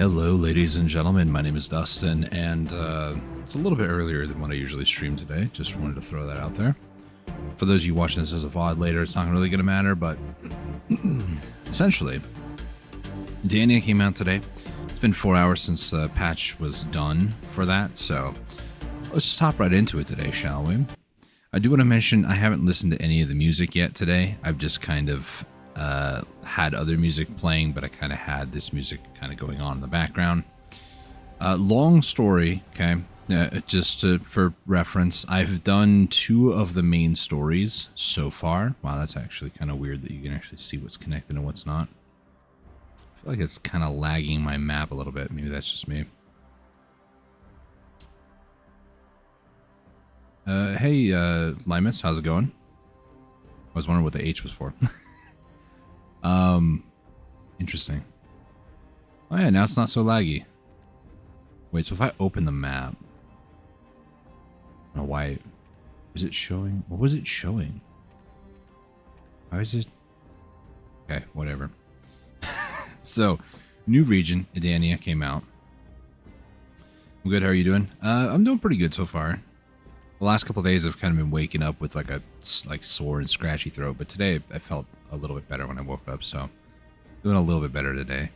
Hello, ladies and gentlemen. My name is Dustin, and it's a little bit earlier than what I usually stream today. Just wanted to throw that out there. For those of you watching this as a VOD later, it's not really going to matter, but essentially, Edania came out today. It's been 4 hours since the patch was done for that, so let's just hop right into it today, shall we? I do want to mention I haven't listened to any of the music yet today. I've just kind of had other music playing, but I kind of had this music kind of going on in the background. Long story, okay, for reference, I've done 2 of the main stories so far. Wow, that's actually kind of weird that you can actually see what's connected and what's not. I feel like it's kind of lagging my map a little bit. Maybe that's just me. Hey, Limus, how's it going? I was wondering what the H was for. Interesting. Oh yeah, now it's not so laggy. Wait, so if I open the map, I don't know why. Is it showing? What was it showing? Why is it? Okay, whatever. So, new region, Edania, came out. I'm good. How are you doing? I'm doing pretty good so far. The last couple of days I've kind of been waking up with like a sore and scratchy throat, but today I felt a little bit better when I woke up, so doing a little bit better today.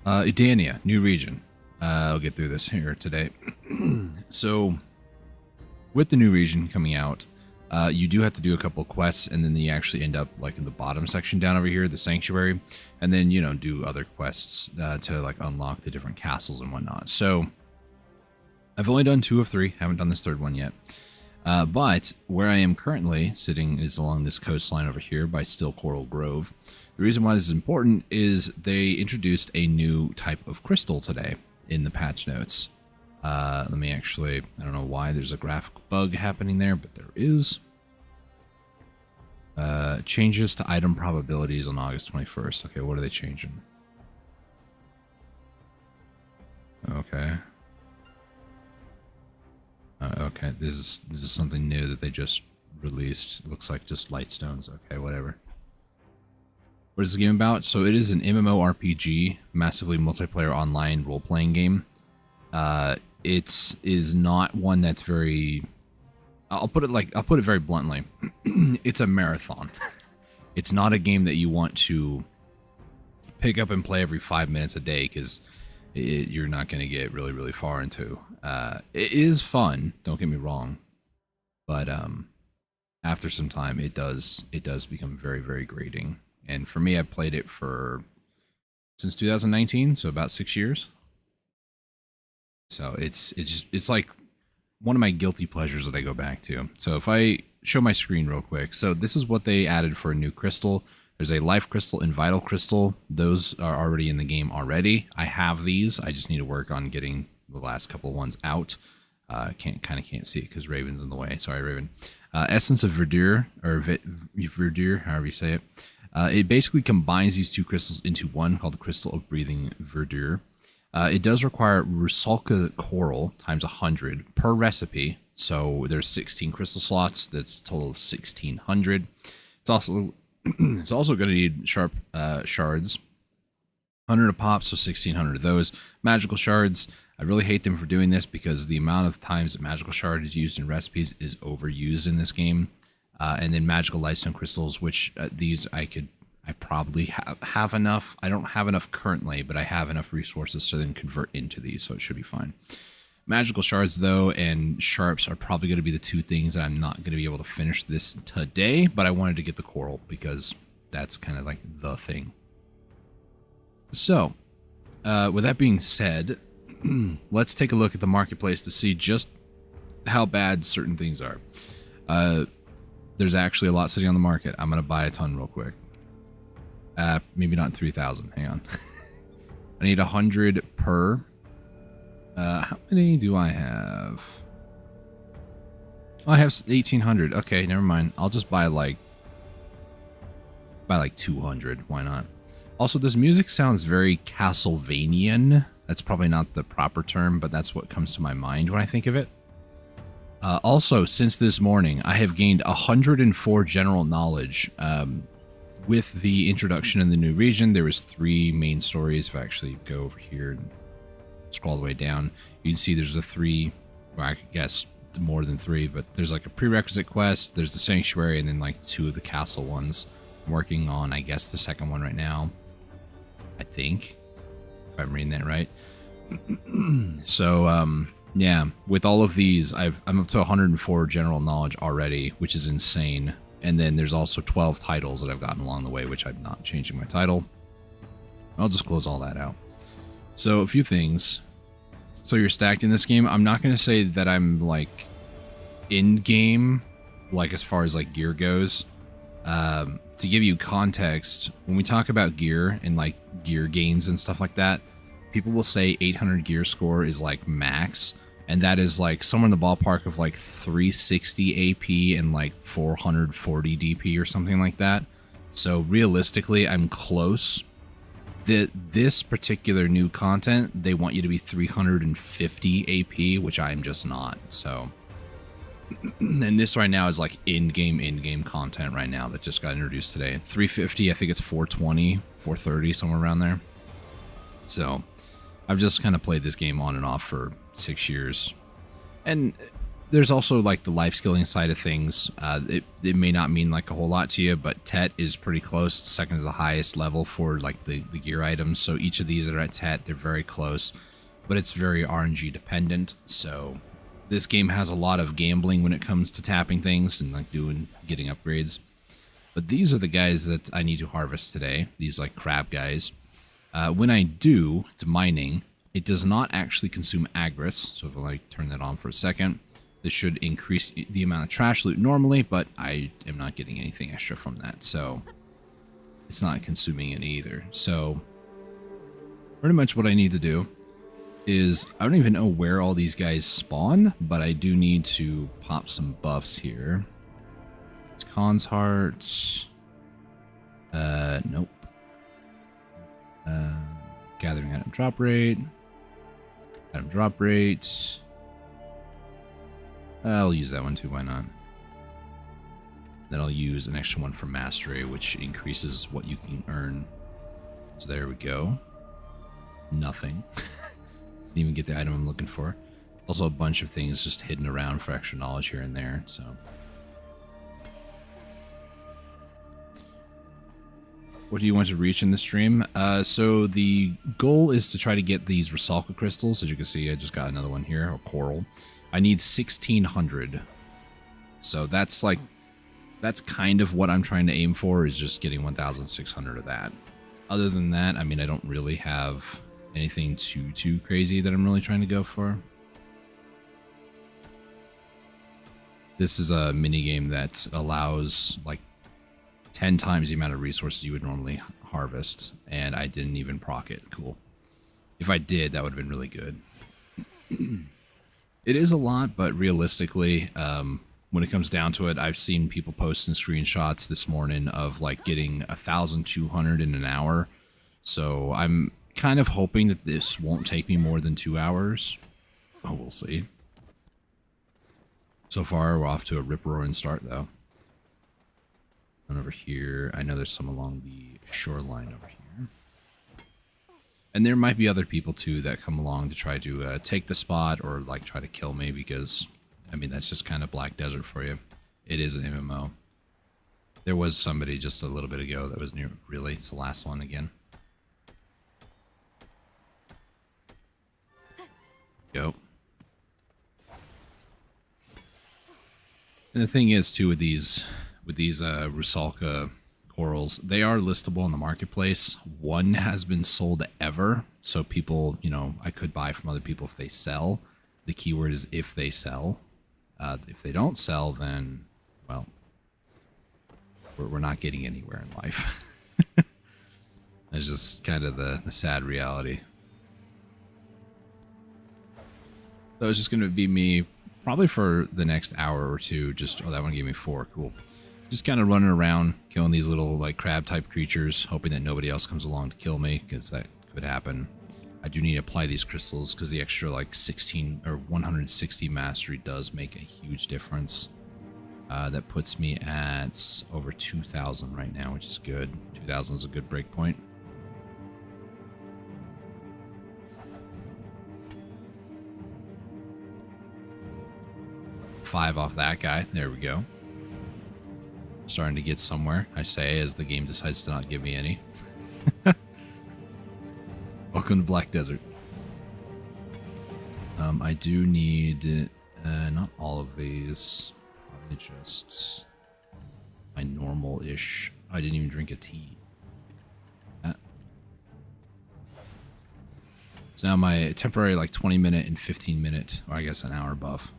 Edania, new region. I'll get through this here today. So, with the new region coming out, you do have to do a couple of quests, and then you actually end up like in the bottom section down over here, the sanctuary, and then, you know, do other quests to like unlock the different castles and whatnot. So, I've only done 2 of 3, haven't done this 3rd one yet. But where I am currently sitting is along this coastline over here by Still Coral Grove. The reason why this is important is they introduced a new type of crystal today in the patch notes. Let me actually, I don't know why there's a graphic bug happening there, but there is. Changes to item probabilities on August 21st. Okay, what are they changing? Okay. Okay, this is something new that they just released. It looks like just light stones. Okay, whatever. What is the game about? So it is an MMORPG, massively multiplayer online role-playing game. It is not one that's very... I'll put it very bluntly. It's a marathon. It's not a game that you want to pick up and play every 5 minutes a day, because you're not going to get really, really far into. It is fun, don't get me wrong, but after some time, it does become very, very grating. And for me, I've played it since 2019, so about 6 years. So it's like one of my guilty pleasures that I go back to. So if I show my screen real quick, so this is what they added for a new crystal. There's a life crystal and vital crystal. Those are already in the game already. I have these. I just need to work on getting the last couple of ones out. Can't see it because Raven's in the way. Sorry, Raven. Essence of Verdure, or Verdure, however you say it. It basically combines these 2 crystals into one called the Crystal of Breathing Verdure. It does require Rusalka Coral times 100 per recipe. So there's 16 crystal slots. That's a total of 1,600. It's also going to need sharp shards. 100 a pop, so 1,600 of those. Magical shards, I really hate them for doing this because the amount of times that magical shard is used in recipes is overused in this game. And then magical lightstone crystals, which these I probably have enough. I don't have enough currently, but I have enough resources to then convert into these, so it should be fine. Magical shards, though, and sharps are probably going to be the 2 things that I'm not going to be able to finish this today, but I wanted to get the coral because that's kind of like the thing. So, with that being said, let's take a look at the marketplace to see just how bad certain things are. There's actually a lot sitting on the market. I'm going to buy a ton real quick. Maybe not 3,000. Hang on. I need 100 per. How many do I have? Oh, I have 1,800. Okay, never mind. I'll just buy like 200. Why not? Also, this music sounds very Castlevanian. That's probably not the proper term, but that's what comes to my mind when I think of it. Also, since this morning, I have gained 104 general knowledge with the introduction in the new region, there was 3 main stories. If I actually go over here and scroll all the way down, you can see there's a 3, or I guess more than 3, but there's like a prerequisite quest, there's the sanctuary, and then like 2 of the castle ones. I'm working on, I guess, the second one right now, I think, if I'm reading that right. So yeah, with all of these, I'm up to 104 general knowledge already, which is insane. And then there's also 12 titles that I've gotten along the way, which I'm not changing my title. I'll just close all that out. So a few things. So you're stacked in this game. I'm not going to say that I'm like in game, like as far as like gear goes. To give you context, when we talk about gear and like gear gains and stuff like that, people will say 800 gear score is like max, and that is like somewhere in the ballpark of like 360 AP and like 440 DP or something like that. So realistically, I'm close. This particular new content, they want you to be 350 AP, which I'm just not. So, and this right now is like in-game content right now that just got introduced today. 350, I think it's 420, 430, somewhere around there. So, I've just kind of played this game on and off for 6 years. And there's also like the life skilling side of things. It may not mean like a whole lot to you, but Tet is pretty close, second to the highest level for like the gear items. So each of these that are at Tet, they're very close, but it's very RNG dependent. So this game has a lot of gambling when it comes to tapping things and like getting upgrades. But these are the guys that I need to harvest today. These like crab guys. When I do, it's mining. It does not actually consume agris. So if I like turn that on for a second, this should increase the amount of trash loot normally, but I am not getting anything extra from that. So it's not consuming it either. So pretty much what I need to do is, I don't even know where all these guys spawn, but I do need to pop some buffs here. It's Khan's Heart. Nope. Gathering item drop rate. Item drop rate. I'll use that one too, why not? Then I'll use an extra one for mastery, which increases what you can earn. So there we go. Nothing. Didn't even get the item I'm looking for. Also a bunch of things just hidden around for extra knowledge here and there, so. What do you want to reach in the stream? So the goal is to try to get these Rusalka crystals. As you can see, I just got another one here, or coral. I need 1,600. So that's like, that's kind of what I'm trying to aim for, is just getting 1,600 of that. Other than that, I mean, I don't really have anything too crazy that I'm really trying to go for. This is a mini game that allows like 10 times the amount of resources you would normally harvest, and I didn't even proc it. Cool. If I did, that would have been really good. It is a lot, but realistically, when it comes down to it, I've seen people posting screenshots this morning of like getting 1,200 in an hour. So I'm kind of hoping that this won't take me more than 2 hours. Oh, we'll see. So far, we're off to a rip-roaring start, though. One over here. I know there's some along the shoreline over here. And there might be other people, too, that come along to try to take the spot or, like, try to kill me because, I mean, that's just kind of Black Desert for you. It is an MMO. There was somebody just a little bit ago that was near... Really? It's the last one again. Go. And the thing is, too, with these Rusalka corals, they are listable in the marketplace. One has been sold ever, so people, you know, I could buy from other people if they sell. The keyword is if they sell. If they don't sell, then, well, we're not getting anywhere in life. That's just kind of the sad reality. So it's just going to be me, probably for the next hour or two, just, oh, that one gave me 4, cool. Just kind of running around, killing these little, like, crab-type creatures, hoping that nobody else comes along to kill me, because that could happen. I do need to apply these crystals, because the extra, like, 16 or 160 mastery does make a huge difference. That puts me at over 2,000 right now, which is good. 2,000 is a good break point. Five off that guy. There we go. Starting to get somewhere, I say, as the game decides to not give me any. Welcome to Black Desert. I do need not all of these. Probably just my normal-ish. I didn't even drink a tea. So now my temporary like 20-minute and 15-minute, or I guess an hour buff,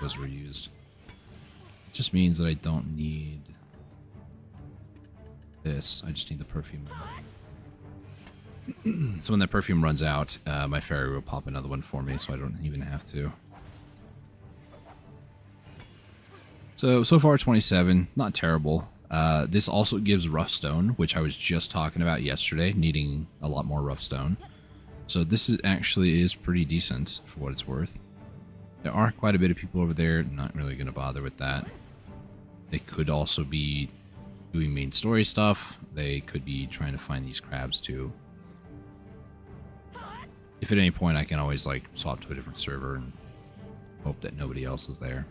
those were used. It just means that I don't need this. I just need the perfume. So when that perfume runs out, my fairy will pop another one for me, so I don't even have to. So far 27, not terrible. This also gives rough stone, which I was just talking about yesterday, needing a lot more rough stone. So this actually is pretty decent for what it's worth. There are quite a bit of people over there, not really going to bother with that. They could also be doing main story stuff. They could be trying to find these crabs too. If at any point I can always like swap to a different server and hope that nobody else is there.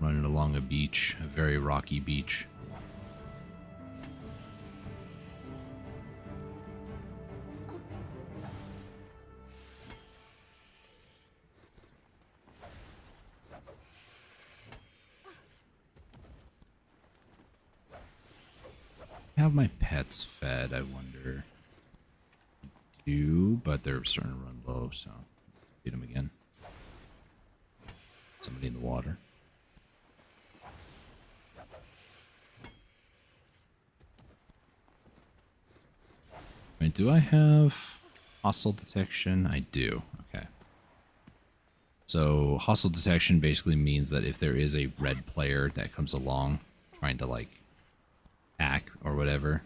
Running along a beach, a very rocky beach. Have my pets fed, I wonder. I do, but they're starting to run low, so feed them again. Somebody in the water. Wait, do I have hostile detection? I do. Okay. So hostile detection basically means that if there is a red player that comes along trying to like hack or whatever,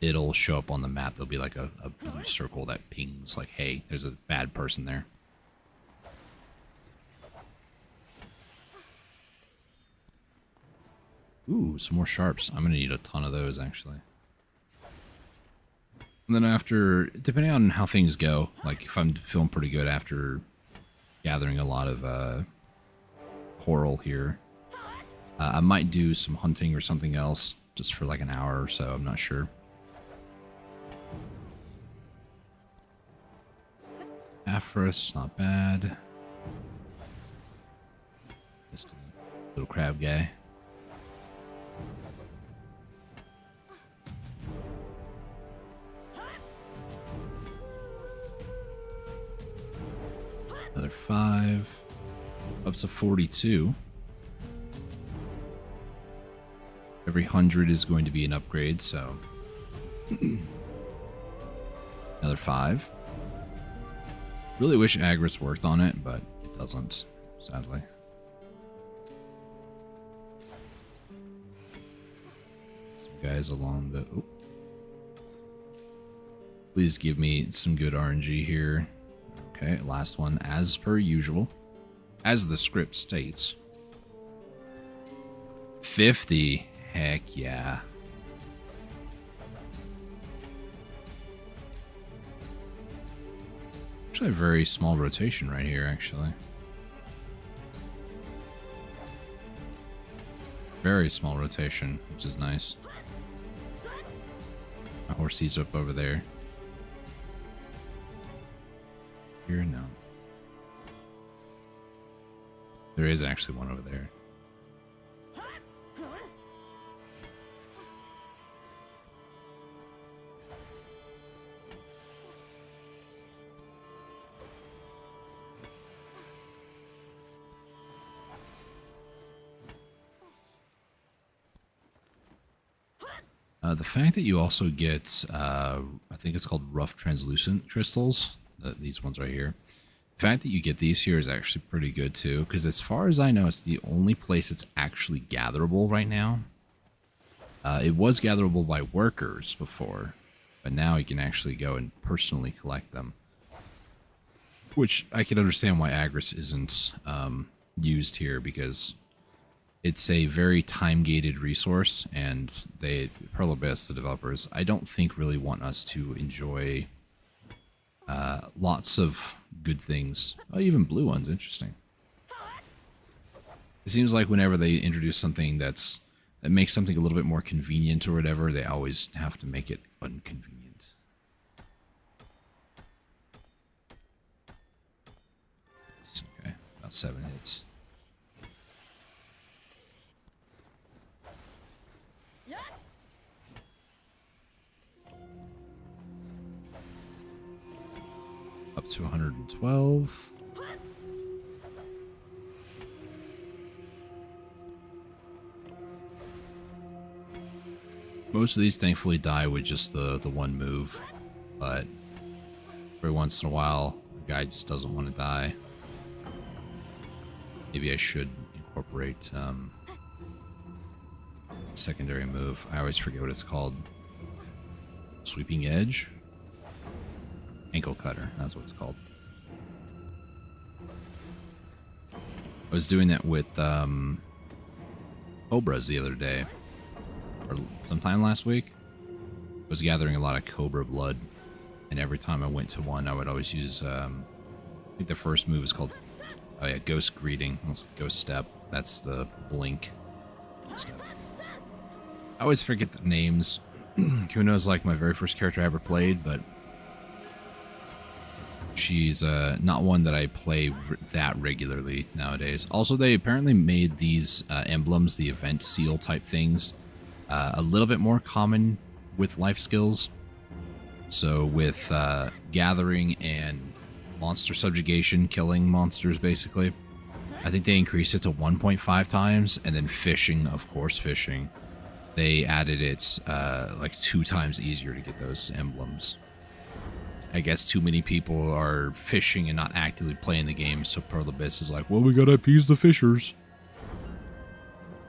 it'll show up on the map. There'll be like a blue circle that pings like, hey, there's a bad person there. Ooh, some more sharps. I'm gonna need a ton of those actually. And then after, depending on how things go, like if I'm feeling pretty good after gathering a lot of coral here, I might do some hunting or something else just for like an hour or so. I'm not sure. Aphros, not bad. Just a little crab guy. Another 5. Up to 42. Every 100 is going to be an upgrade, so another 5. Really wish Agris worked on it, but it doesn't, sadly. Some guys along the... Oh. Please give me some good RNG here. Okay, last one, as per usual. As the script states. 50. Heck yeah. Actually a very small rotation right here, actually. Very small rotation, which is nice. My horsey's up over there. Here, no. There is actually one over there. The fact that you also get, I think it's called rough translucent crystals, these ones right here. The fact that you get these here is actually pretty good too, because as far as I know, it's the only place it's actually gatherable right now. It was gatherable by workers before, but now you can actually go and personally collect them. Which I can understand why Agris isn't used here, because it's a very time-gated resource, and Pearl Abyss, the developers, I don't think really want us to enjoy lots of good things. Oh, even blue ones, interesting. It seems like whenever they introduce something that makes something a little bit more convenient or whatever, they always have to make it inconvenient. Okay, about 7 hits. Up to 112. Most of these thankfully die with just the one move, but every once in a while the guy just doesn't want to die. Maybe I should incorporate secondary move. I always forget what it's called. Sweeping edge? Ankle cutter, that's what it's called. I was doing that with cobras the other day, or sometime last week. I was gathering a lot of cobra blood, and every time I went to one, I would always use, I think the first move is called, oh yeah, Ghost Greeting, almost like Ghost Step. That's the blink step. I always forget the names. Kuno's like my very first character I ever played, but she's not one that I play that regularly nowadays. Also, they apparently made these emblems, the event seal type things, a little bit more common with life skills. So with gathering and monster subjugation, killing monsters basically, I think they increased it to 1.5 times, and then fishing, of course fishing, they added it like 2 times easier to get those emblems. I guess too many people are fishing and not actively playing the game, so Pearl Abyss is like, well, we gotta appease the fishers.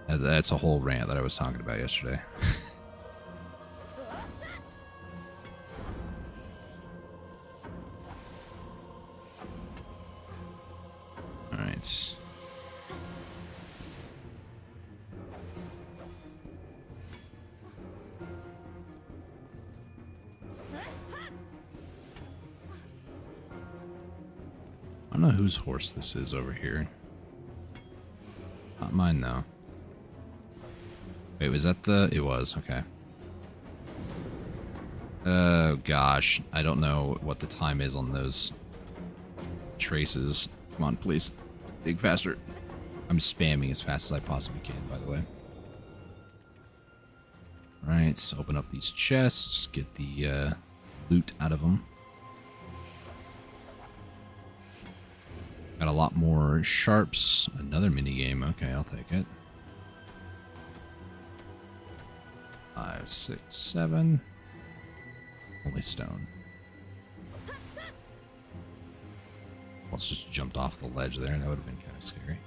That's a whole rant that I was talking about yesterday. Alright. I don't know whose horse this is over here. Not mine, though. Wait, was that the... It was, okay. Oh, gosh. I don't know what the time is on those traces. Come on, please. Dig faster. I'm spamming as fast as I possibly can, by the way. Alright, open up these chests. Get the loot out of them. Got a lot more sharps. Another minigame. Okay, I'll take it. 5, 6, 7. Holy stone. Almost just jumped off the ledge there. That would have been kind of scary.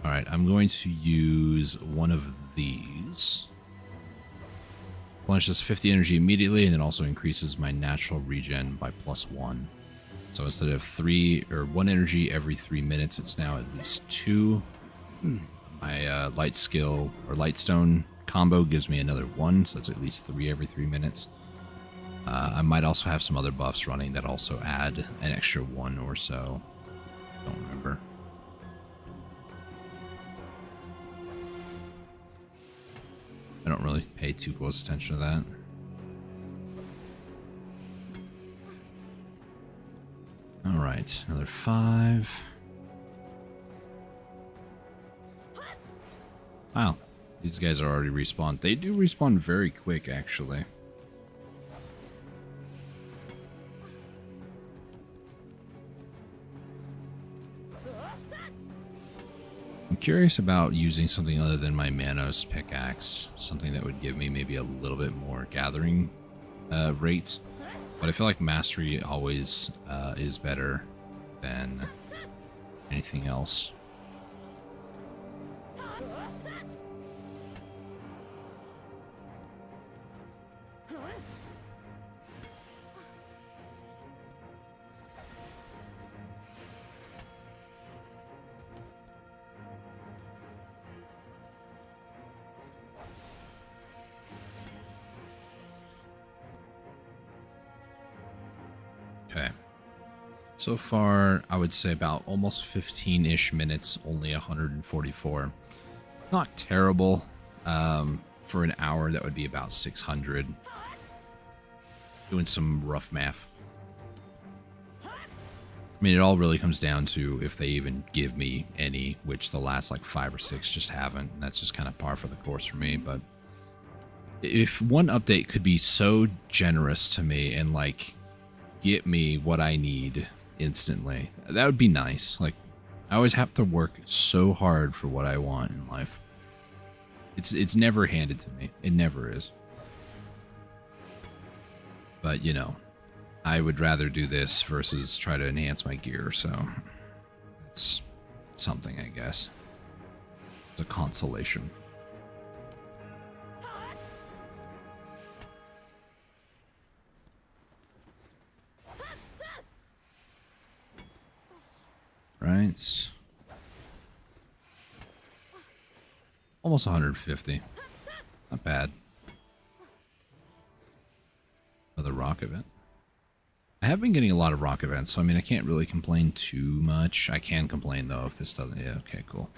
Alright, I'm going to use one of these. Replenishes 50 energy immediately, and then also increases my natural regen by +1. So instead of 1 energy every 3 minutes, it's now at least 2. My light skill or lightstone combo gives me another 1, so it's at least 3 every 3 minutes. I might also have some other buffs running that also add an extra 1 or so. Don't remember. I don't really pay too close attention to that. Alright, another 5. Wow, these guys are already respawned. They do respawn very quick, actually. I'm curious about using something other than my Manos pickaxe. Something that would give me maybe a little bit more gathering rate. But I feel like mastery always is better than anything else. Okay. So far, I would say about almost 15-ish minutes, only 144. Not terrible. For an hour, that would be about 600. Doing some rough math. I mean, it all really comes down to if they even give me any, which the last like 5 or 6 just haven't. And that's just kind of par for the course for me. But if one update could be so generous to me and like get me what I need instantly, that would be nice. Like, I always have to work so hard for what I want in life. It's never handed to me. It never is. But, you know, I would rather do this versus try to enhance my gear, so it's something, I guess. It's a consolation. Right. Almost 150. Not bad. Another rock event. I have been getting a lot of rock events, so I mean, I can't really complain too much. I can complain, though, if this doesn't... Yeah, okay, cool.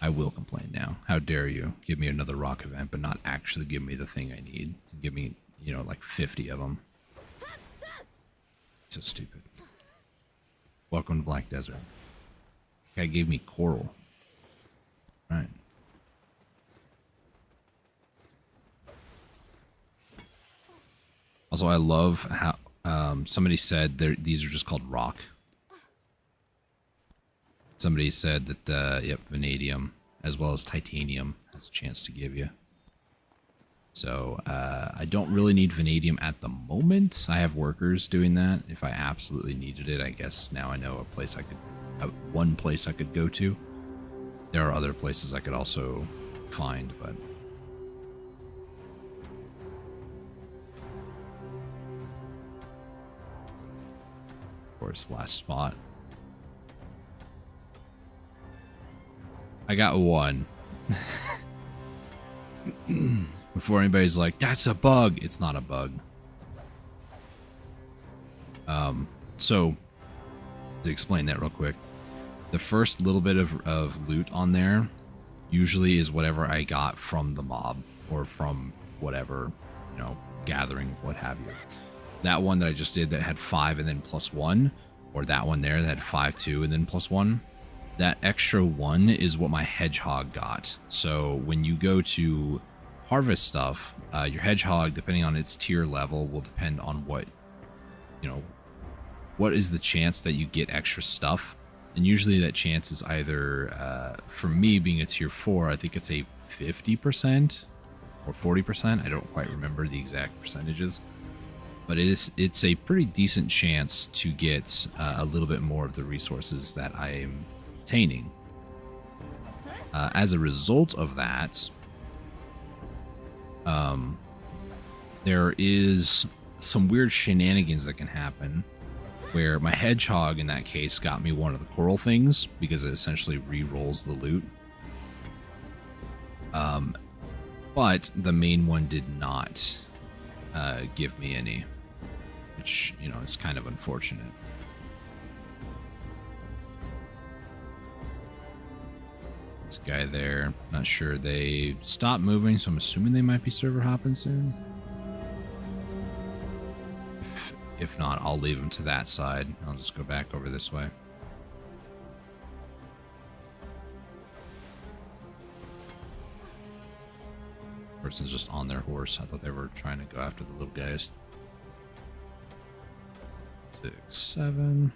I will complain now. How dare you give me another rock event, but not actually give me the thing I need. Give me, you know, like 50 of them. So stupid. Welcome to Black Desert. Guy gave me coral. Right. Also, I love how somebody said these are just called rock. Somebody said that, yep, vanadium as well as titanium has a chance to give you. So I don't really need vanadium at the moment. I have workers doing that. If I absolutely needed it, I guess now I know a place I could, one place I could go to. There are other places I could also find, but of course, last spot. I got one. Before anybody's like, that's a bug. It's not a bug. So to explain that real quick, the first little bit of loot on there usually is whatever I got from the mob or from whatever, you know, gathering, what have you. That one that I just did that had 5 and then +1, or that one there that had 5, 2, and then +1, that extra 1 is what my hedgehog got. So when you go to harvest stuff, your hedgehog, depending on its tier level, will depend on what, you know, what is the chance that you get extra stuff. And usually that chance is either, for me being a tier 4, I think it's a 50% or 40%. I don't quite remember the exact percentages, but it's a pretty decent chance to get a little bit more of the resources that I am obtaining. As a result of that, there is some weird shenanigans that can happen where my hedgehog in that case got me one of the coral things because it essentially re-rolls the loot. But the main one did not give me any, which, you know, is kind of unfortunate. There's a guy there. Not sure. They stopped moving, so I'm assuming they might be server hopping soon. If not, I'll leave them to that side. I'll just go back over this way. Person's just on their horse. I thought they were trying to go after the little guys. 6, 7.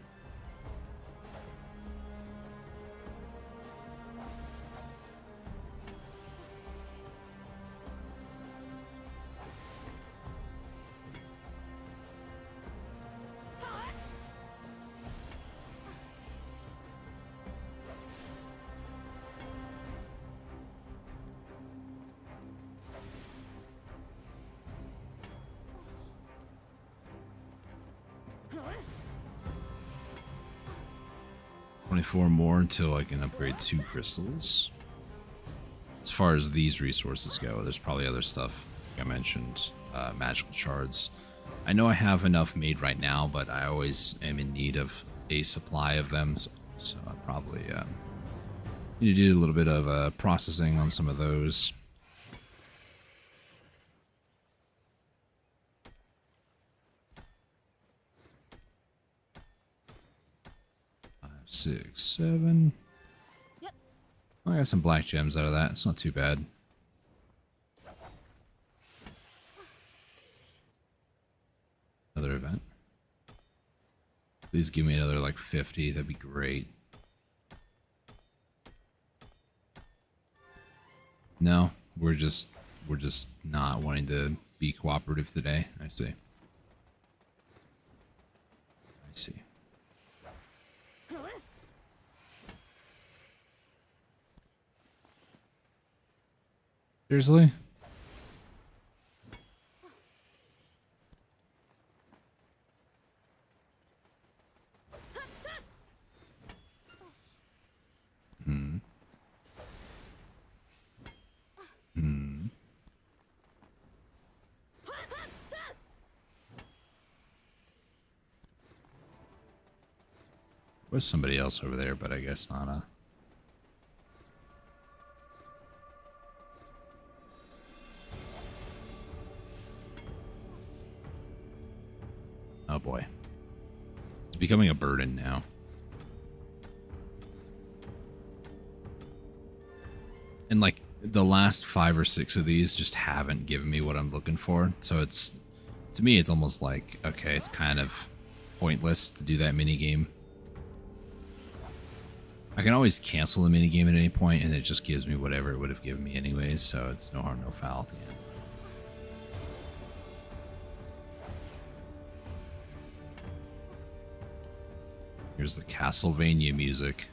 24 more until I can upgrade 2 crystals. As far as these resources go, there's probably other stuff, like I mentioned, magical shards. I know I have enough made right now, but I always am in need of a supply of them, so I probably need to do a little bit of processing on some of those. 5, 6, 7. Yep. I got some black gems out of that. It's not too bad. Another event. Please give me another like 50. That'd be great. No, we're just not wanting to be cooperative today. I see. I see. Seriously? Hmm. Hmm. Was somebody else over there, but I guess not. Oh boy. It's becoming a burden now. And like the last 5 or 6 of these just haven't given me what I'm looking for. So it's, to me, it's almost like, okay, it's kind of pointless to do that minigame. I can always cancel the minigame at any point and it just gives me whatever it would have given me anyways. So it's no harm, no foul at the end. Here's the Castlevania music.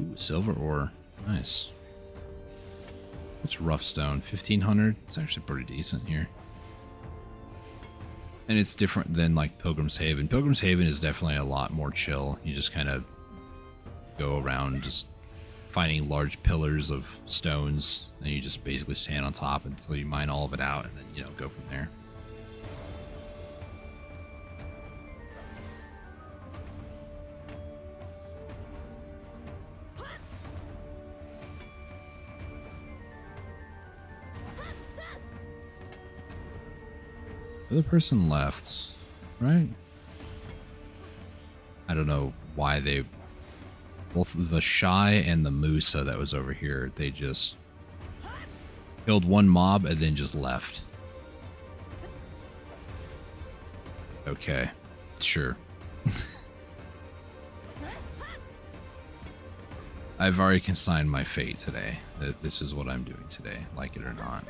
Ooh, silver ore. Nice. What's rough stone? 1500? It's actually pretty decent here. And it's different than like Pilgrim's Haven. Pilgrim's Haven is definitely a lot more chill. You just kind of go around just finding large pillars of stones, and you just basically stand on top until you mine all of it out, and then, you know, go from there. The other person left, right? I don't know why they... Both the Shy and the Musa that was over here, they just killed one mob and then just left. Okay, sure. I've already consigned my fate today. That this is what I'm doing today, like it or not.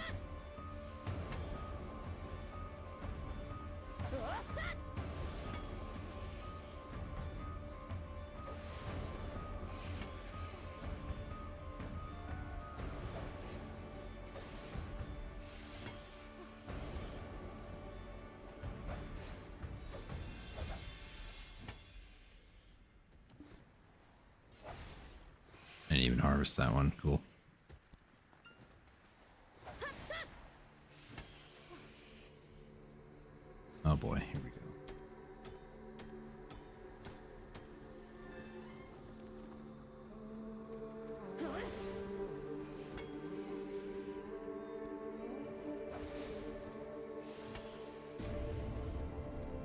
I didn't even harvest that one. Cool. Oh boy, here we go.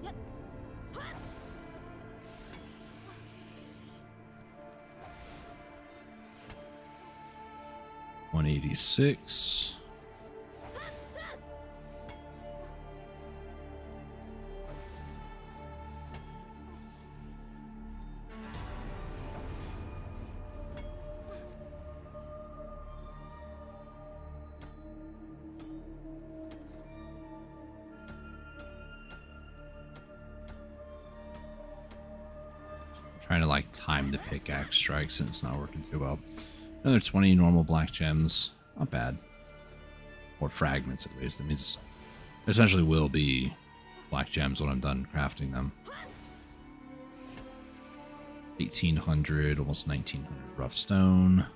Yep. 186. Trying to like time the pickaxe strikes and it's not working too well. Another 20 normal black gems. Not bad. Or fragments at least. That means essentially will be black gems when I'm done crafting them. 1800, almost 1900 rough stone.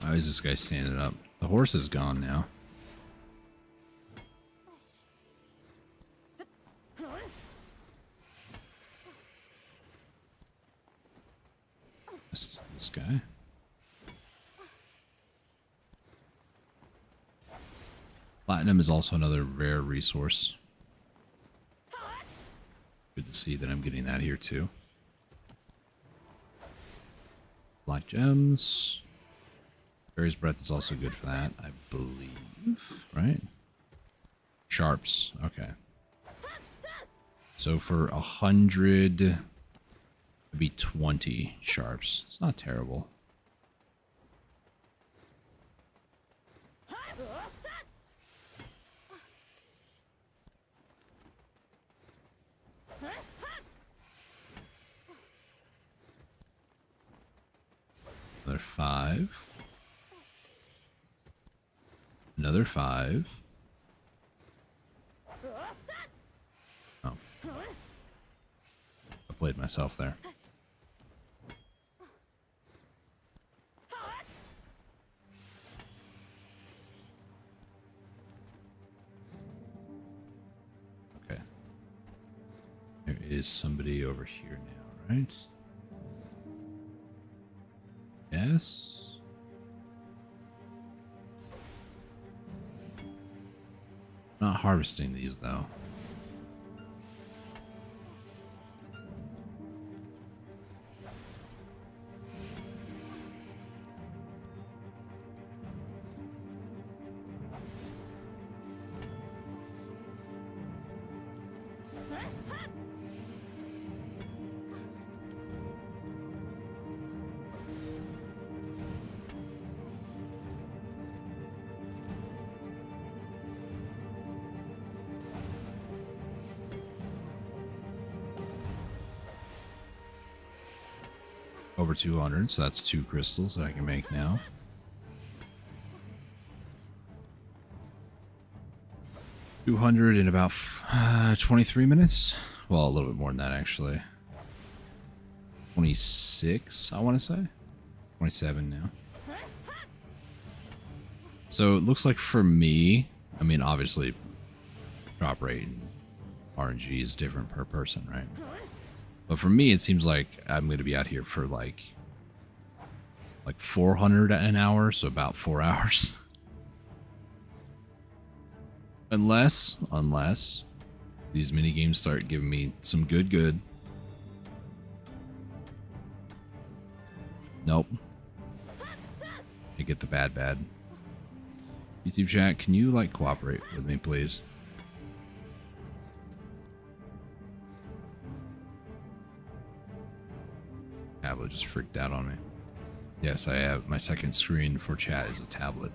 Why is this guy standing up? The horse is gone now. This guy. Platinum is also another rare resource. Good to see that I'm getting that here too. Black gems. Fairy's Breath is also good for that, I believe, right? Sharps, okay. So for 100, it'd be 20 sharps. It's not terrible. Another 5. Another 5. Oh. I played myself there. Okay. There is somebody over here now, right? Yes. Not harvesting these though. Over 200, so that's 2 crystals that I can make now. $200 in about 23 minutes. Well, a little bit more than that actually. 26, I want to say. 27 now. So it looks like for me, I mean, obviously, drop rate and RNG is different per person, right? But for me, it seems like I'm going to be out here for like 400 an hour, so about 4 hours. Unless these mini games start giving me some good. Nope. I get the bad. YouTube chat, can you like cooperate with me, please? Tablet just freaked out on me. Yes, I have my second screen for chat is a tablet.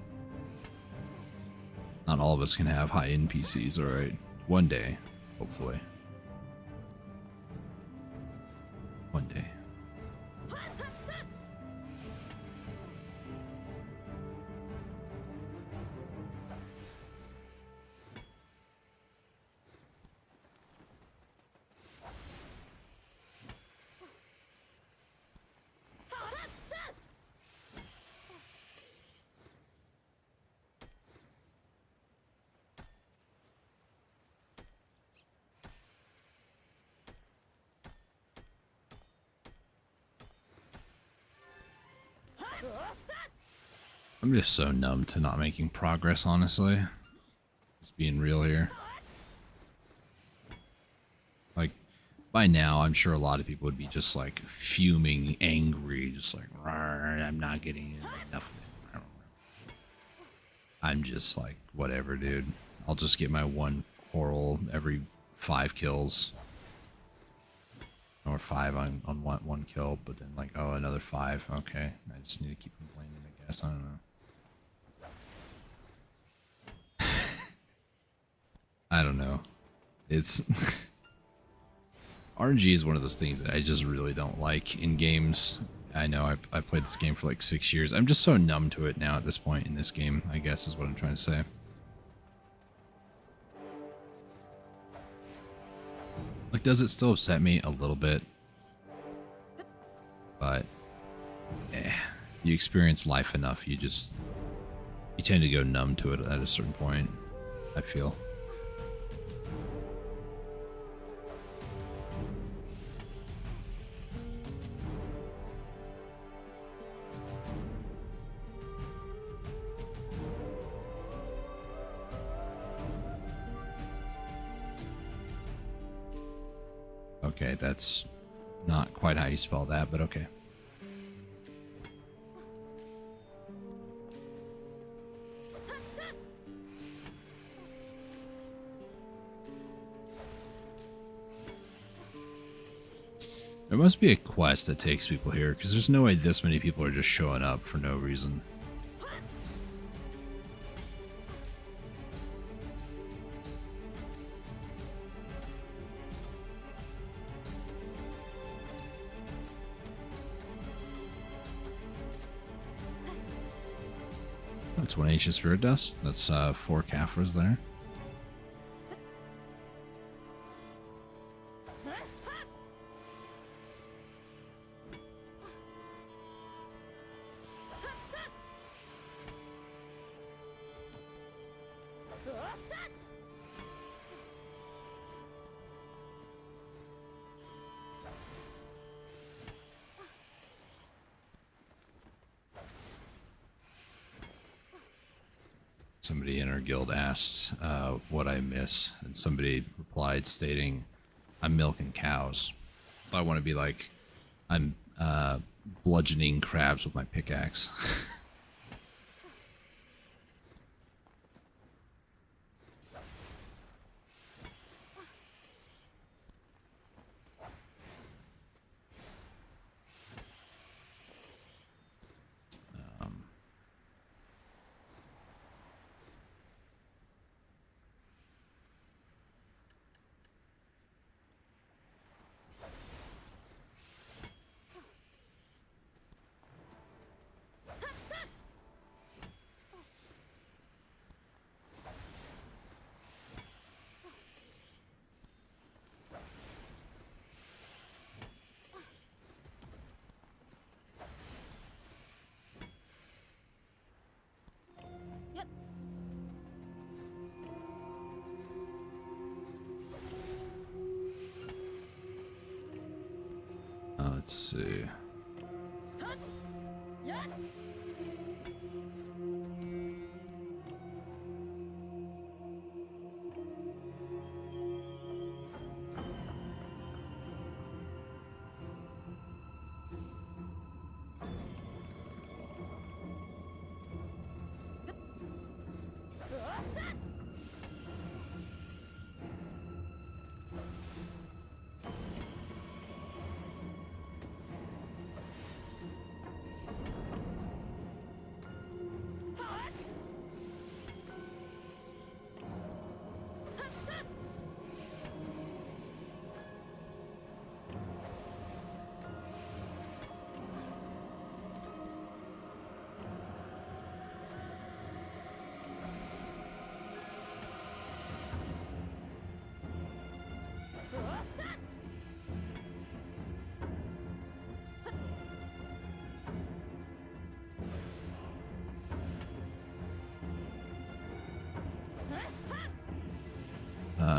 Not all of us can have high-end PCs, alright? One day, hopefully. One day. I'm just so numb to not making progress, honestly. Just being real here. Like, by now, I'm sure a lot of people would be just like fuming, angry, just like, I'm not getting enough. I'm just like, whatever, dude. I'll just get my 1 coral every 5 kills. Or 5 on one kill, but then like, oh, another 5. Okay, I just need to keep complaining, I guess. I don't know. It's RNG is one of those things that I just really don't like in games. I know I played this game for like 6 years. I'm just so numb to it now at this point in this game, I guess is what I'm trying to say. Like, does it still upset me a little bit? But, you experience life enough, you tend to go numb to it at a certain point, I feel. Okay, that's not quite how you spell that, but okay. There must be a quest that takes people here, because there's no way this many people are just showing up for no reason. That's one ancient spirit dust. That's 4 Caphras there. Somebody in our guild asked what I miss, and somebody replied stating, I'm milking cows. So I want to be like, I'm bludgeoning crabs with my pickaxe. Yep. Let's see. Yeah.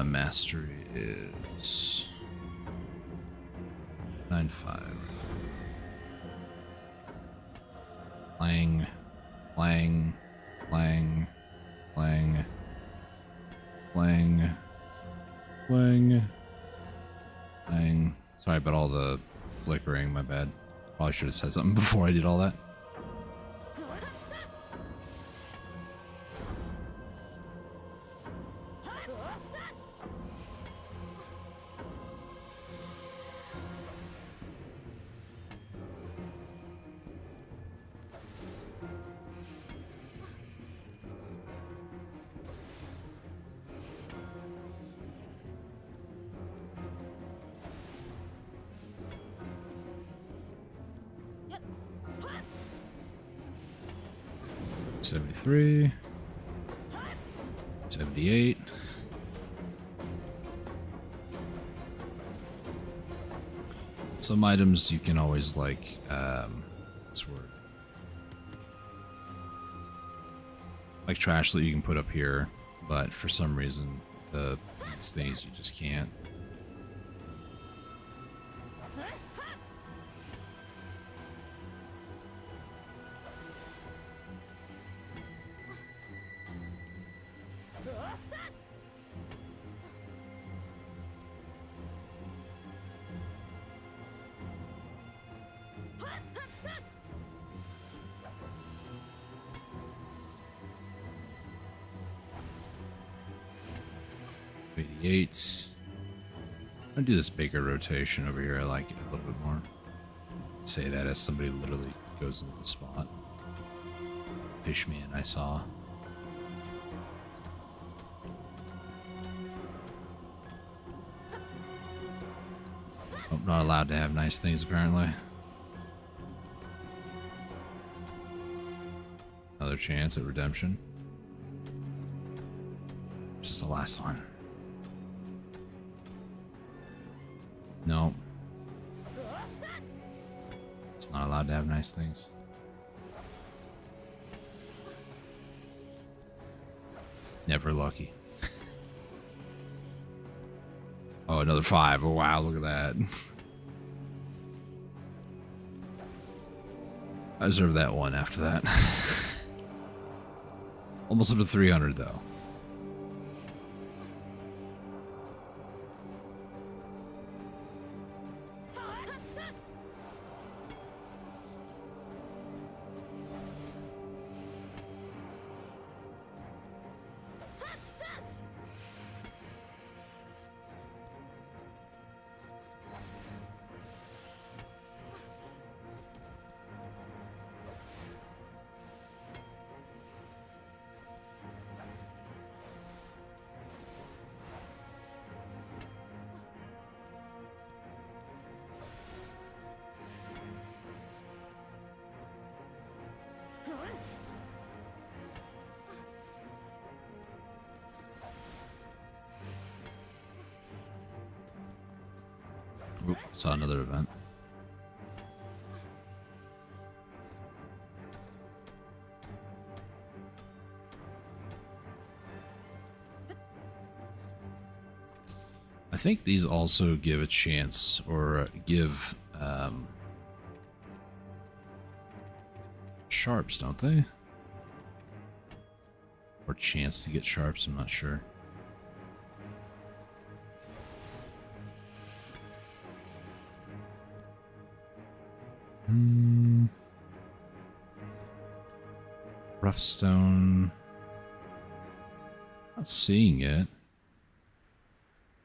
Mastery is 9-5. Clang, clang, clang, clang, clang, clang, clang. Sorry about all the flickering, my bad. Probably should have said something before I did all that. 73. 78. Some items you can always like, what's the word? Like trash that you can put up here, but for some reason, these things you just can't. I'll do this Baker rotation over here. I like it a little bit more. Say that as somebody literally goes into the spot. Fishman I saw. Oh, not allowed to have nice things apparently. Another chance at redemption. Just the last one. No. It's not allowed to have nice things. Never lucky. Oh, another 5. Oh, wow, look at that. I deserve that one after that. Almost up to 300, though. Oop, saw another event. I think these also give a chance, or give sharps, don't they? Or chance to get sharps, I'm not sure. Rough stone. Not seeing it.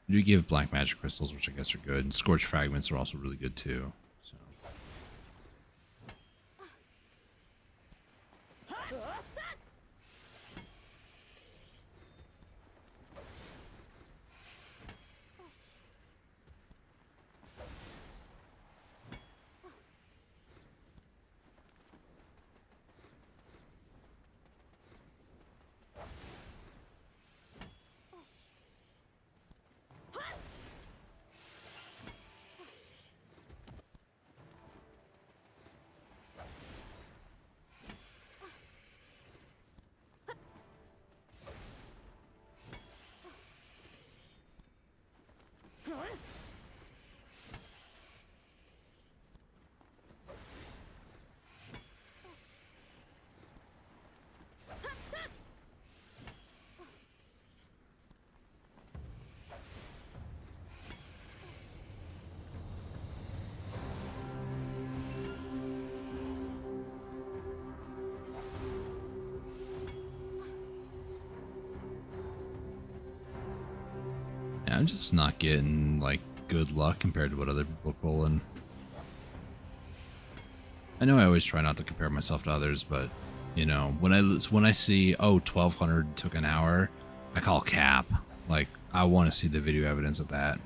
You do give black magic crystals, which I guess are good. And scorch fragments are also really good too. So. Yeah, I'm just not getting like good luck compared to what other people are pulling. I know I always try not to compare myself to others, but you know, when I see, oh, 1200 took an hour, I call cap. Like, I want to see the video evidence of that.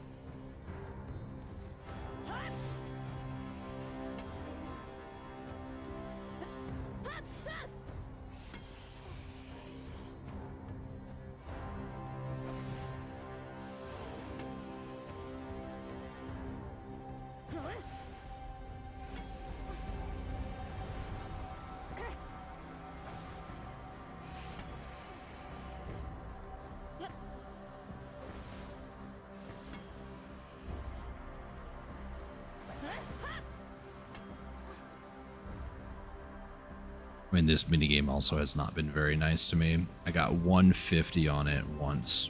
I mean, this minigame also has not been very nice to me. I got 150 on it once.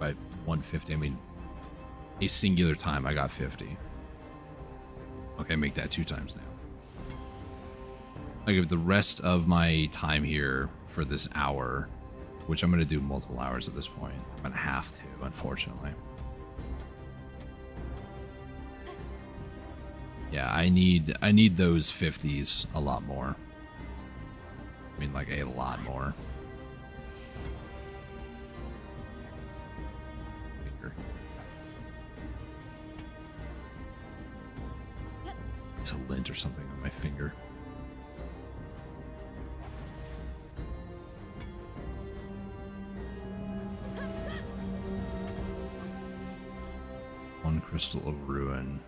By 150, I mean a singular time I got 50. Okay, make that 2 times now. I give the rest of my time here for this hour, which I'm going to do multiple hours at this point. I'm going to have to, unfortunately. Yeah, I need those 50s a lot more. I mean, like a lot more. It's a lint or something on my finger. One crystal of ruin.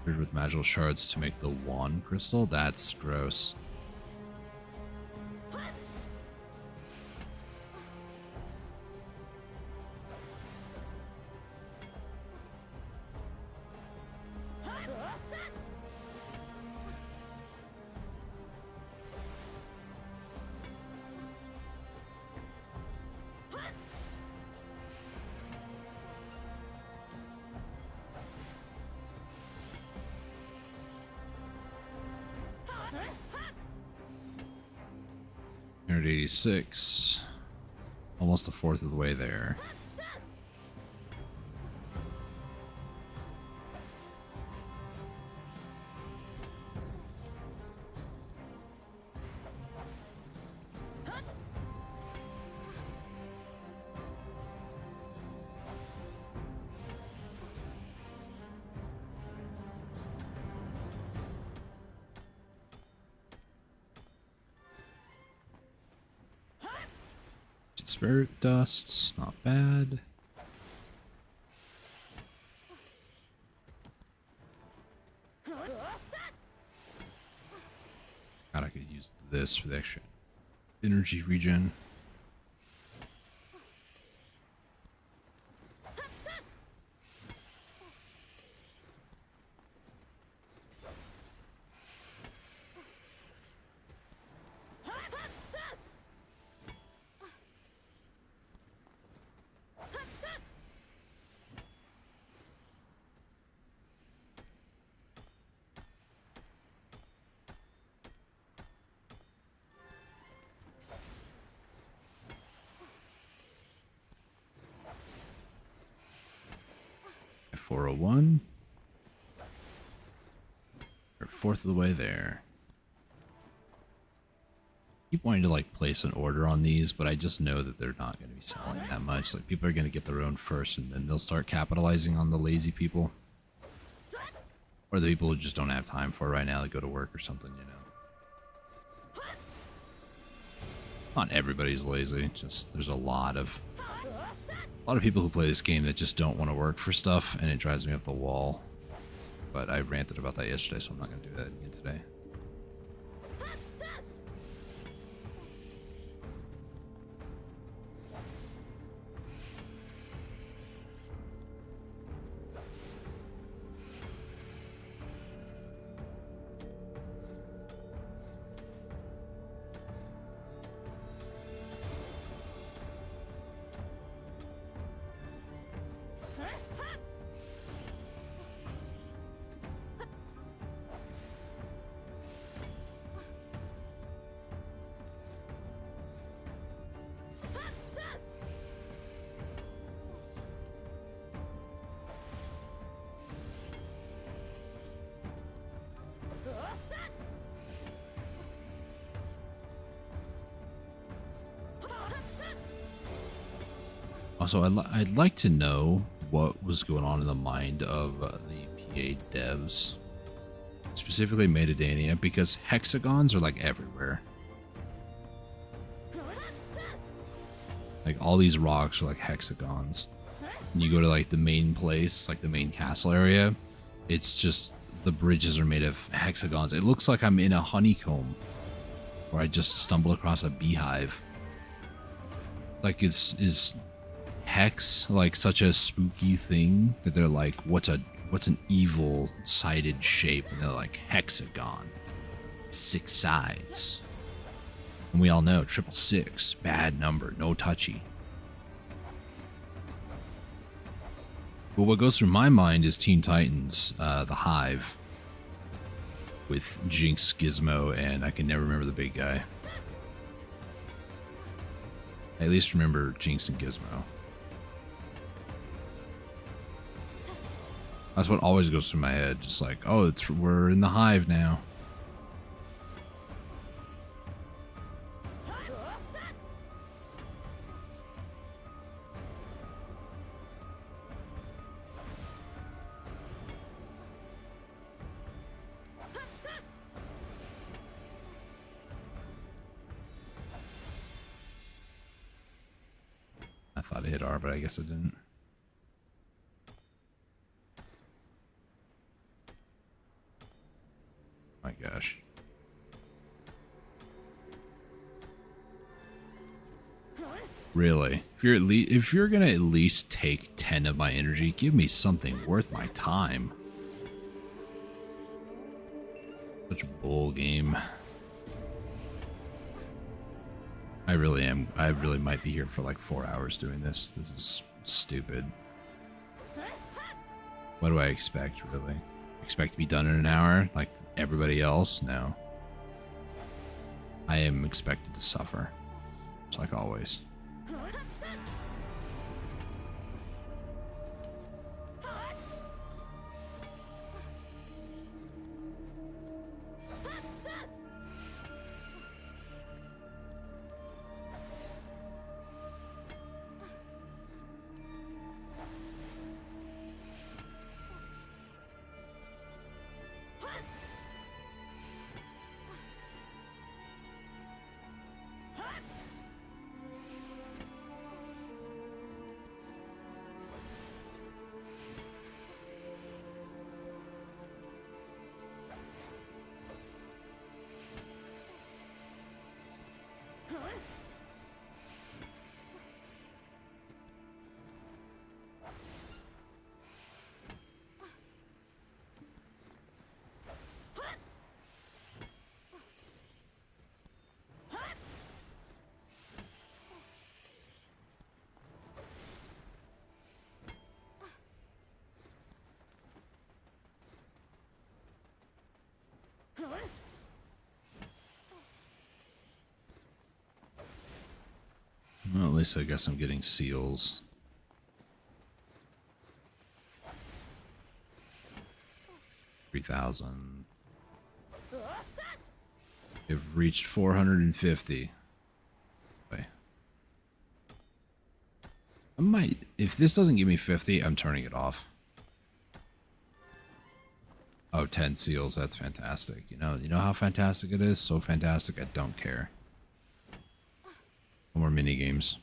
With magical shards to make the wand crystal? That's gross. $186. Almost a fourth of the way there. Spirit dusts, not bad. God, I could use this for the extra energy regen. $401. We're a fourth of the way there. Keep wanting to like place an order on these, but I just know that they're not going to be selling that much. Like people are going to get their own first, and then they'll start capitalizing on the lazy people, or the people who just don't have time for it right now to go to work or something. You know, not everybody's lazy. Just there's a lot of people who play this game that just don't want to work for stuff, and it drives me up the wall. But I ranted about that yesterday, so I'm not going to do that again today. Also, I'd like to know what was going on in the mind of the PA devs, specifically made Edania, because hexagons are like everywhere. Like all these rocks are like hexagons. And you go to like the main place, like the main castle area, it's just the bridges are made of hexagons. It looks like I'm in a honeycomb, or I just stumbled across a beehive. Like is hex like such a spooky thing that they're like, what's an evil sided shape, and they're like hexagon. 6 sides. And we all know 666, bad number, no touchy. But what goes through my mind is Teen Titans, The Hive, with Jinx, Gizmo, and I can never remember the big guy. I at least remember Jinx and Gizmo. That's what always goes through my head, just like, oh, we're in the Hive now. I thought I hit R, but I guess I didn't. My gosh. Really? If you're gonna at least take 10 of my energy, give me something worth my time. Such a bull game. I really am. I really might be here for like 4 hours doing this. This is stupid. What do I expect, really? Expect to be done in an hour like everybody else? No. I am expected to suffer. Just like always. Well, at least I guess I'm getting seals. $3,000. We've reached 450. Okay. I might, if this doesn't give me 50, I'm turning it off. Oh, 10 seals, that's fantastic. You know how fantastic it is? So fantastic, I don't care. No more mini games.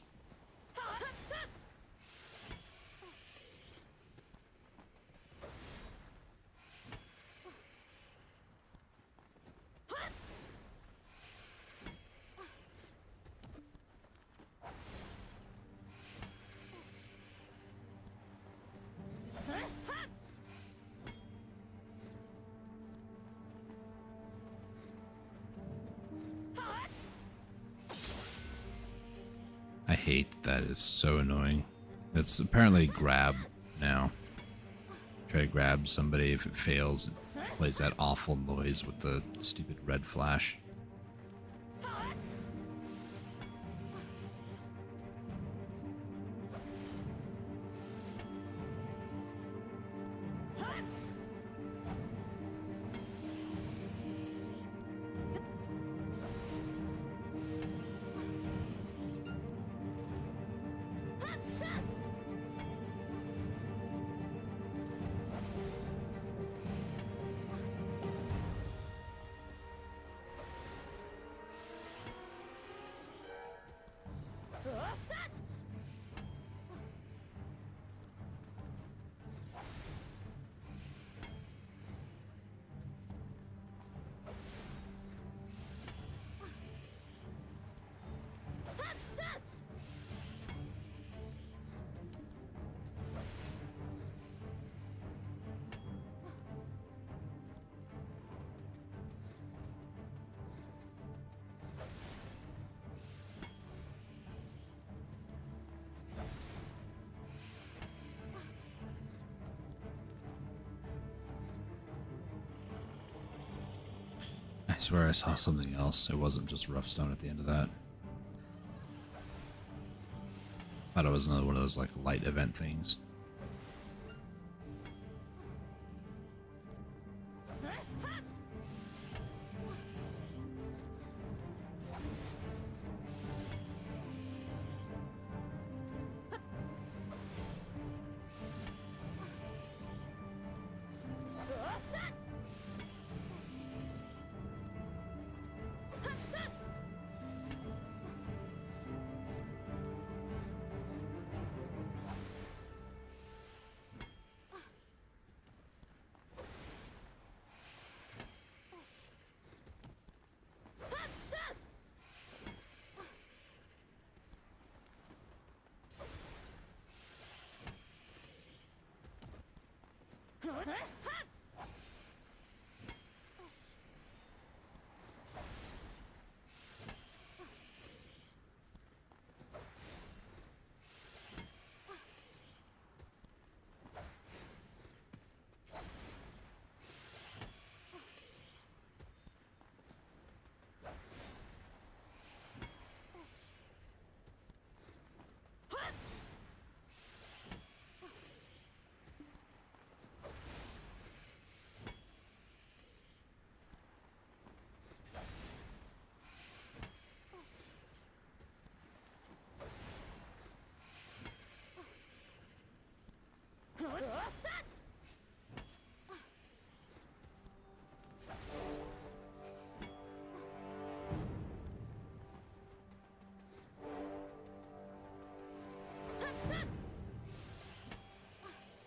I hate that. It's so annoying. That's apparently grab now. Try to grab somebody. If it fails, it plays that awful noise with the stupid red flash. swear I saw something else. It wasn't just rough stone at the end of that. Thought it was another one of those like light event things.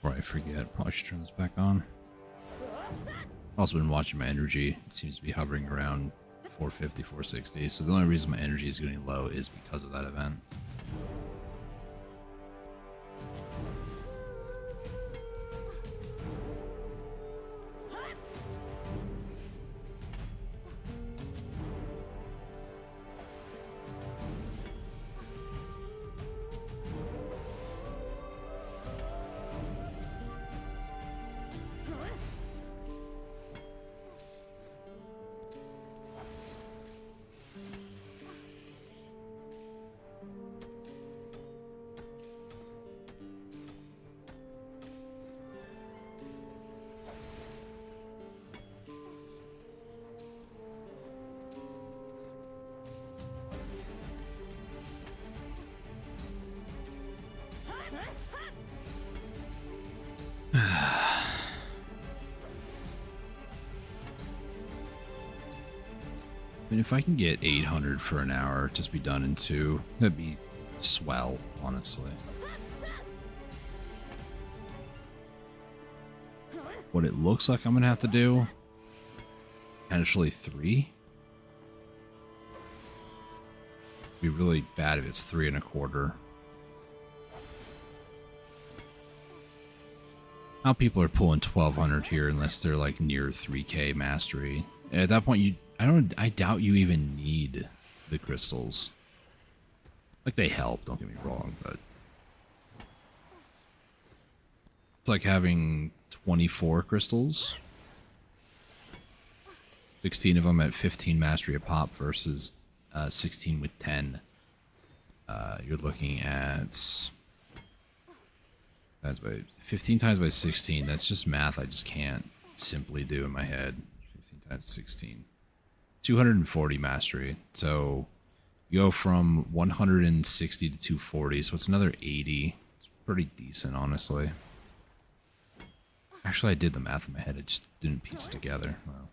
Before I forget, probably should turn this back on. I've also been watching my energy. It seems to be hovering around 450, 460. So the only reason my energy is getting low is because of that event. I mean, if I can get 800 for an hour, just be done in 2, that'd be swell, honestly. What it looks like I'm gonna have to do, potentially 3. Be really bad if it's 3 1/4. How people are pulling 1200 here unless they're like near 3k mastery. And at that point, I doubt you even need the crystals. Like, they help, don't get me wrong, but it's like having 24 crystals. 16 of them at 15 mastery a pop versus 16 with 10. You're looking at that's by 15 times by 16. That's just math I just can't simply do in my head. 15 times 16. 240 mastery. So you go from 160 to 240, so it's another 80. It's pretty decent, honestly. Actually, I did the math in my head. I just didn't piece it together. Wow.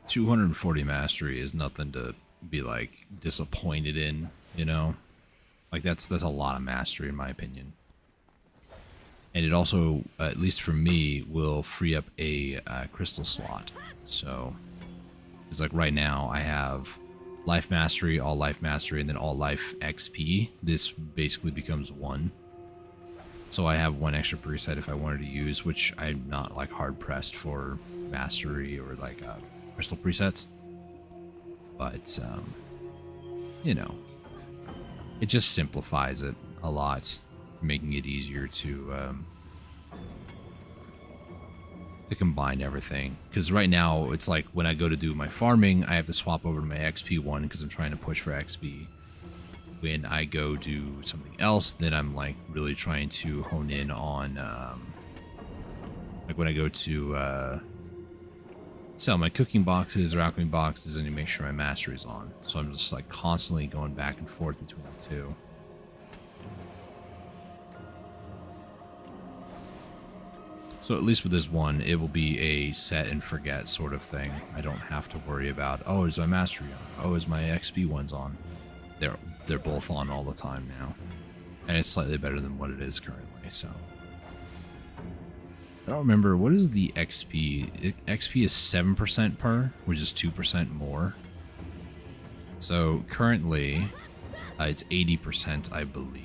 $240 mastery is nothing to be like disappointed in, you know? Like that's a lot of mastery in my opinion. And it also, at least for me, will free up a crystal slot. So it's like right now I have life mastery, all life mastery, and then all life XP. This basically becomes 1. So I have 1 extra preset if I wanted to use, which I'm not like hard pressed for mastery or like crystal presets. But you know, it just simplifies it a lot. making it easier to combine everything. Because right now, it's like when I go to do my farming, I have to swap over to my XP one because I'm trying to push for XP. When I go do something else, then I'm like really trying to hone in on, like when I go to sell my cooking boxes or alchemy boxes, I need to make sure my mastery is on. So I'm just like constantly going back and forth between the two. So at least with this one, it will be a set and forget sort of thing. I don't have to worry about, oh, is my mastery on? Oh, is my XP ones on? They're both on all the time now. And it's slightly better than what it is currently, so. I don't remember, what is the XP? XP is 7% per, which is 2% more. So currently, it's 80%, I believe.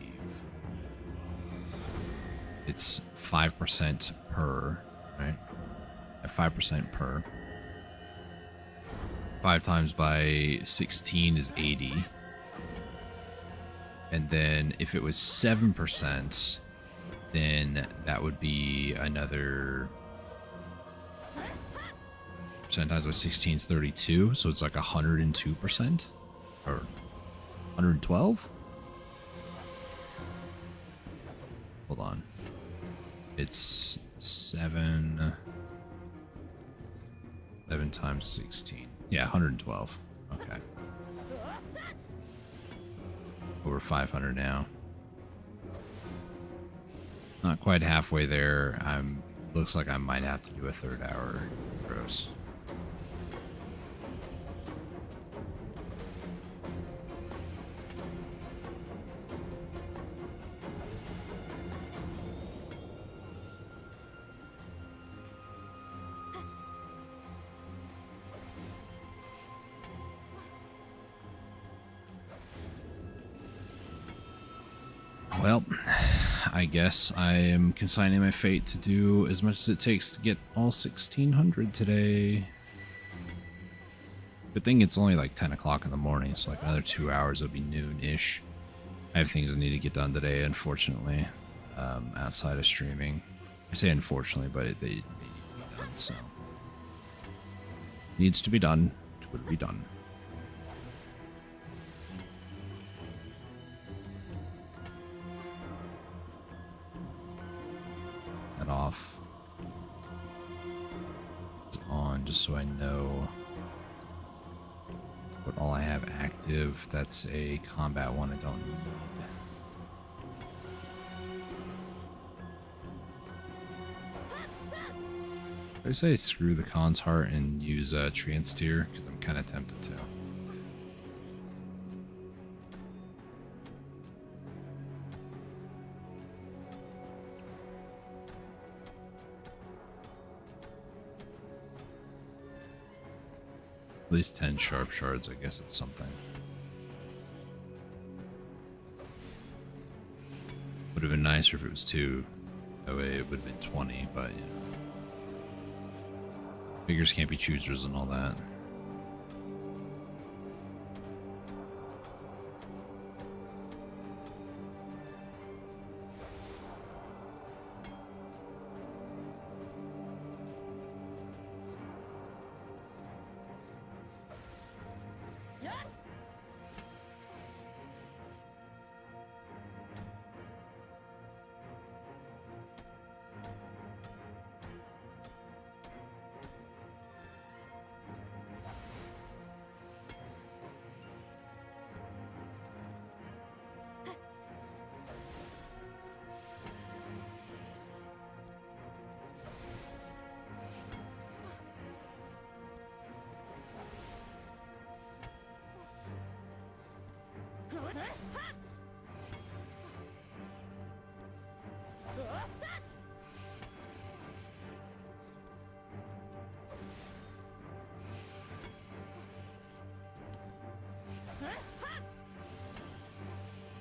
It's 5% per, right? At 5% per. 5 times by 16 is 80. And then if it was 7%, then that would be another percent times by 16 is 32. So it's like 102% or 112. Hold on. It's 7 times 16. Yeah, 112. Okay. Over 500 now. Not quite halfway there. Looks like I might have to do a 3rd hour gross. Well, I guess I am consigning my fate to do as much as it takes to get all 1600 today. Good thing it's only like 10 o'clock in the morning, so like another 2 hours, it'll be noon-ish. I have things I need to get done today, unfortunately, outside of streaming. I say unfortunately, but they need to be done, so. Needs to be done. It would be done. Off. It's on just so I know what all I have active. That's a combat one I don't need. I say screw the Khan's Heart and use Transteer because I'm kind of tempted to. At least 10 sharp shards, I guess it's something. Would have been nicer if it was 2. That way it would have been 20, but yeah. Figures can't be choosers and all that.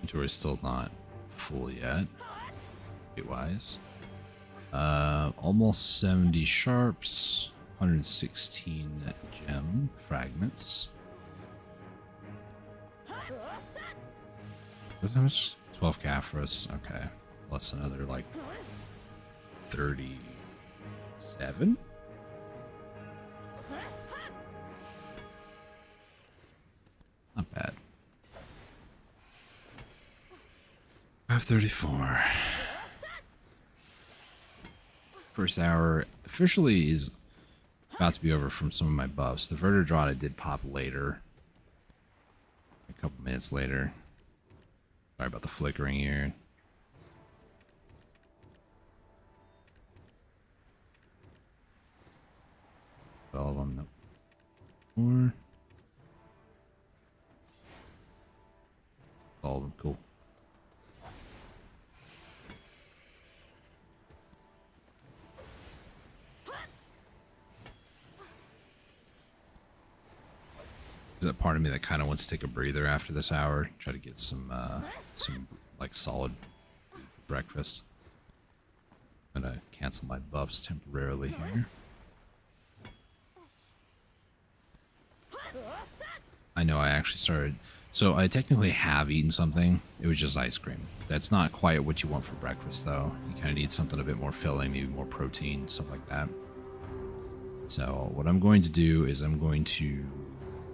Inventory's still not full yet. Wise. Almost 70 sharps, 116 gem fragments. How much? 12 Caphras. Okay. plus another like 37. Not bad. 534. First hour officially is about to be over from some of my buffs. The Vertidrot I did pop later. A couple minutes later. Sorry about the flickering here. All of them. Nope. 4. All of them. Cool. There's that part of me that kind of wants to take a breather after this hour, try to get some like solid food for breakfast. I'm gonna cancel my buffs temporarily here. I know I actually started, so I technically have eaten something. It was just ice cream. That's not quite what you want for breakfast though. You kind of need something a bit more filling, maybe more protein, stuff like that. So what I'm going to do is I'm going to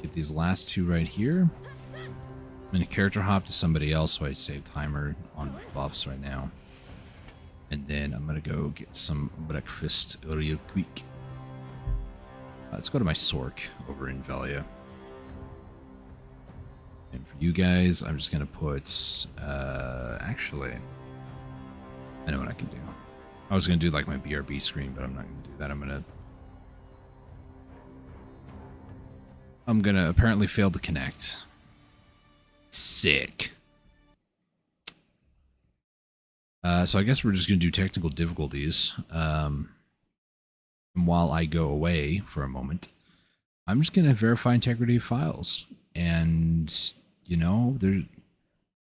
get these last two right here. I'm going to character hop to somebody else so I save timer on buffs right now. And then I'm going to go get some breakfast real quick. Let's go to my Sork over in Velia. And for you guys, I'm just going to put... actually, I know what I can do. I was going to do like my BRB screen, but I'm not going to do that. I'm gonna apparently fail to connect. Sick. So I guess we're just gonna do technical difficulties. And while I go away for a moment, I'm just gonna verify integrity of files. And you know, I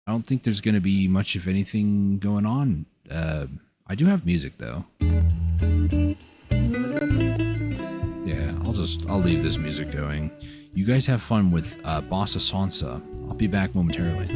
don't think there's gonna be much of anything going on. I do have music though. Yeah, I'll leave this music going. You guys have fun with Bossa Sansa. I'll be back momentarily.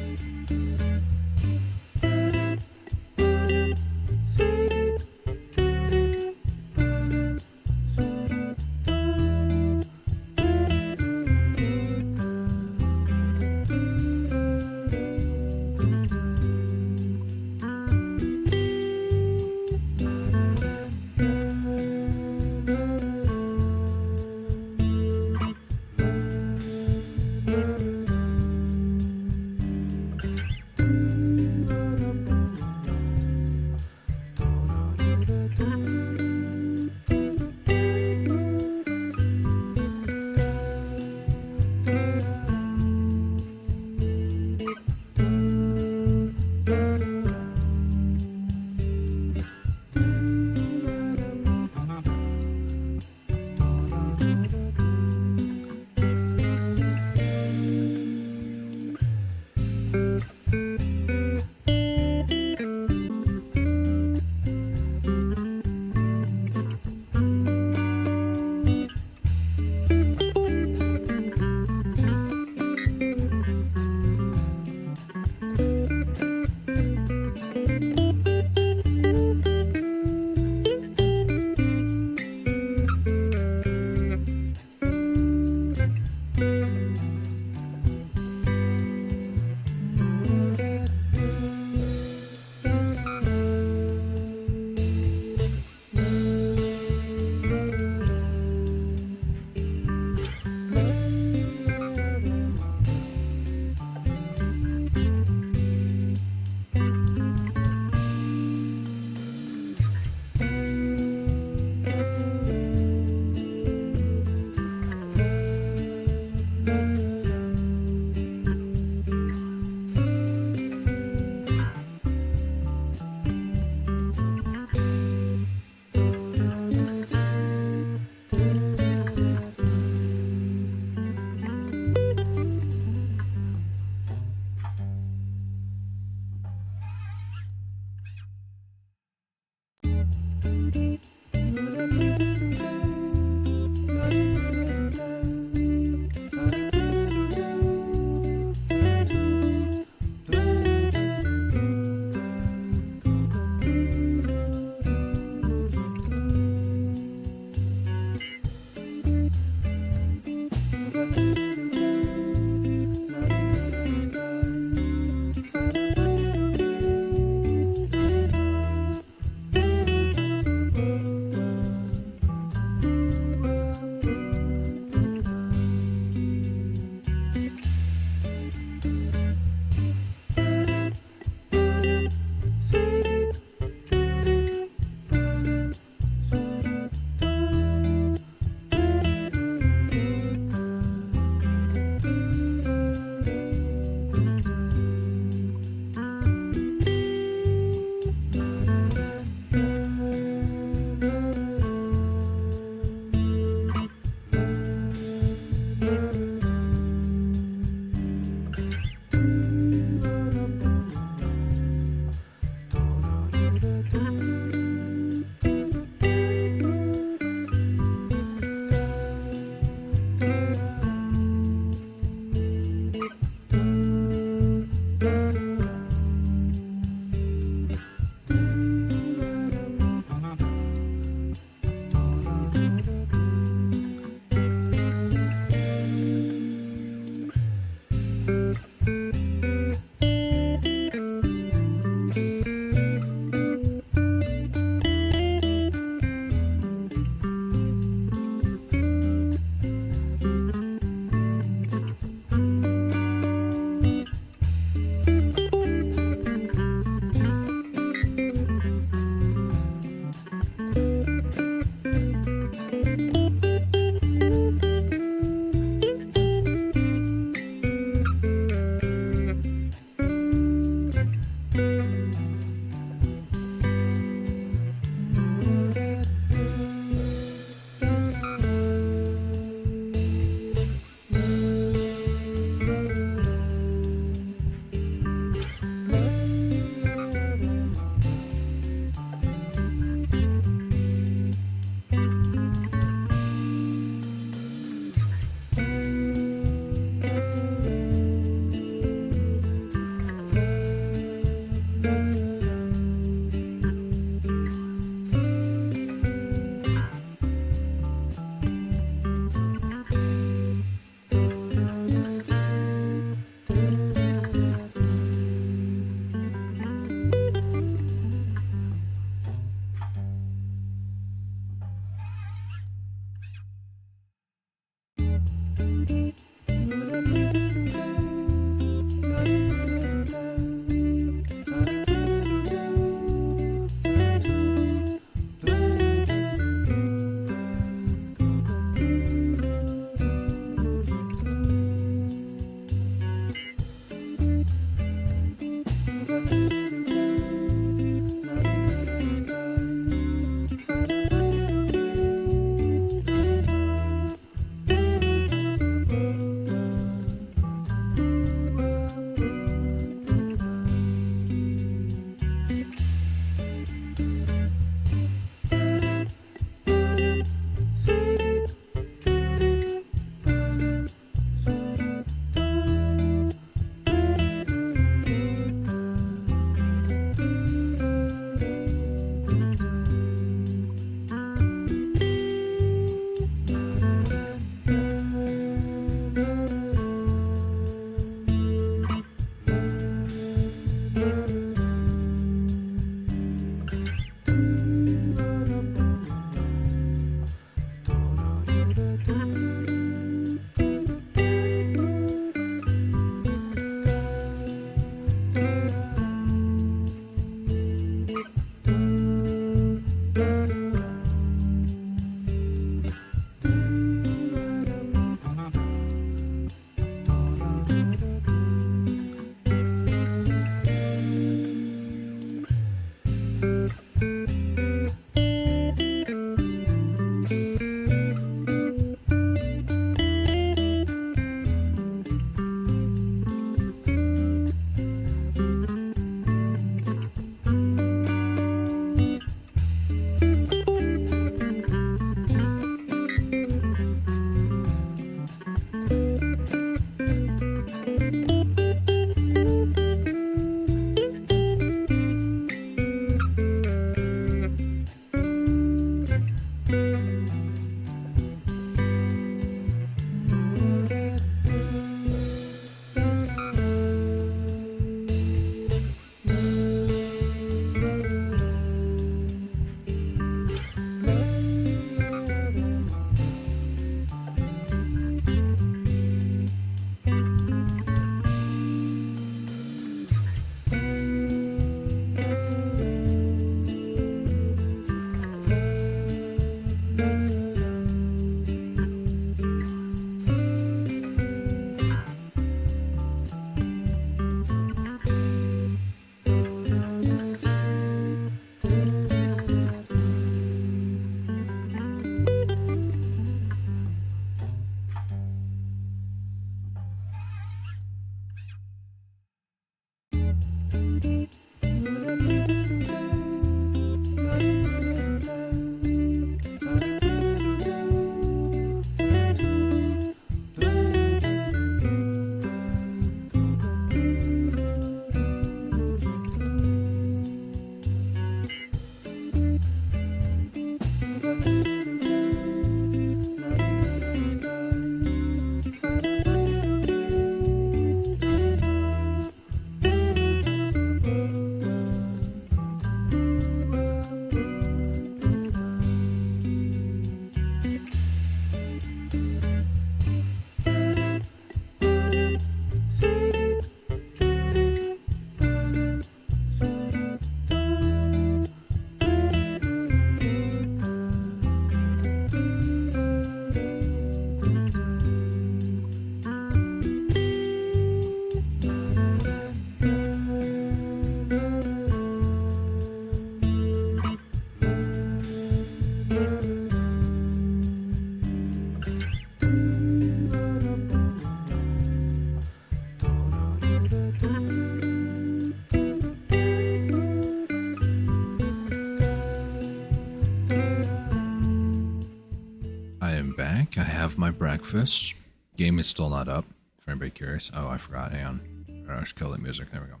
have my breakfast. Game is still not up, for anybody curious. Oh, I forgot. Hang on. I should kill the music. There we go.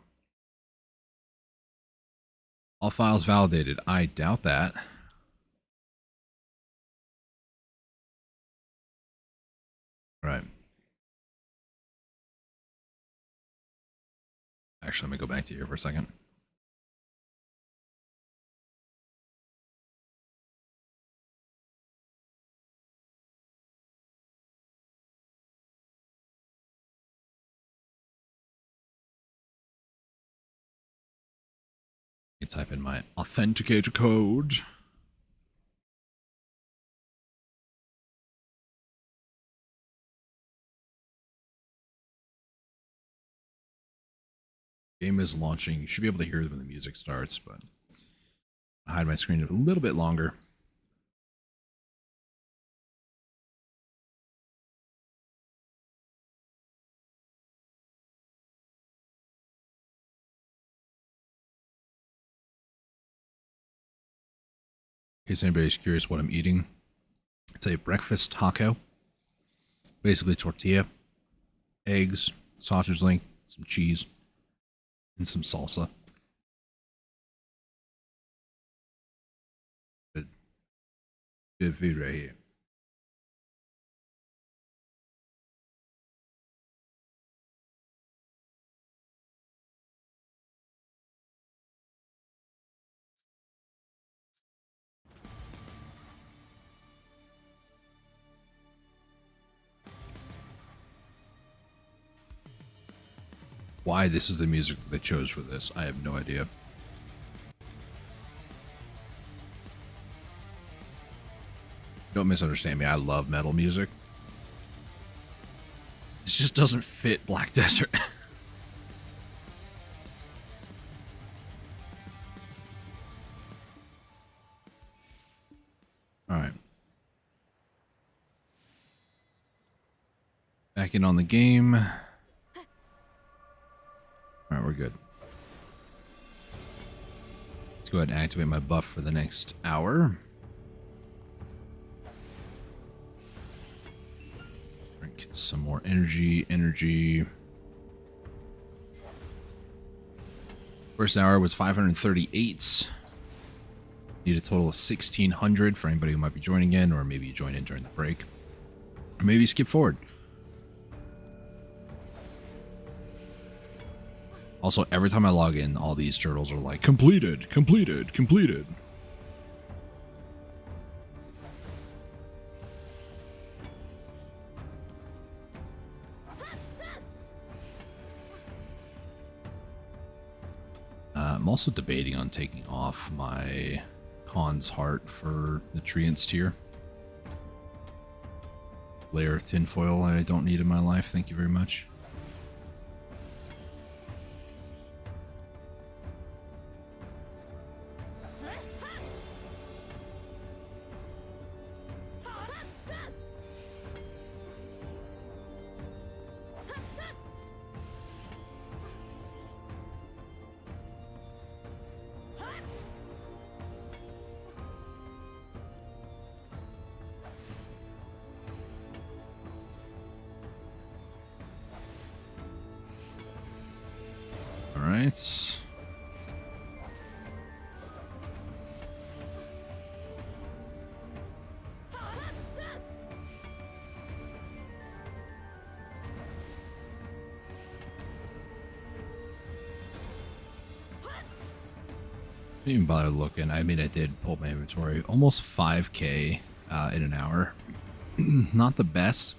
All files validated. I doubt that. All right. Actually, let me go back to here for a second. You type in my authenticator code. Game is launching. You should be able to hear it when the music starts, but I'll hide my screen a little bit longer. In case anybody's curious what I'm eating, it's a breakfast taco. Basically tortilla, eggs, sausage link, some cheese, and some salsa. Good food right here. Why this is the music that they chose for this, I have no idea. Don't misunderstand me, I love metal music. This just doesn't fit Black Desert. Alright. Back in on the game. Alright, we're good. Let's go ahead and activate my buff for the next hour. Drink some more energy. First hour was 538. Need a total of 1,600 for anybody who might be joining in, or maybe you join in during the break. Or maybe skip forward. Also, every time I log in, all these turtles are like, completed. I'm also debating on taking off my Khan's Heart for the Treants tier. Layer of tinfoil I don't need in my life, thank you very much. Alright. Didn't even bother looking. I mean, I did pull my inventory. Almost 5k in an hour. Not the best.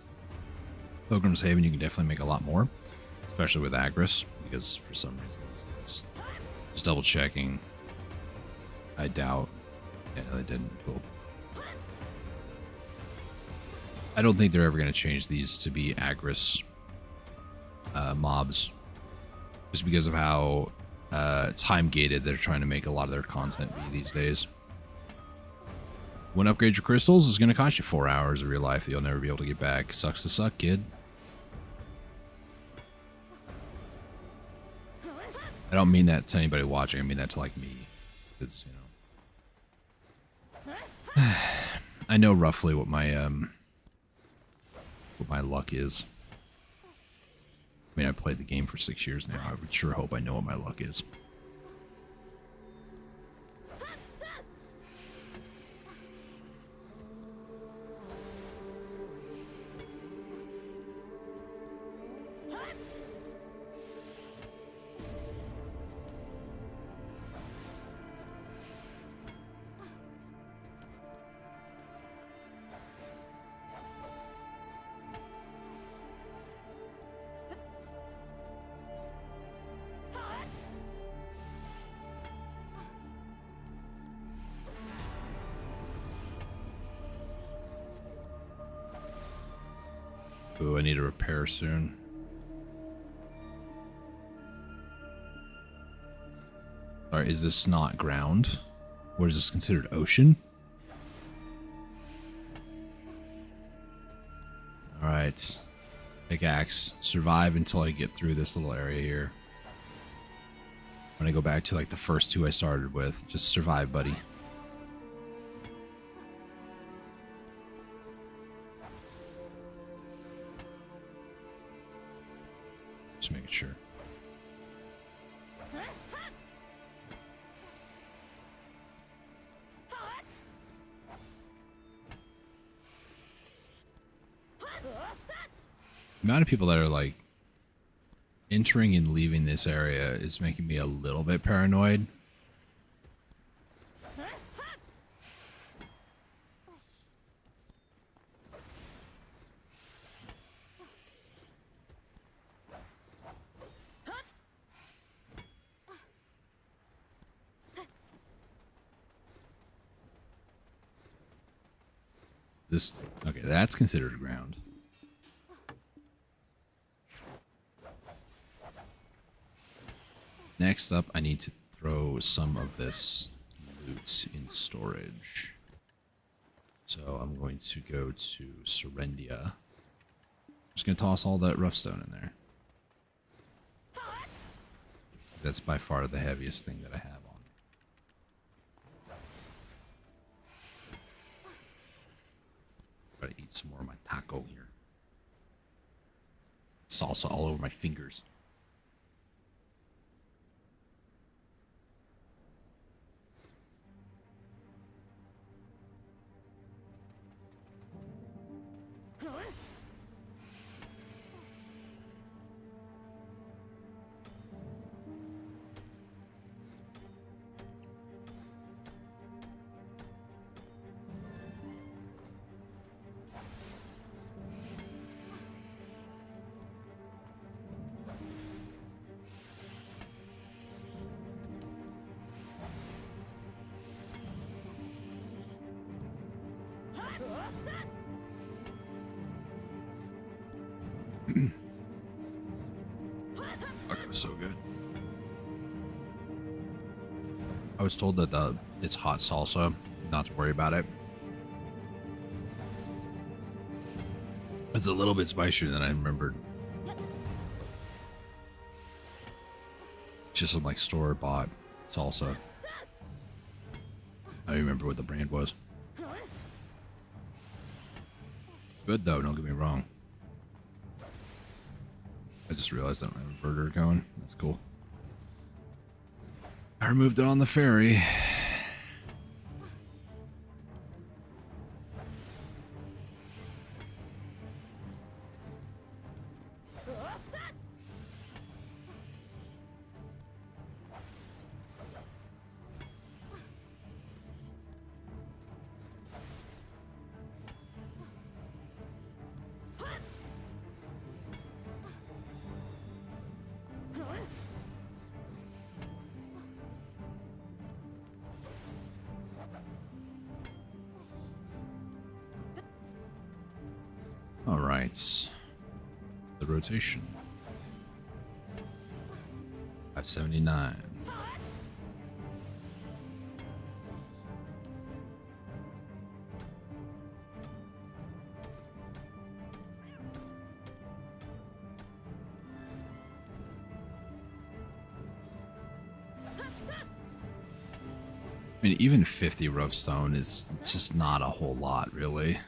Pilgrim's Haven, you can definitely make a lot more. Especially with Agris, because for some reason it's just double checking. I doubt. Yeah, no, they didn't. Cool. I don't think they're ever going to change these to be Agris mobs. Just because of how time gated they're trying to make a lot of their content be these days. When upgrade your crystals is going to cost you 4 hours of your life that you'll never be able to get back. Sucks to suck, kid. I don't mean that to anybody watching. I mean that to, like, me. Because, you know. I know roughly what my what my luck is. I mean, I played the game for 6 years now. I would sure hope I know what my luck is. Ooh, I need a repair soon. Alright, is this not ground? Or is this considered ocean? Alright. Pickaxe. Survive until I get through this little area here. I'm gonna go back to like the first two I started with. Just survive, buddy. Just making sure. The amount of people that are like entering and leaving this area is making me a little bit paranoid. This, okay, that's considered ground. Next up, I need to throw some of this loot in storage. So I'm going to go to Serendia. I'm just going to toss all that rough stone in there. That's by far the heaviest thing that I have on. Try to eat some more of my taco here. Salsa all over my fingers. Taco was so good. I was told that it's hot salsa, not to worry about it. It's a little bit spicier than I remembered. Just some like store-bought salsa. I don't remember what the brand was. Good though, don't get me wrong. I just realized I don't have an inverter going. That's cool. I removed it on the ferry. All right. The rotation. 579. I mean, even 50 rough stone is just not a whole lot, really.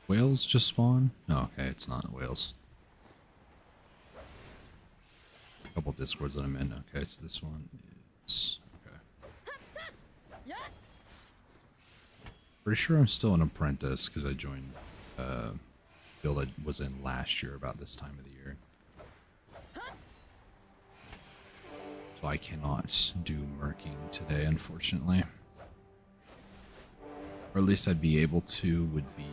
Whales just spawn? Oh, okay, it's not whales. A couple discords that I'm in. Okay, so this one is okay. Yeah. Pretty sure I'm still an apprentice because I joined build I was in last year about this time of the year. So I cannot do murking today, unfortunately. Or at least I'd be able to would be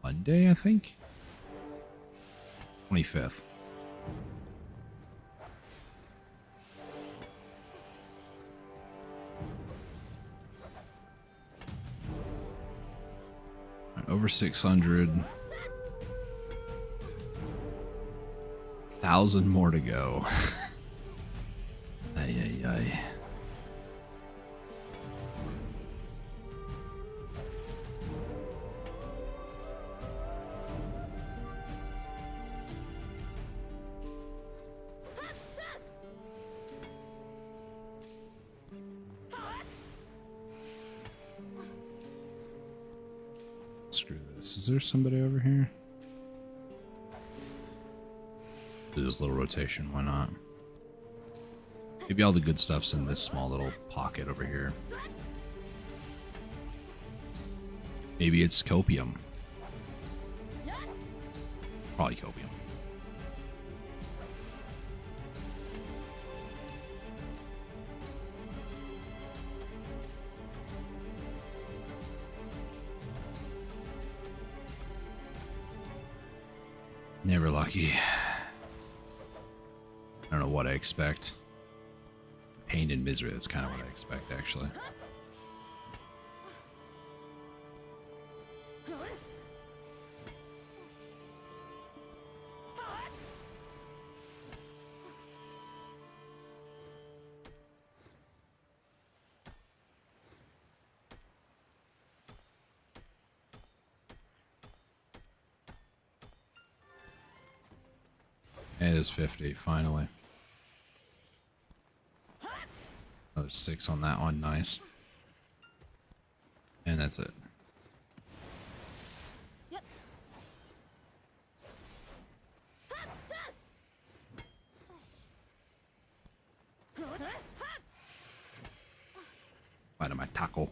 Monday, I think. 25th. Over 600. 1,000 more to go. Ay, ay, ay. Screw this. Is there somebody over here? Do this little rotation, why not? Maybe all the good stuff's in this small little pocket over here. Maybe it's copium. Probably copium. Never lucky. I don't know what I expect. Pain and misery, that's kind of what I expect, actually. It is 50, finally. Another 6 on that one, nice. And that's it. Yep. Bite of my taco.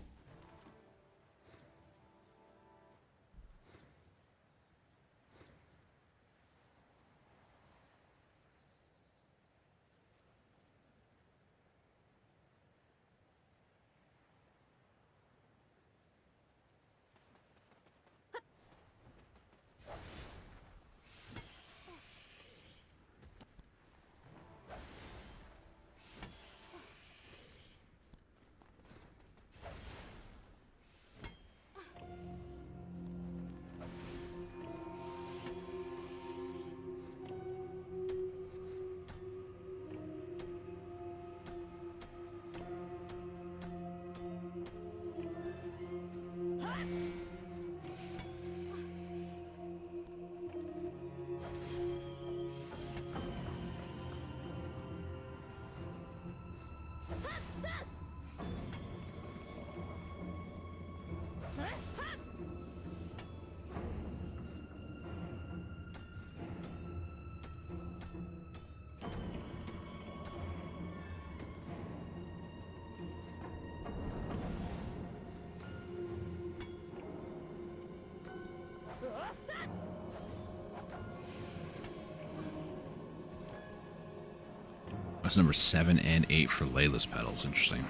That's number 7 and 8 for Layla's pedals. Interesting.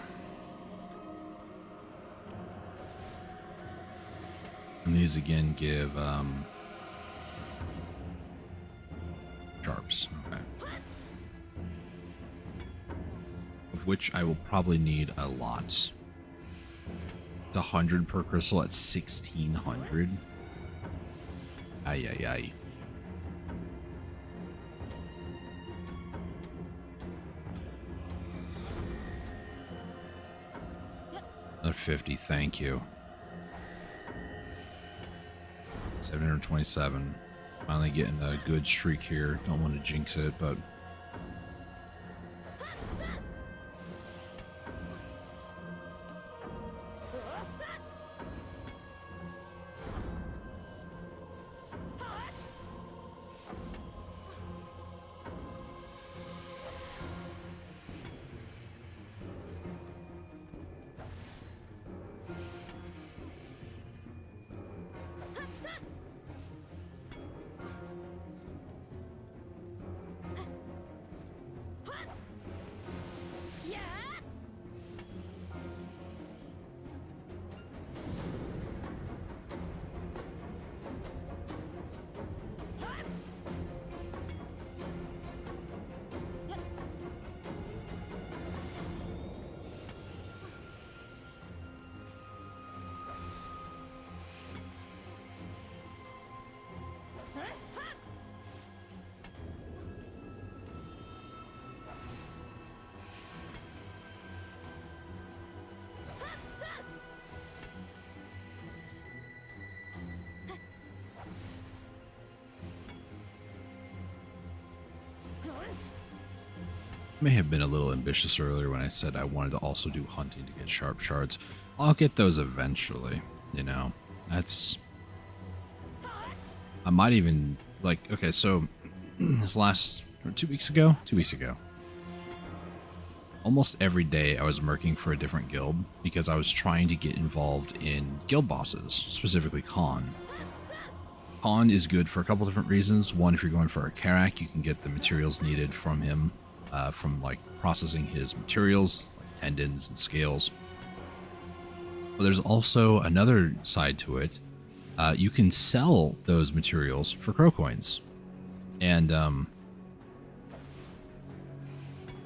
And these again give sharps. Okay. Of which I will probably need a lot. It's 100 per crystal at 1,600. Ay, ay, ay. Another 50, thank you. 727. Finally getting a good streak here. Don't want to jinx it, but... may have been a little ambitious earlier when I said I wanted to also do hunting to get sharp shards. I'll get those eventually, you know. That's... I might even, like, okay, so this last, or 2 weeks ago? 2 weeks ago. Almost every day I was merking for a different guild because I was trying to get involved in guild bosses, specifically Khan. Khan is good for a couple different reasons. One, if you're going for a Karak, you can get the materials needed from him, from like processing his materials, like tendons and scales. But there's also another side to it. You can sell those materials for crow coins. And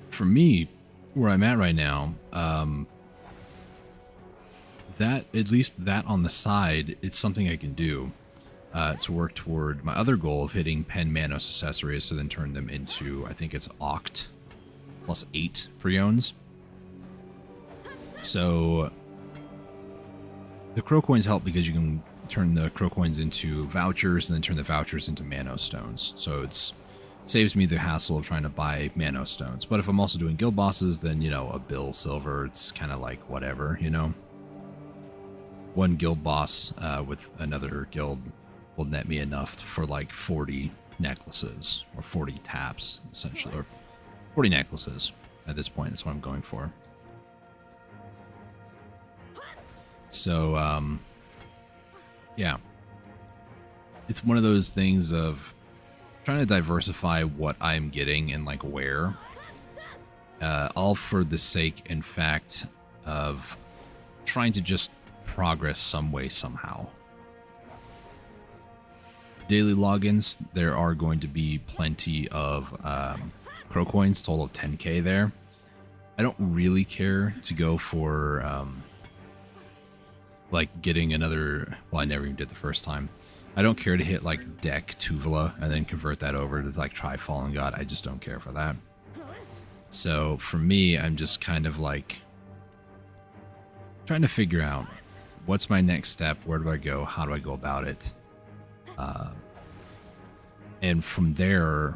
for me, where I'm at right now, that, at least that on the side, it's something I can do to work toward my other goal of hitting Pen Manos accessories to then turn them into, I think it's Oct plus 8 Preons. So the crow coins help because you can turn the crow coins into vouchers and then turn the vouchers into Manos stones. So it saves me the hassle of trying to buy Manos stones. But if I'm also doing guild bosses, then, you know, a bill silver, it's kind of like whatever, you know. One guild boss with another guild will net me enough for like 40 necklaces or 40 taps, essentially, or 40 necklaces at this point. That's what I'm going for. So, yeah, it's one of those things of trying to diversify what I'm getting and like where, all for the sake, in fact, of trying to just progress some way, somehow. Daily logins, there are going to be plenty of crow coins, total of 10k there. I don't really care to go for like getting another, well, I never even did the first time. I don't care to hit like deck Tuvala and then convert that over to like try Fallen God. I just don't care for that. So for me, I'm just kind of like trying to figure out what's my next step, where do I go, how do I go about it, and from there,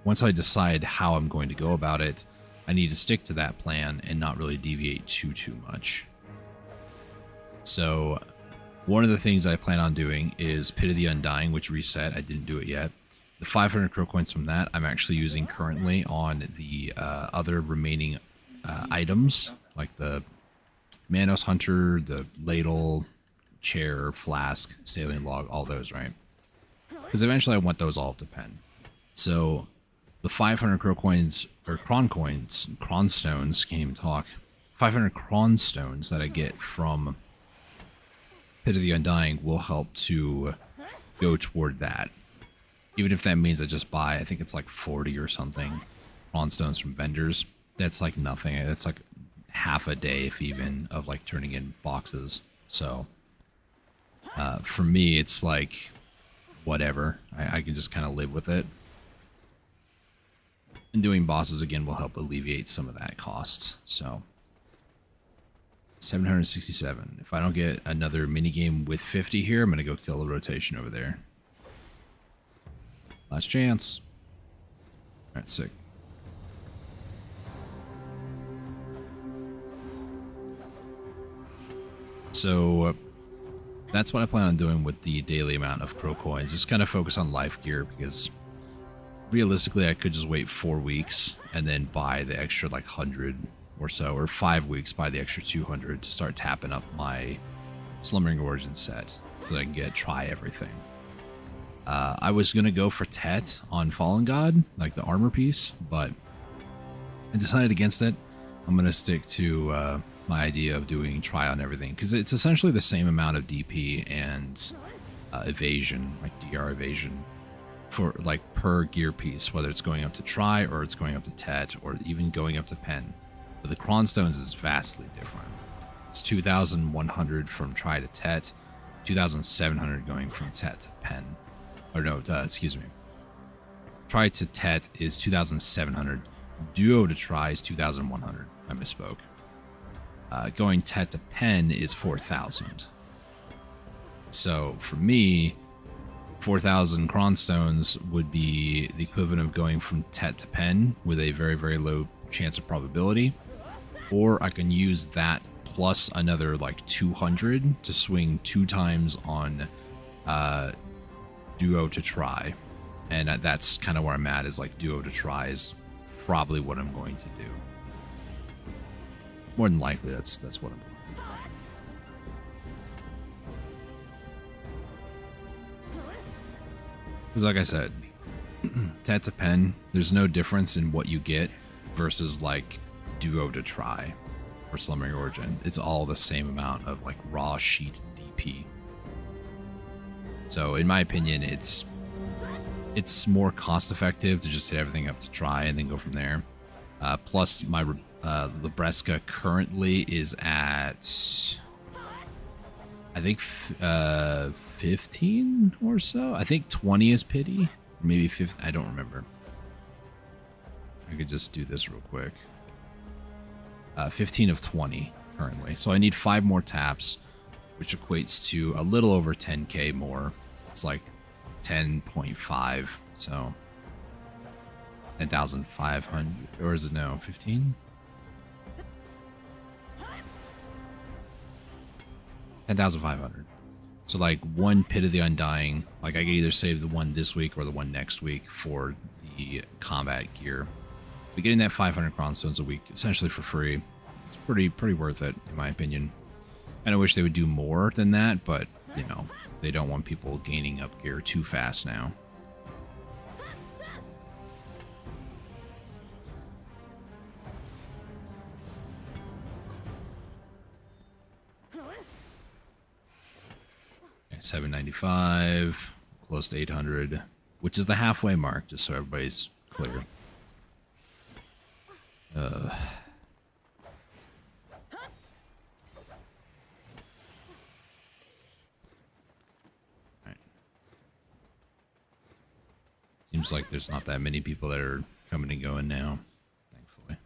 once I decide how I'm going to go about it, I need to stick to that plan and not really deviate too much. So one of the things I plan on doing is Pit of the Undying, which reset. I didn't do it yet. The 500 crow coins from that I'm actually using currently on the other remaining items, like the Manos Hunter, the Ladle, Chair, Flask, Sailing Log, all those, right? Because eventually I want those all to pen. So the 500 crow coins, or cron coins, cron stones, can't even talk, 500 cron stones that I get from Pit of the Undying will help to go toward that. Even if that means I just buy, I think it's like 40 or something, cron stones from vendors. That's like nothing. That's like half a day, if even, of like turning in boxes. So for me, it's like whatever. I can just kind of live with it. And doing bosses again will help alleviate some of that cost. So 767. If I don't get another minigame with 50 here, I'm going to go kill the rotation over there. Last chance. Alright, sick. So that's what I plan on doing with the daily amount of crow coins. Just kind of focus on life gear, because realistically I could just wait 4 weeks and then buy the extra like 100 or so, or 5 weeks buy the extra 200 to start tapping up my Slumbering Origin set so that I can try everything. I was going to go for Tet on Fallen God, like the armor piece, but I decided against it. I'm going to stick to my idea of doing try on everything, because it's essentially the same amount of DP and evasion, like DR evasion, for like per gear piece, whether it's going up to try or it's going up to Tet or even going up to pen. But the Cron Stones is vastly different. It's 2,100 from try to Tet, 2,700 going from Tet to pen. Or no, excuse me. Try to Tet is 2,700. Duo to try is 2,100. I misspoke. Going Tet to pen is 4,000. So for me, 4,000 cronstones would be the equivalent of going from tet to pen with a very, very low chance of probability. Or I can use that plus another like 200 to swing 2 times on duo to try. And that's kind of where I'm at, is like duo to try is probably what I'm going to do. More than likely, that's what I'm going to do. Because like I said, tet to pen, there's no difference in what you get versus like duo to try or slumbering origin. It's all the same amount of like raw sheet DP. So in my opinion, it's more cost effective to just hit everything up to try and then go from there. Plus my Libresca currently is at, I think 15 or so. I think 20 is pity. Maybe 50. I don't remember. I could just do this real quick. 15 of 20 currently. So I need 5 more taps, which equates to a little over 10k more. It's like 10.5. So 10,500. Or is it no? 15? 10,500. So like 1 Pit of the Undying, like I could either save the one this week or the one next week for the combat gear. But getting that 500 cronstones a week essentially for free, it's pretty worth it in my opinion. And I wish they would do more than that, but you know, they don't want people gaining up gear too fast now. Okay, 795, close to 800, which is the halfway mark, just so everybody's clear. Right. Seems like there's not that many people that are coming and going now, thankfully.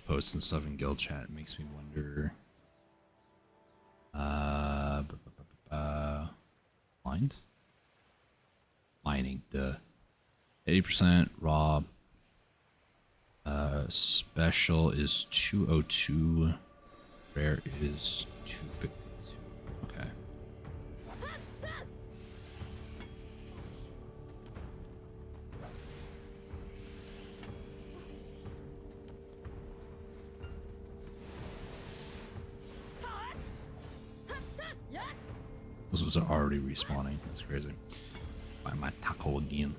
Posts and stuff in guild chat makes me wonder. Blind? Mining, duh. 80% raw. Special is 202. Rare is 252. Okay. Those ones are already respawning. That's crazy. Why am I taco again?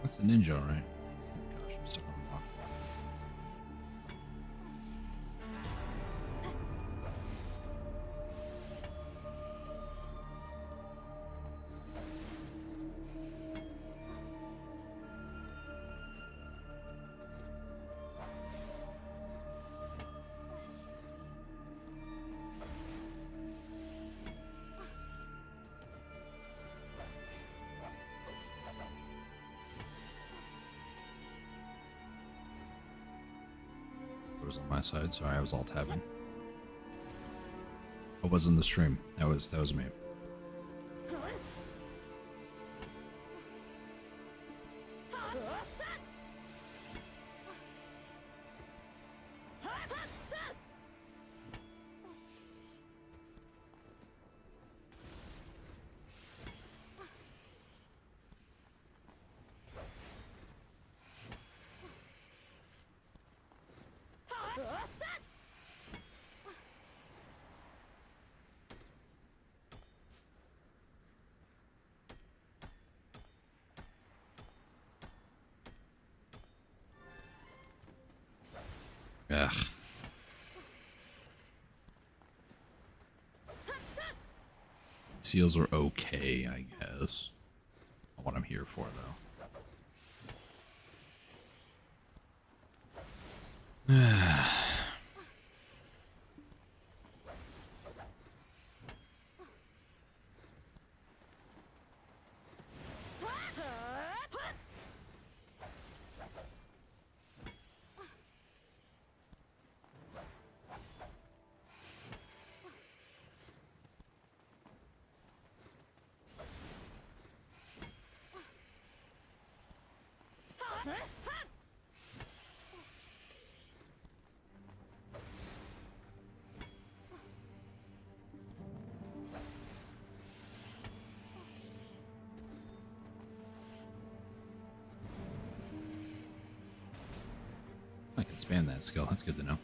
That's a ninja, all right? Gosh, I'm stuck on the block. It was on my side. Sorry, I was all tabbing. I was in the stream. That was me. Ugh. Seals are okay, I guess. Not what I'm here for, though. I can spam that skill. That's good to know.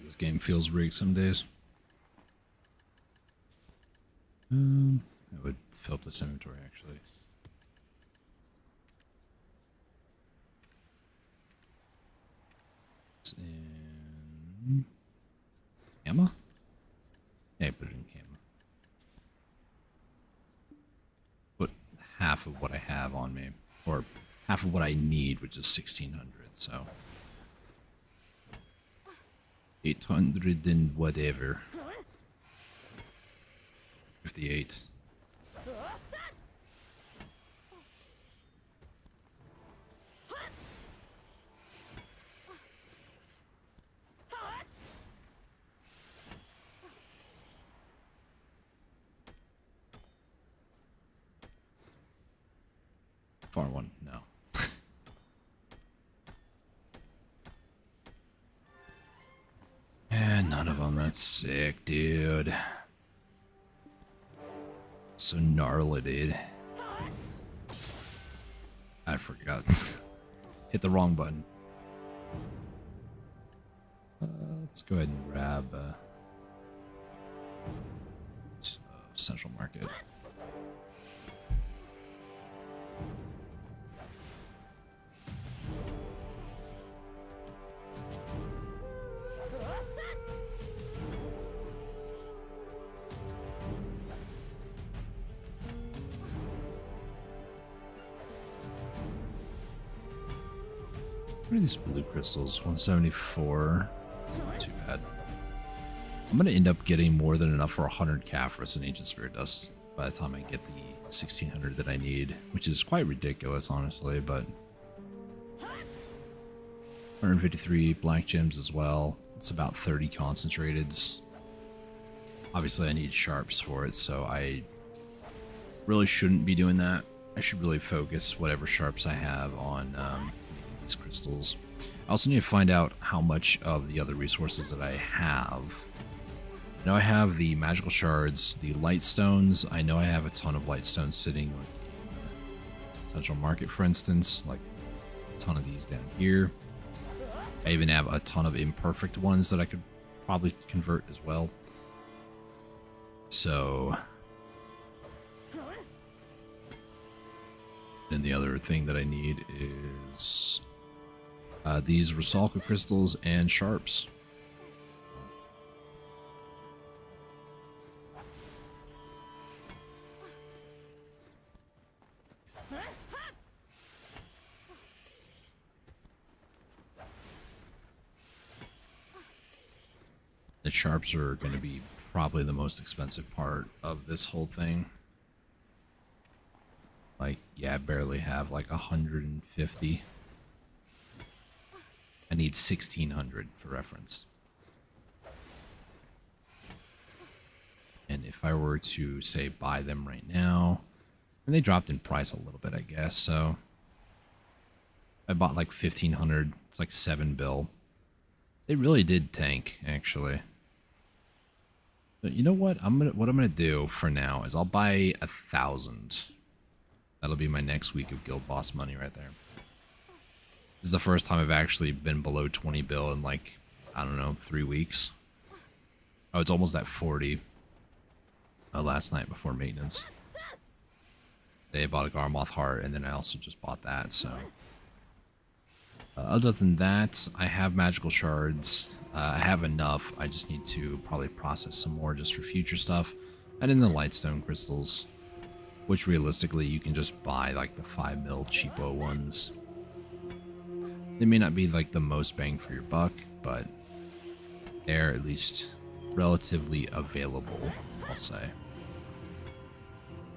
This game feels rigged some days. I would fill up this inventory actually. this in Gamma? Yeah, put it in Gamma. Put half of what I have on me, or half of what I need, which is 1600. So 800 and whatever. 58. Far one, no. And none of them. That's sick, dude. So gnarly, dude. I forgot. Hit the wrong button. Let's go ahead and grab Central Market. What are these blue crystals? 174. Not too bad. I'm going to end up getting more than enough for 100 Caphras and Ancient Spirit Dust by the time I get the 1600 that I need, which is quite ridiculous, honestly, but 153 black gems as well. It's about 30 concentrateds. Obviously, I need sharps for it, so I really shouldn't be doing that. I should really focus whatever sharps I have on these crystals. I also need to find out how much of the other resources that I have. I know I have the magical shards, the light stones. I know I have a ton of light stones sitting like in Central Market, for instance, like a ton of these down here. I even have a ton of imperfect ones that I could probably convert as well. So, and the other thing that I need is these Rusalka crystals and sharps. The sharps are going to be probably the most expensive part of this whole thing. Like, yeah, I barely have like 150. I need 1600 for reference. And if I were to, say, buy them right now, and they dropped in price a little bit, I guess, so I bought like 1500. It's like 7 bill. It really did tank, actually. But you know what? What I'm gonna do for now is I'll buy 1,000. That'll be my next week of guild boss money right there. This is the first time I've actually been below 20 bill in like, I don't know, 3 weeks. Oh, it's almost at 40. Last night before maintenance. They bought a Garmoth Heart, and then I also just bought that, so. Other than that, I have magical shards. I have enough. I just need to probably process some more just for future stuff. And then the Lightstone crystals, which realistically you can just buy like the 5 mil cheapo ones. They may not be like the most bang for your buck, but they're at least relatively available, I'll say.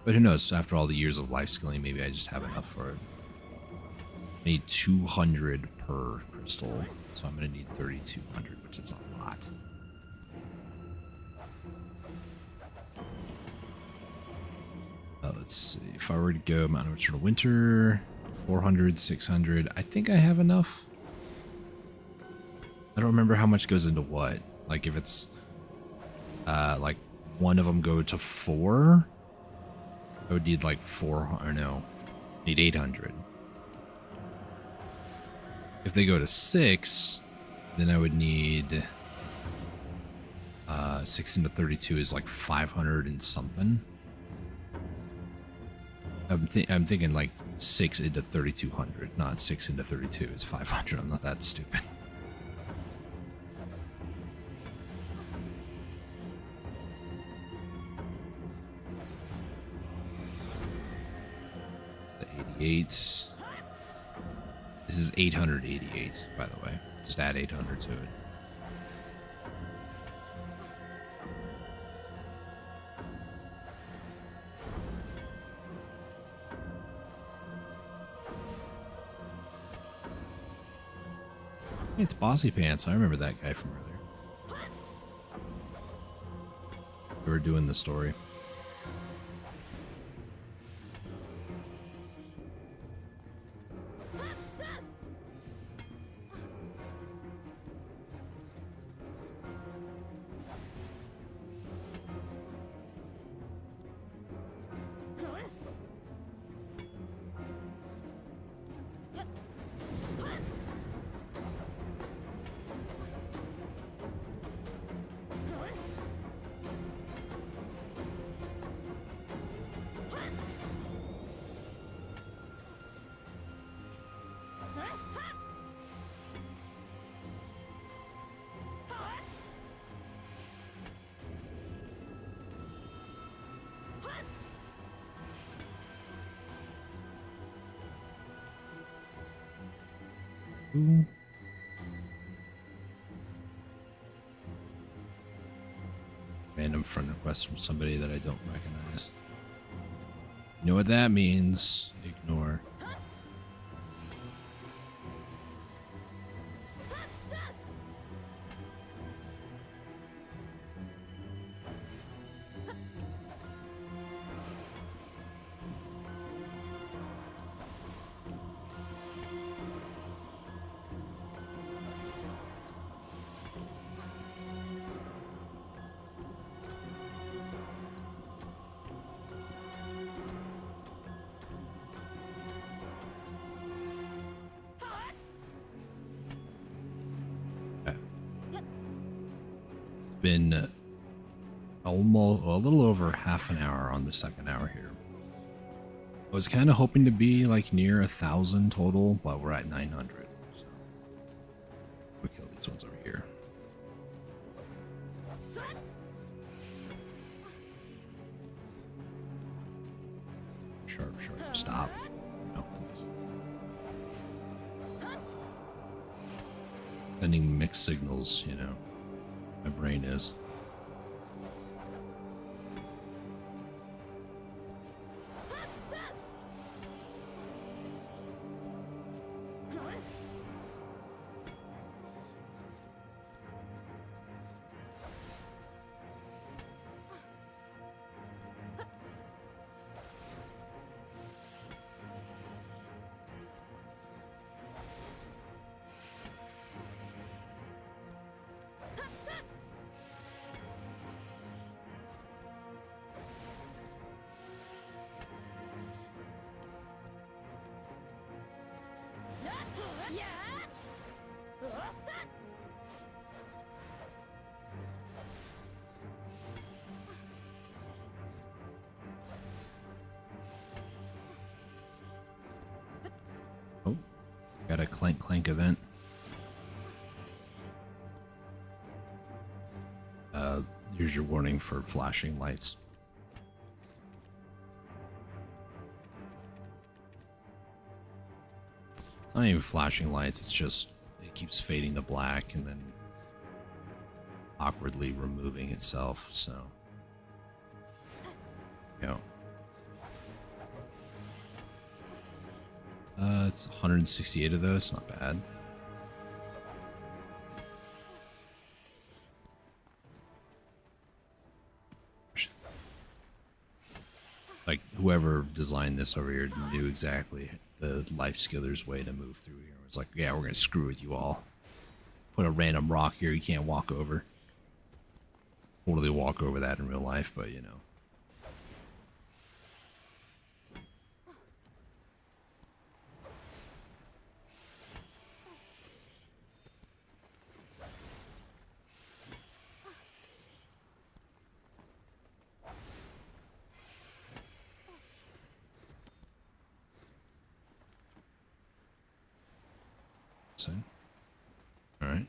But who knows, after all the years of life skilling, maybe I just have enough for it. I need 200 per crystal, so I'm going to need 3,200, which is a lot. Let's see, if I were to go Mountain of Eternal Winter, 400, 600, I think I have enough. I don't remember how much goes into what. Like if it's, like one of them go to 4, I would need like 4, or no, need 800. If they go to 6, then I would need 6 into 32 is like 500 and something. I'm thinking like 6 into 3,200, not 6 into 32 is 500. I'm not that stupid. 88. This is 888, by the way. Just add 800 to it. It's Bossy Pants. I remember that guy from earlier. We were doing the story. Ooh. Random friend request from somebody that I don't recognize. You know what that means? Ignore. Been almost a little over half an hour on the second hour here. I was kind of hoping to be like near 1,000 total, but we're at 900. So we'll kill these ones over here. Sharp, sharp, stop. No, please. Sending mixed signals, you know. My brain is. Oh, got a clank clank event. Here's your warning for flashing lights. Not even flashing lights, it's just it keeps fading to black and then awkwardly removing itself, so yeah. It's 168 of those, not bad. Like whoever designed this over here knew exactly the life skiller's way to move through here. It's like, yeah, we're gonna screw with you all. Put a random rock here you can't walk over. Totally walk over that in real life, but you know. So, all right.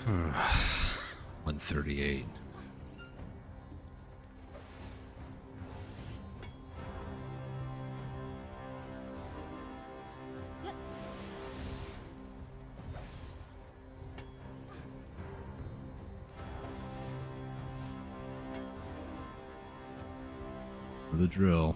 138. For the drill.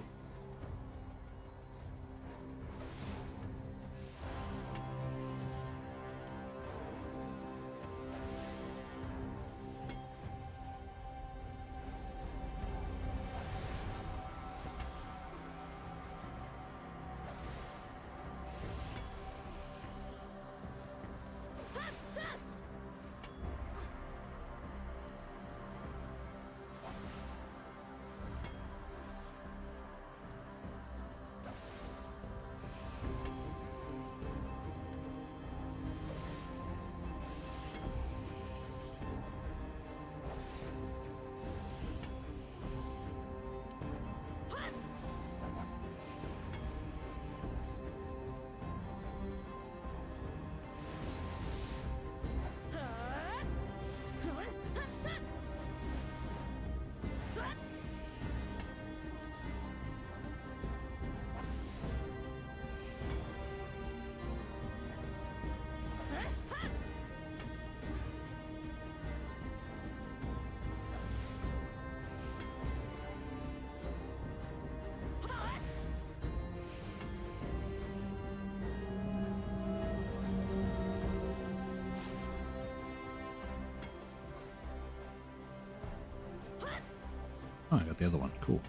Oh, I got the other one. Cool.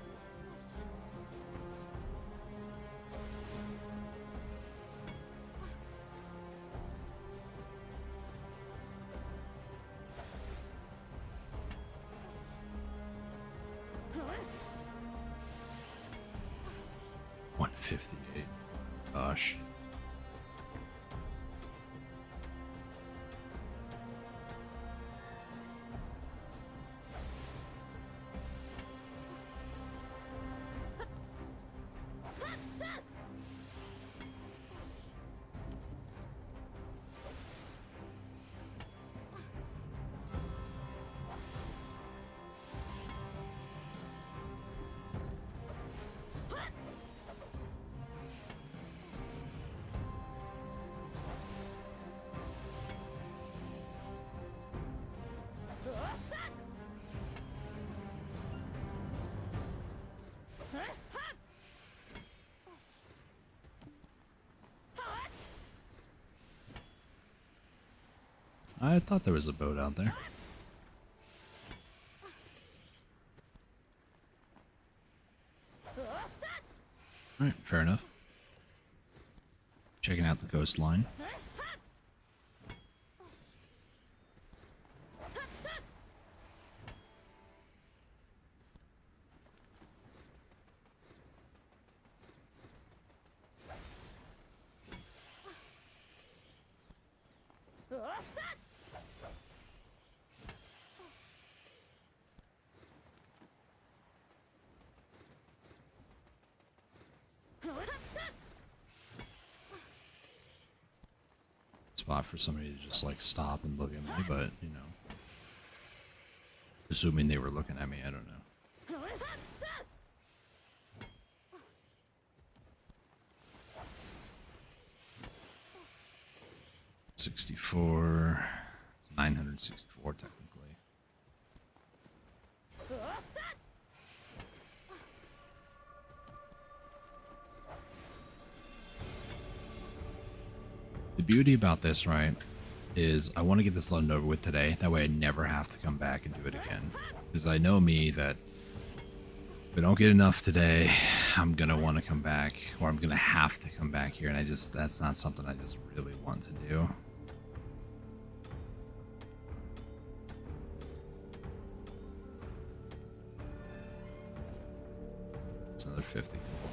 $158. Gosh. I thought there was a boat out there. Alright, fair enough. Checking out the coastline. Spot for somebody to just like stop and look at me, but you know, assuming they were looking at me, I don't know. 64, 964 technically. The beauty about this, right, is I want to get this done over with today. That way I never have to come back and do it again. Because I know me that if I don't get enough today, I'm going to want to come back, or I'm going to have to come back here. And that's not something I just really want to do. It's another 50. Cool.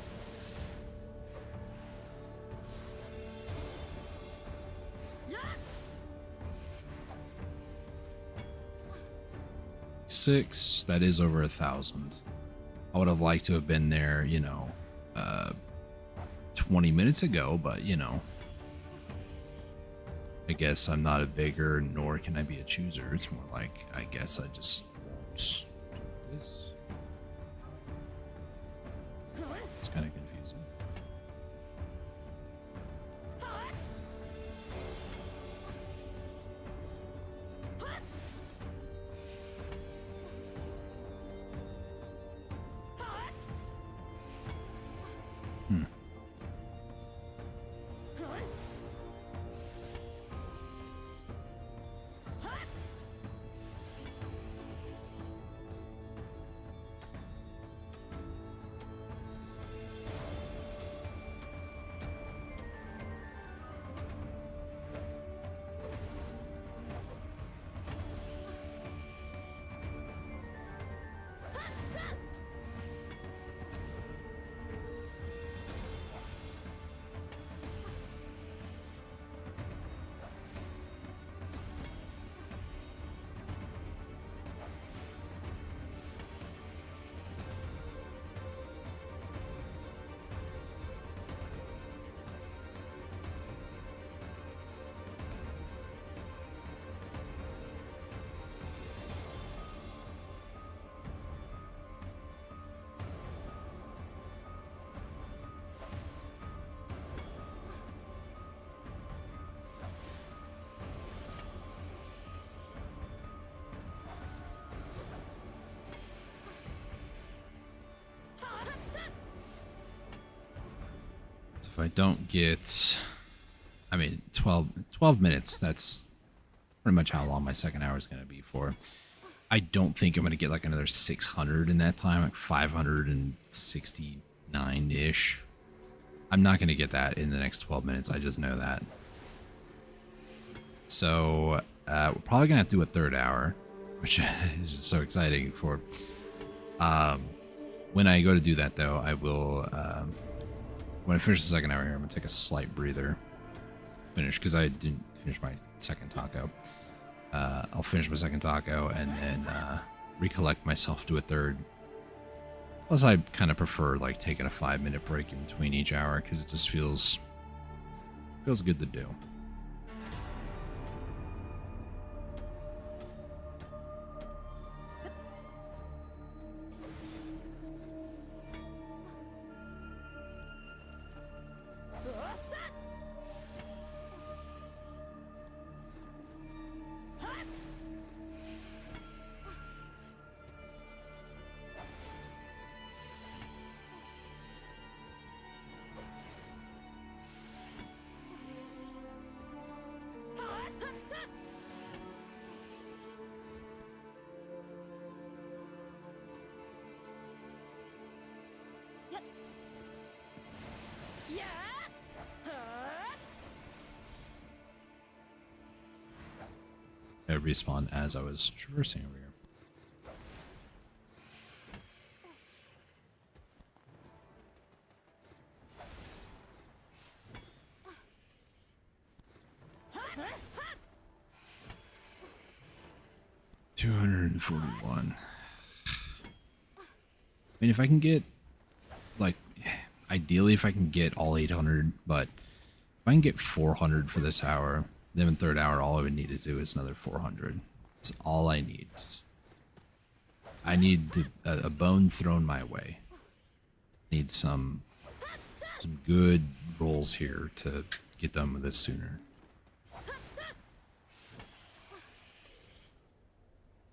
Six, that is over 1,000. I would have liked to have been there, you know, 20 minutes ago, but you know, I guess I'm not a beggar, nor can I be a chooser. It's more like, I guess I just won't do this. It's kind of confusing. Hmm. If I don't get, I mean, 12 minutes, that's pretty much how long my second hour is going to be for. I don't think I'm going to get like another 600 in that time, like 569-ish. I'm not going to get that in the next 12 minutes. I just know that. So we're probably going to have to do a third hour, which is just so exciting for. When I go to do that, though, I will... when I finish the second hour here, I'm going to take a slight breather. Finish, because I didn't finish my second taco. I'll finish my second taco and then recollect myself to a third. Plus, I kind of prefer like taking a 5-minute break in between each hour because it just feels good to do. I respawned as I was traversing over here. $241. I mean, if I can get, like, ideally if I can get all 800, but if I can get 400 for this hour, then in third hour, all I would need to do is another 400. That's all I need. I need a bone thrown my way. Need some good rolls here to get done with this sooner.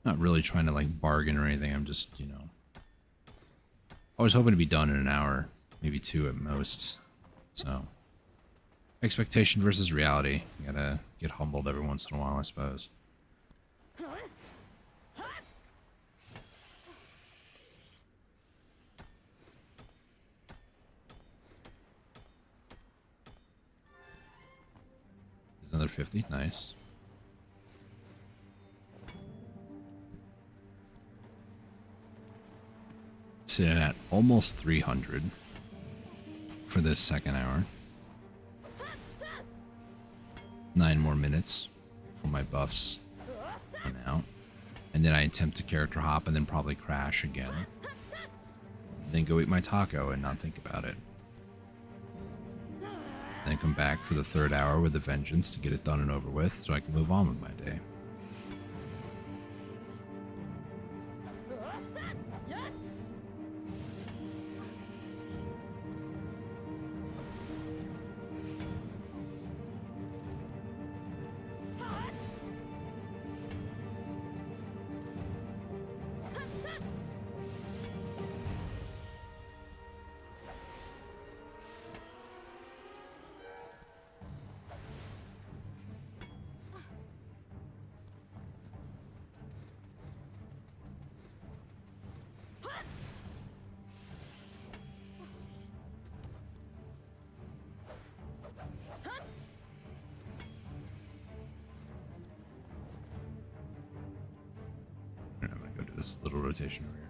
Not really trying to like bargain or anything. I'm just, you know, I was hoping to be done in an hour, maybe 2 at most. So, expectation versus reality. You gotta get humbled every once in a while, I suppose. There's another 50. Nice. Sitting at almost 300 for this second hour. 9 more minutes for my buffs run out. And then I attempt to character hop and then probably crash again. And then go eat my taco and not think about it. then come back for the third hour with a vengeance to get it done and over with so I can move on with my day. Yeah. I'm gonna go do this little rotation over here.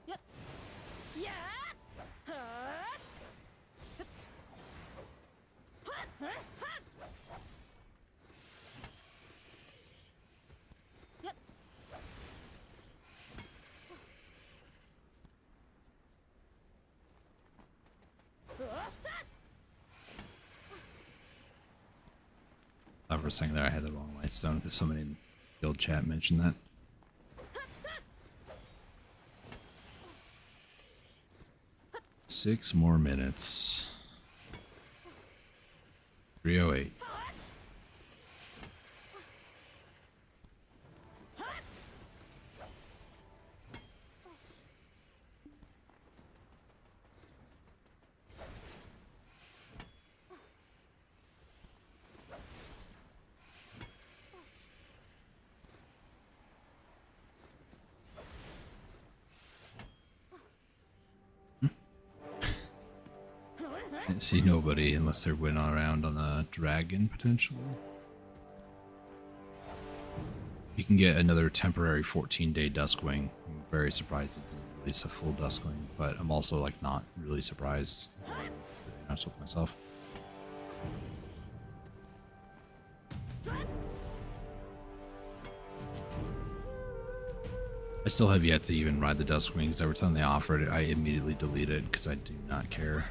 Yep. Yeah. Yep. Thought for a second there I had the wrong light stone because somebody in the guild chat mentioned that. 6 more minutes. 3:08. Can't see nobody unless they're winning around on a dragon, potentially. You can get another temporary 14-day Duskwing. I'm very surprised it didn't release a full Duskwing, but I'm also like not really surprised. To be honest with myself. I still have yet to even ride the Duskwings. Every time they offer it, I immediately delete it because I do not care.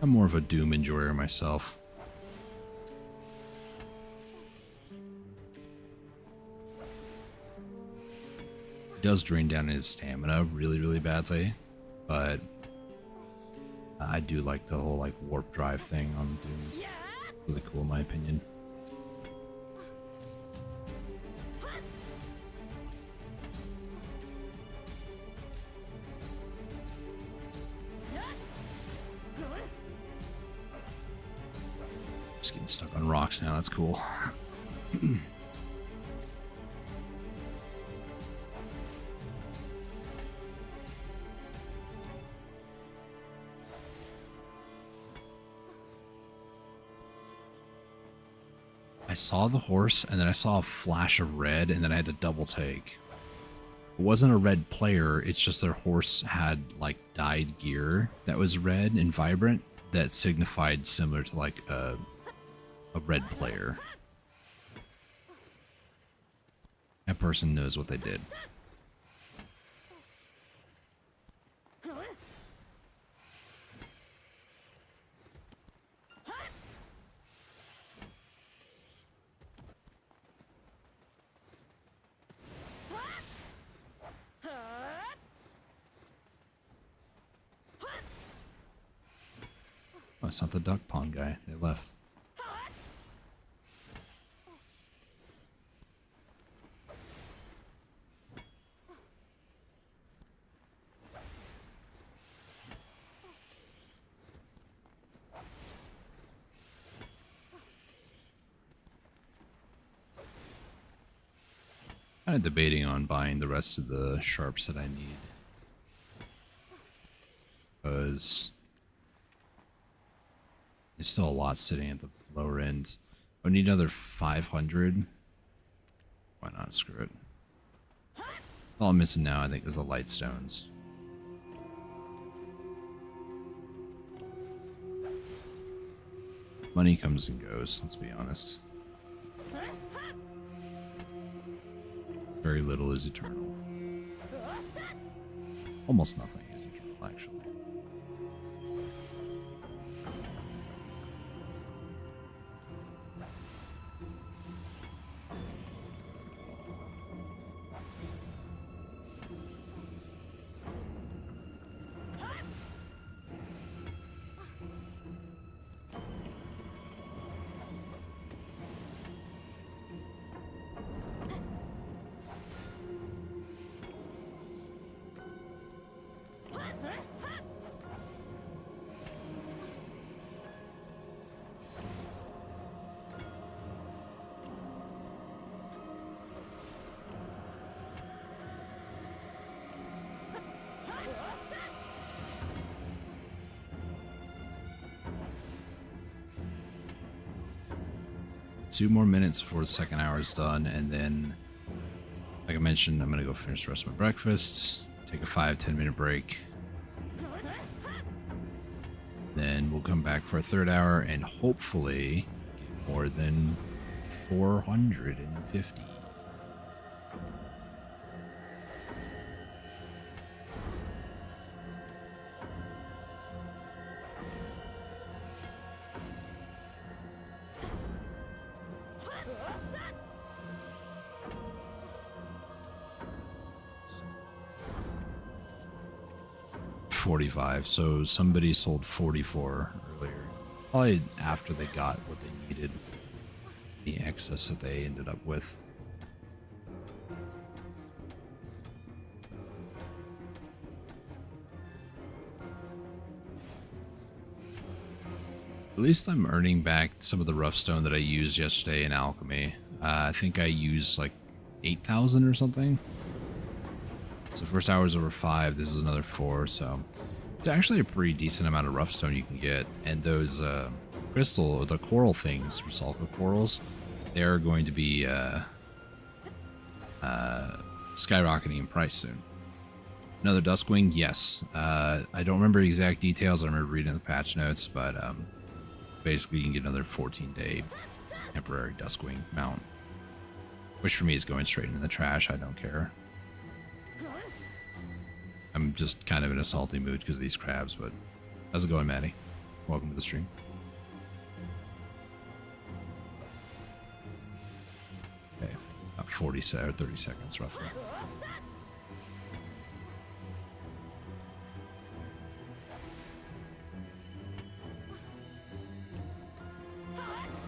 I'm more of a Doom enjoyer myself. It does drain down his stamina really, really badly, but I do like the whole like warp drive thing on Doom. Really cool in my opinion. Just getting stuck on rocks now, that's cool. I saw the horse and then I saw a flash of red and then I had to double take. It wasn't a red player, it's just their horse had like dyed gear that was red and vibrant that signified similar to like a red player. That person knows what they did. it's not the duck pond guy. They left. Kind of debating on buying the rest of the sharps that I need. Because there's still a lot sitting at the lower end. I need another 500. Why not? Screw it. All I'm missing now, I think, is the light stones. Money comes and goes, let's be honest. Very little is eternal. Almost nothing is eternal, actually. Two more minutes before the second hour is done, and then, like I mentioned, I'm gonna go finish the rest of my breakfast, take a 5-10 minute break, then we'll come back for a third hour and hopefully get more than 450. $45, so somebody sold 44 earlier. Probably after they got what they needed, the excess that they ended up with. At least I'm earning back some of the rough stone that I used yesterday in alchemy. I think I used like 8,000 or something. So first hour is over 5, this is another 4, so it's actually a pretty decent amount of rough stone you can get. And those crystal, or the coral things, Rusalka corals, they're going to be skyrocketing in price soon. Another Duskwing, yes. I don't remember the exact details, I remember reading the patch notes, but basically you can get another 14-day temporary Duskwing mount. Which for me is going straight into the trash, I don't care. I'm just kind of in a salty mood because of these crabs, but how's it going, Maddie? Welcome to the stream. Okay, about 30 seconds roughly.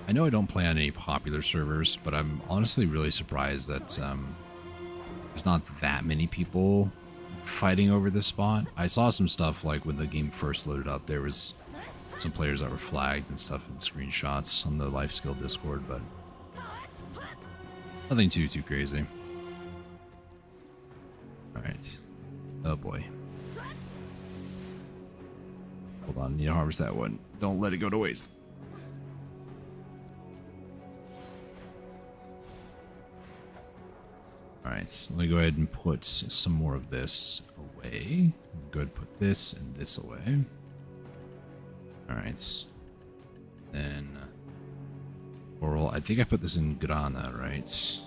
I know I don't play on any popular servers, but I'm honestly really surprised that there's not that many people fighting over this spot. I saw some stuff like when the game first loaded up, there was some players that were flagged and stuff in screenshots on the Life Skill Discord, but nothing too crazy. Alright. Oh boy. Hold on, need to harvest that one. Don't let it go to waste. Alright, so let me go ahead and put some more of this away. Go ahead and put this and this away. Alright. Then coral. I think I put this in grana, right?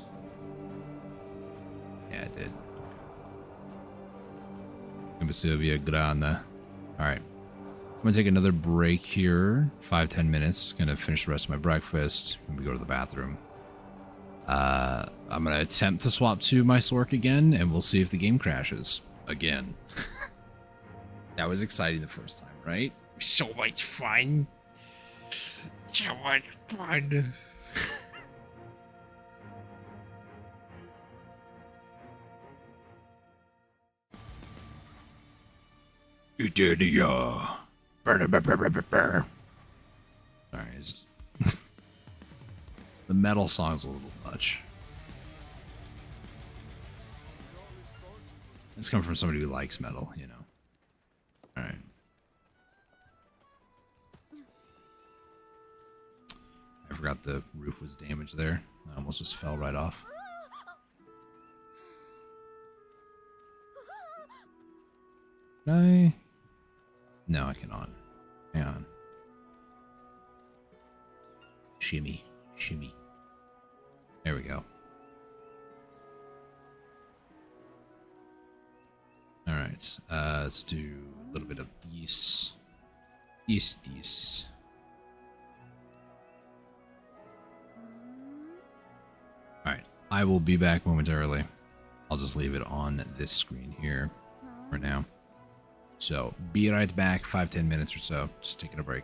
Yeah, I did. Sylvia grana. Alright. I'm gonna take another break here. 5-10 minutes. Gonna finish the rest of my breakfast. Maybe go to the bathroom. I'm gonna attempt to swap to my Slork again, and we'll see if the game crashes again. That was exciting the first time, right? So much fun. so much fun. Edania. Sorry, the metal song's a little much. It's coming from somebody who likes metal, you know. All right. I forgot the roof was damaged there. I almost just fell right off. Can I? No, I cannot. Hang on. Shimmy. Shimmy. There we go. Alright. Let's do a little bit of these. These. Alright. I will be back momentarily. I'll just leave it on this screen here for now. So, be right back, 5-10 minutes or so. Just taking a break.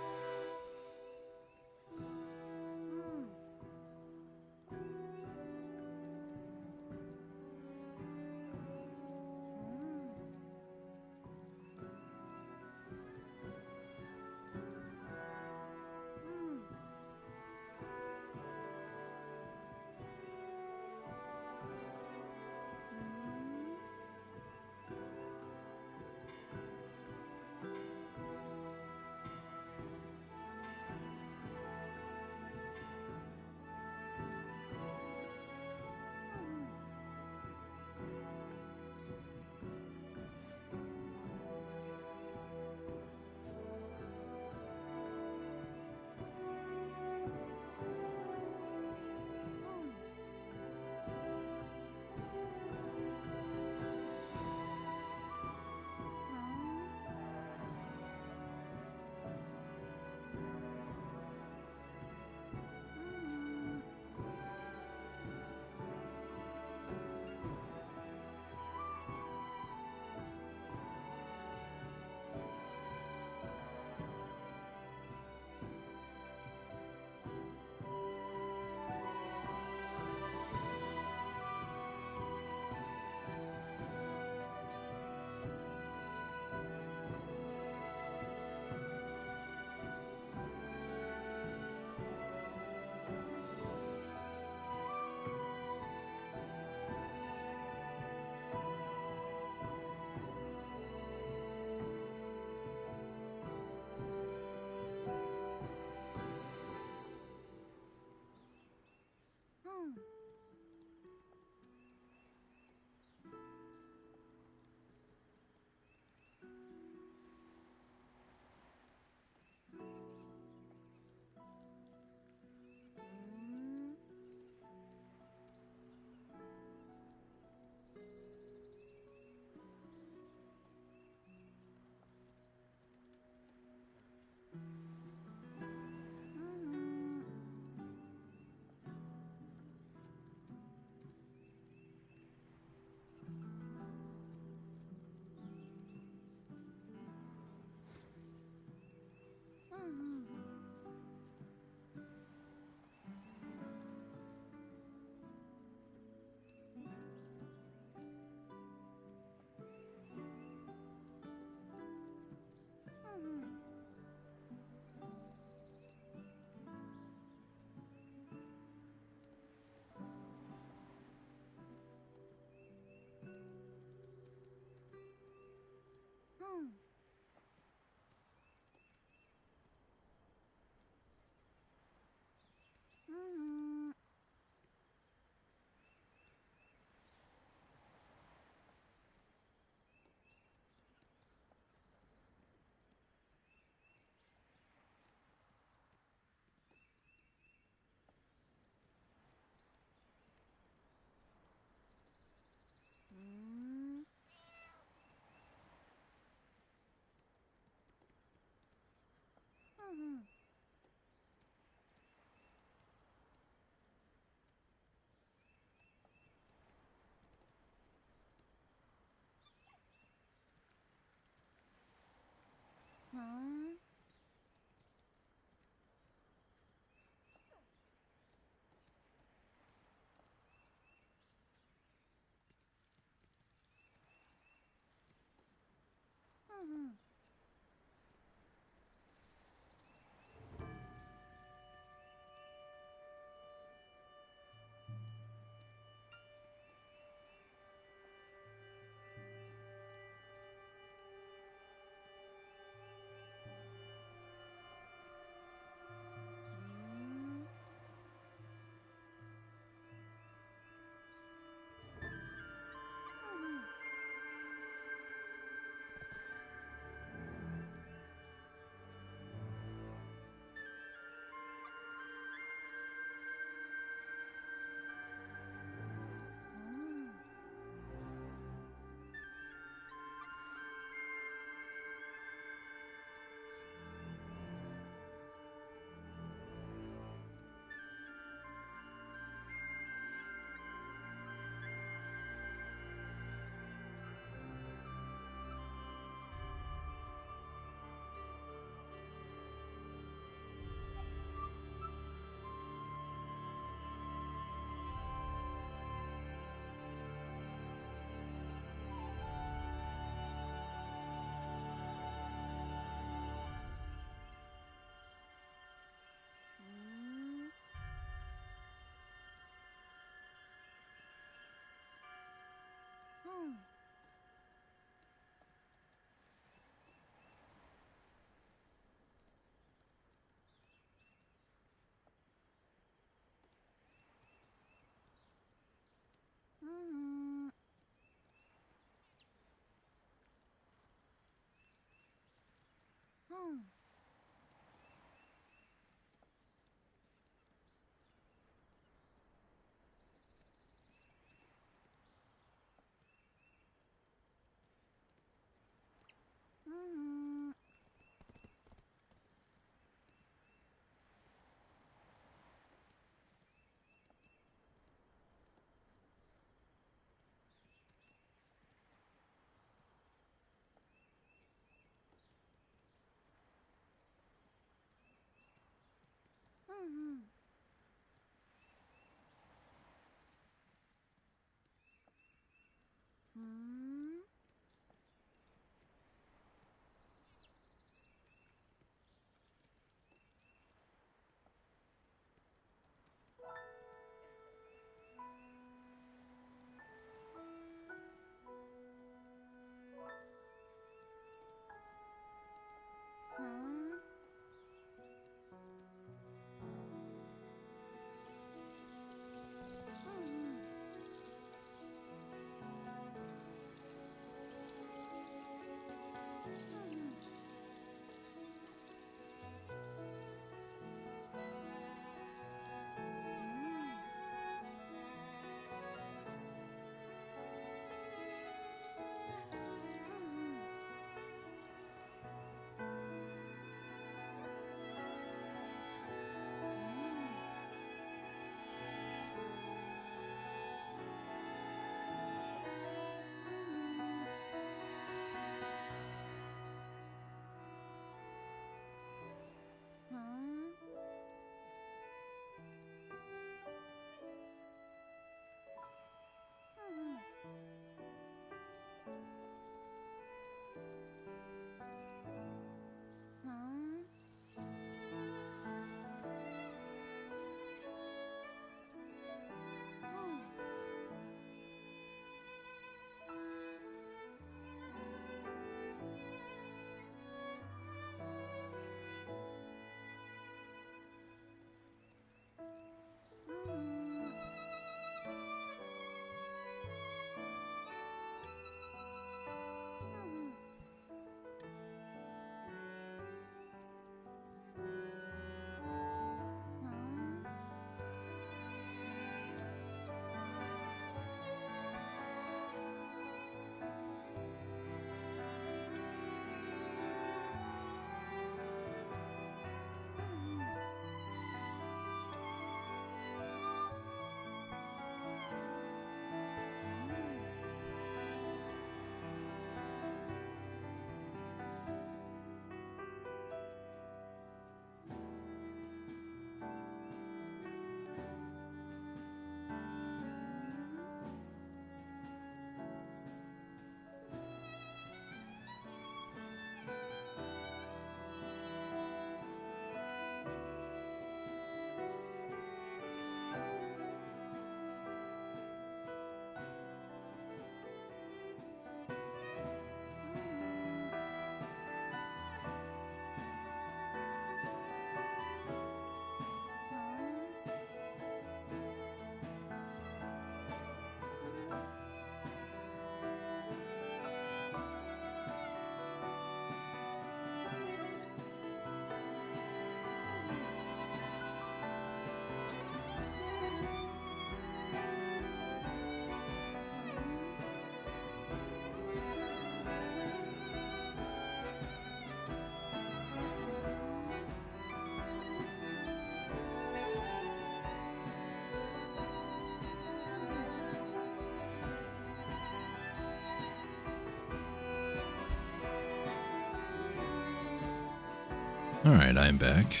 Alright, I am back.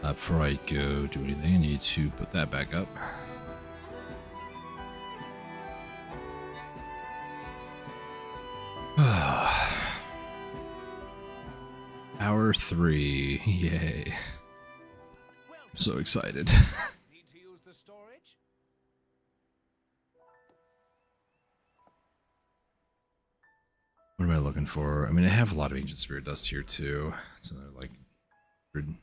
Before I go do anything, I need to put that back up. Hour 3. Yay. I'm so excited. Need to use the storage? What am I looking for? I mean, I have a lot of ancient spirit dust here too. It's another like 100.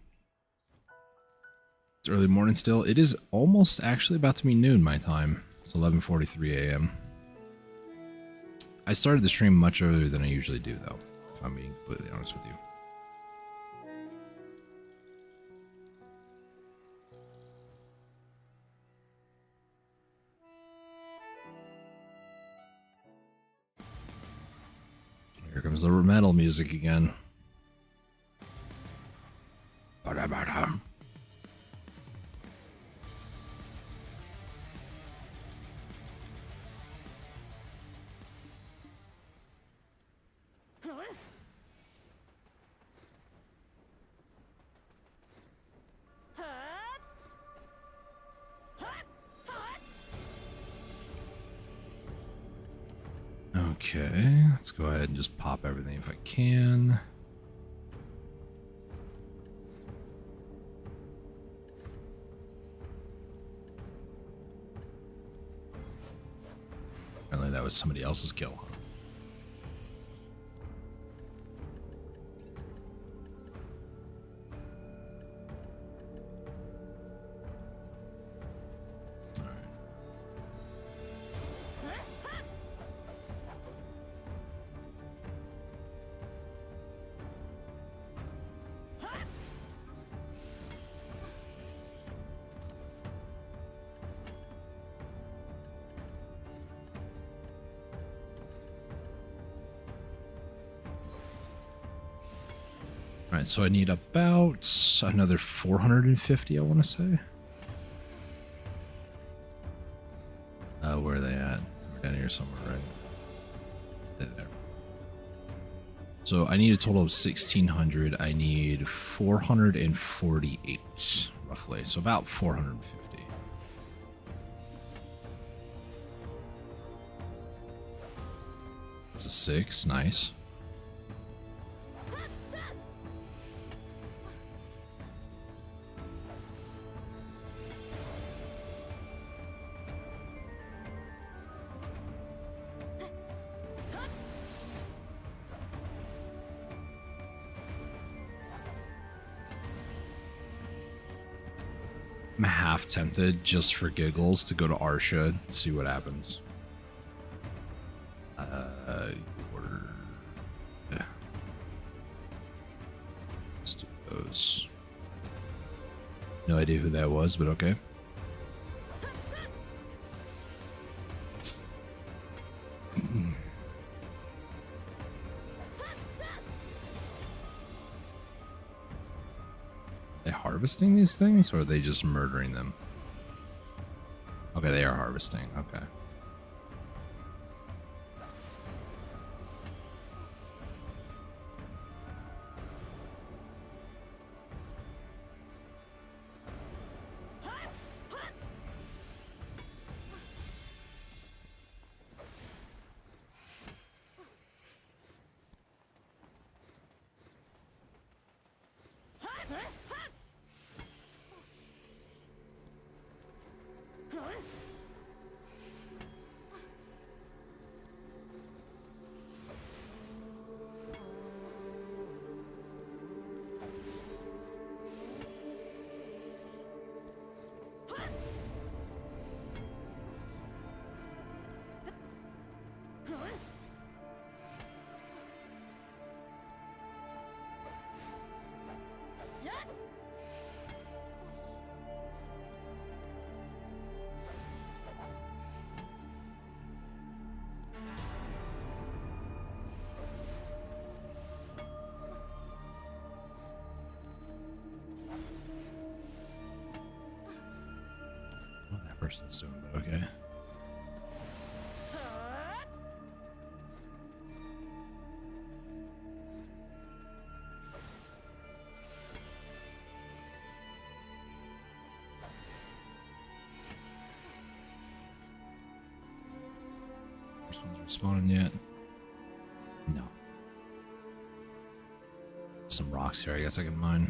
It's early morning still. It is almost actually about to be noon my time. It's 11:43 a.m. I started the stream much earlier than I usually do though, if I'm being completely honest with you. Here comes the metal music again. Ba-da-ba-dum. Okay, let's go ahead and just pop everything if I can. Apparently that was somebody else's kill. Alright, so I need about another 450, I want to say. Where are they at? They're down here somewhere, right? They're there. So I need a total of 1,600. I need 448, roughly. So about 450. It's a 6, nice. I'm half tempted, just for giggles, to go to Arsha and see what happens. Let's do those. No idea who that was, but okay. Harvesting these things, or are they just murdering them? Okay, they are harvesting. Okay. What that person's doing, but okay. First one's respawning yet? No. Some rocks here, I guess I can mine.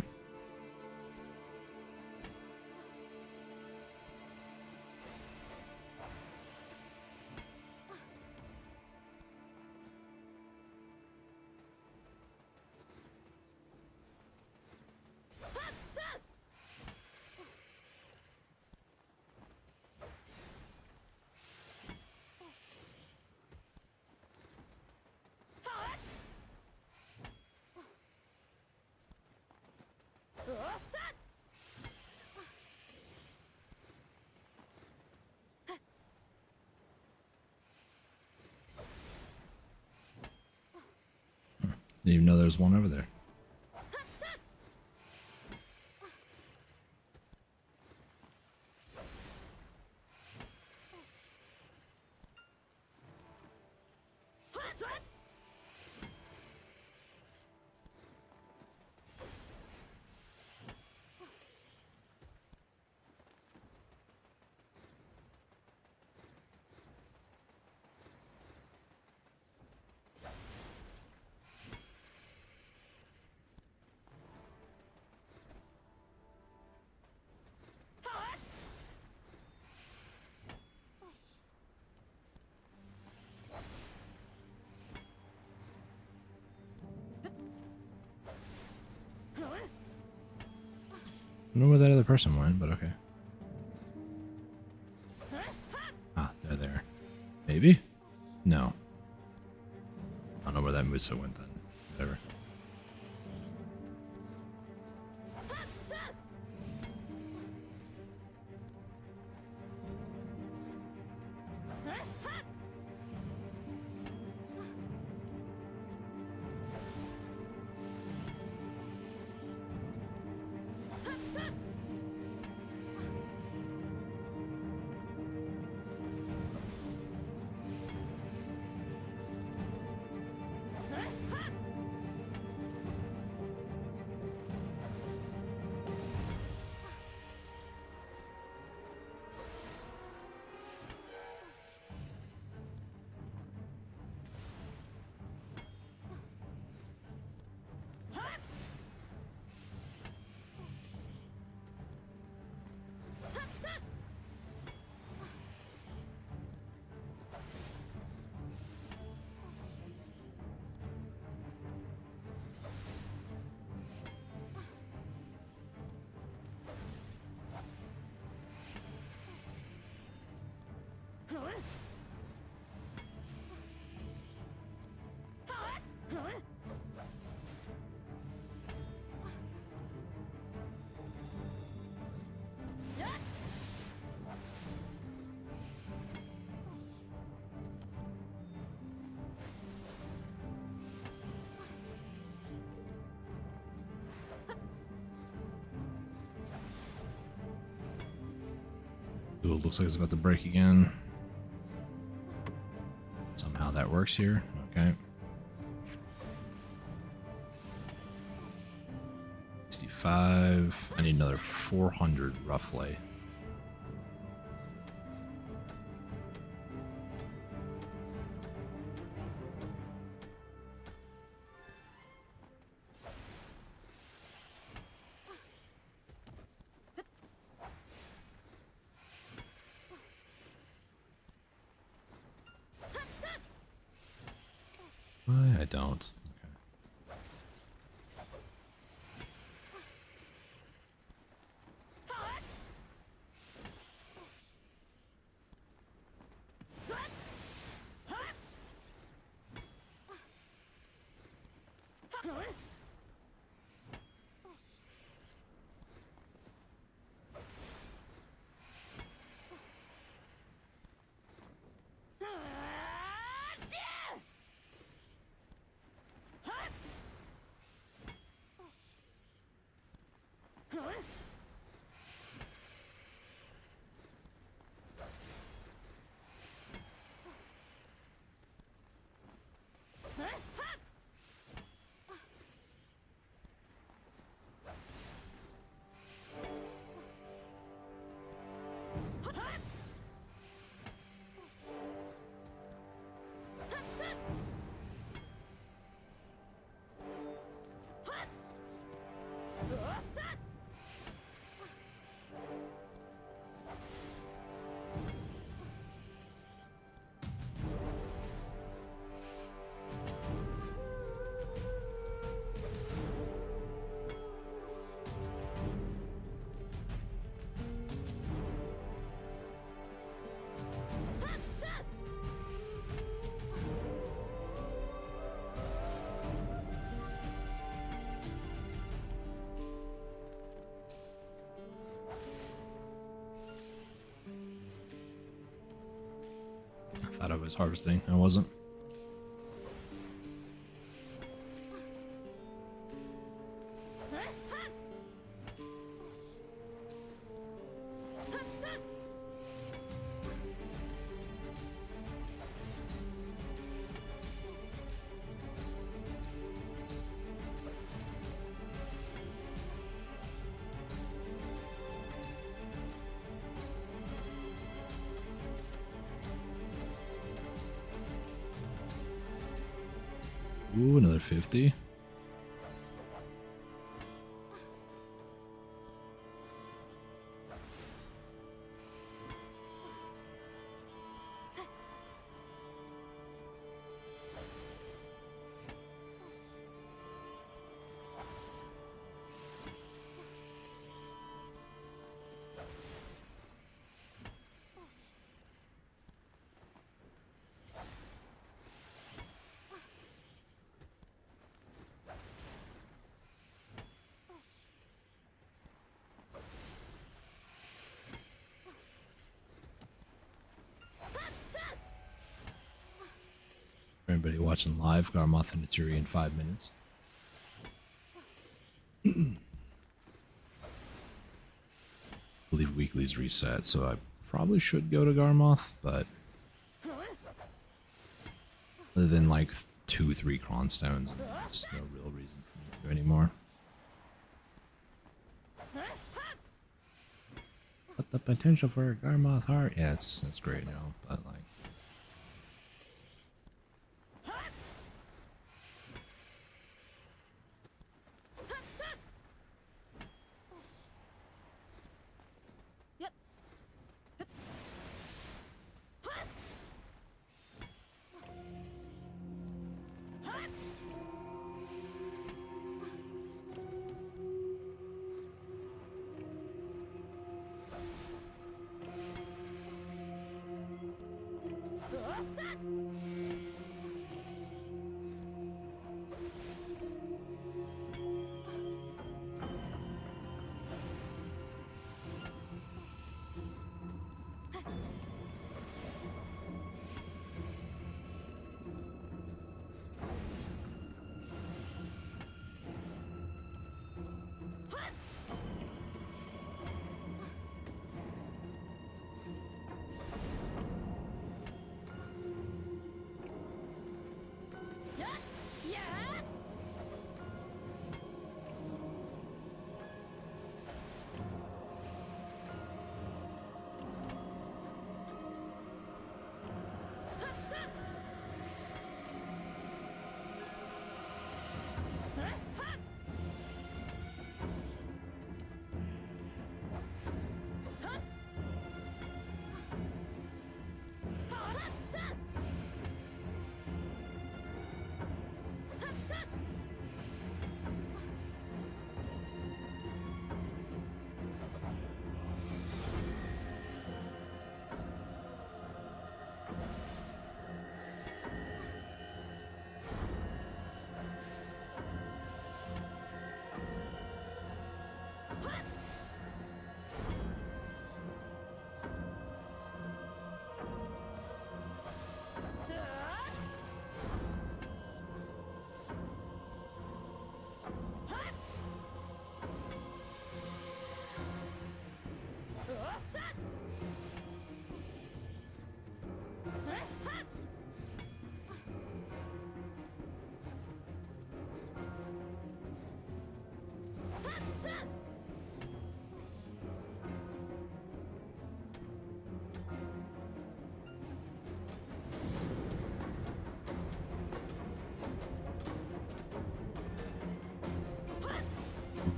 Didn't even know there was one over there. I don't know where that other person went, but okay. Ah, they're there. Maybe? No. I don't know where that Musa went then. Whatever. Ooh, it looks like it's about to break again. Somehow that works here. Okay. 65. I need another 400 roughly. Why I don't. Okay. Thought I was harvesting. I wasn't. Ooh, another 50. For anybody watching live, Garmoth and Naturi in 5 minutes. I believe weekly's reset, so I probably should go to Garmoth, but other than like 2-3 cronstones, there's no real reason for me to anymore. But the potential for a Garmoth heart, yeah, that's great now, but like.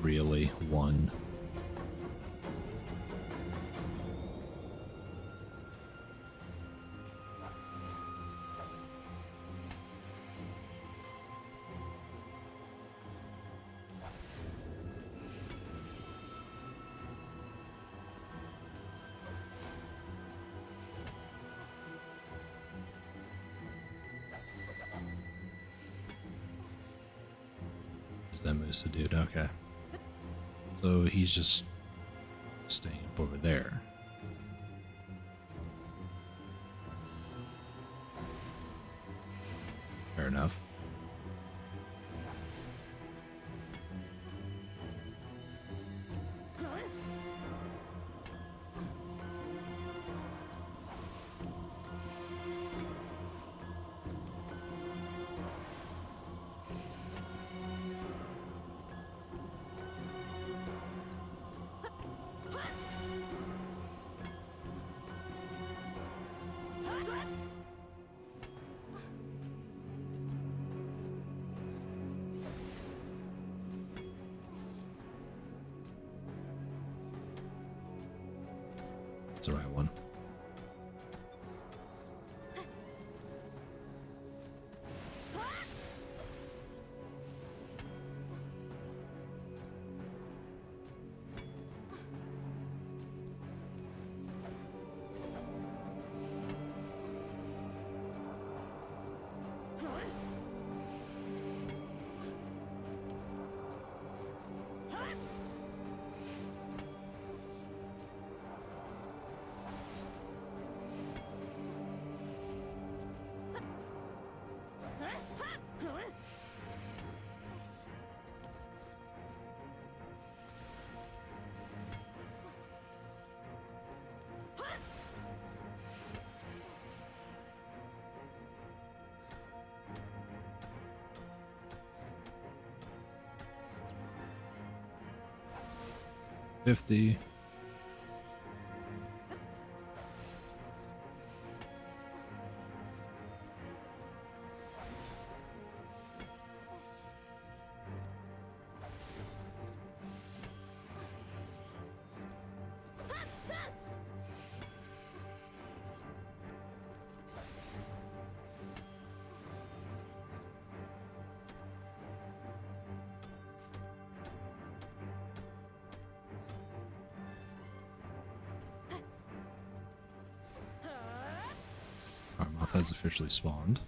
Really, one. Is that Musa dude? Okay. So he's just staying up over there. Fair enough. That's the right one. $50. Our moth has officially spawned.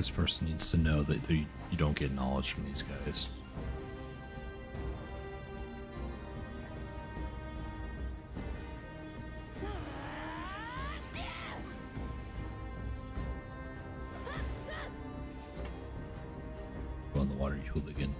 This person needs to know that you don't get knowledge from these guys. Go in the water, you hooligan.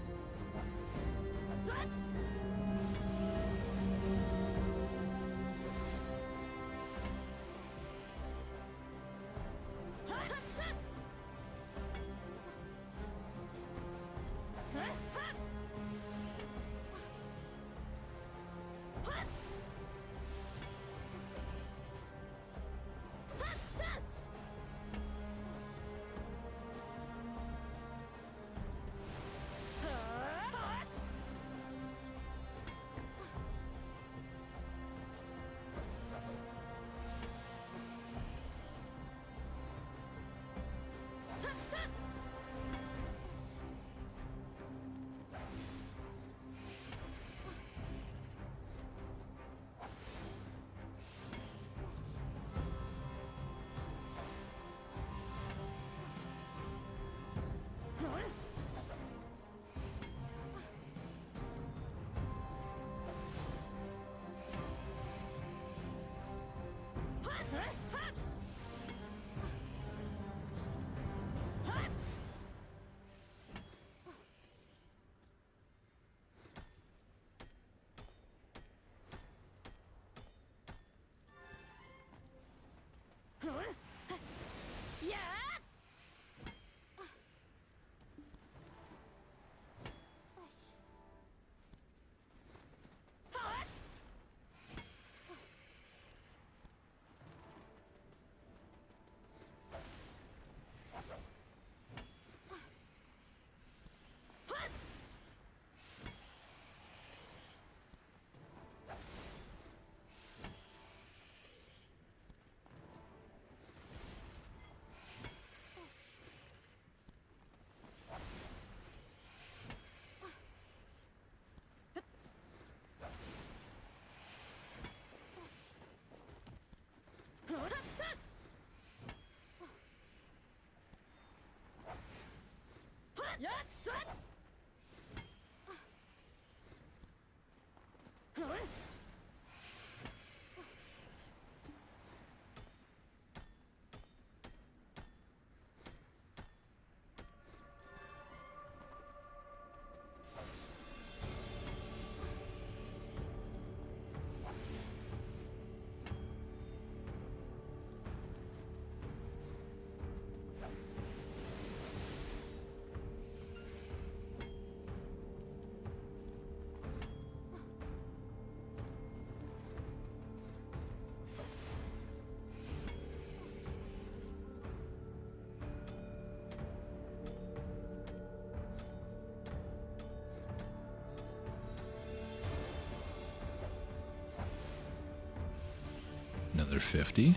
Another 50.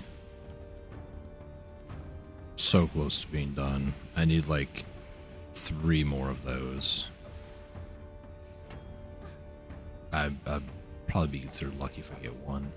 So close to being done. I need like 3 more of those. I'd probably be considered lucky if I get one.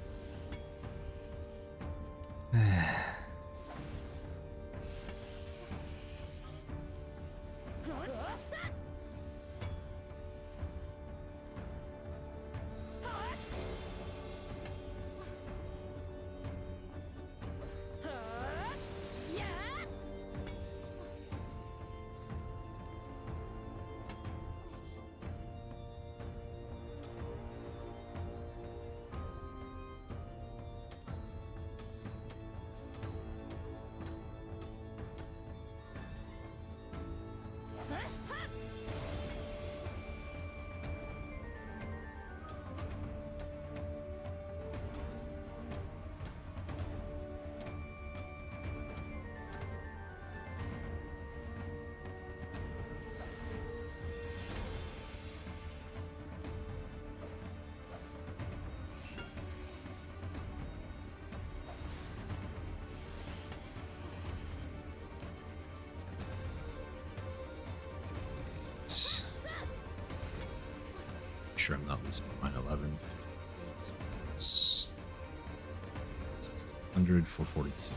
Sure I'm not losing mine. 11, 1600, 442.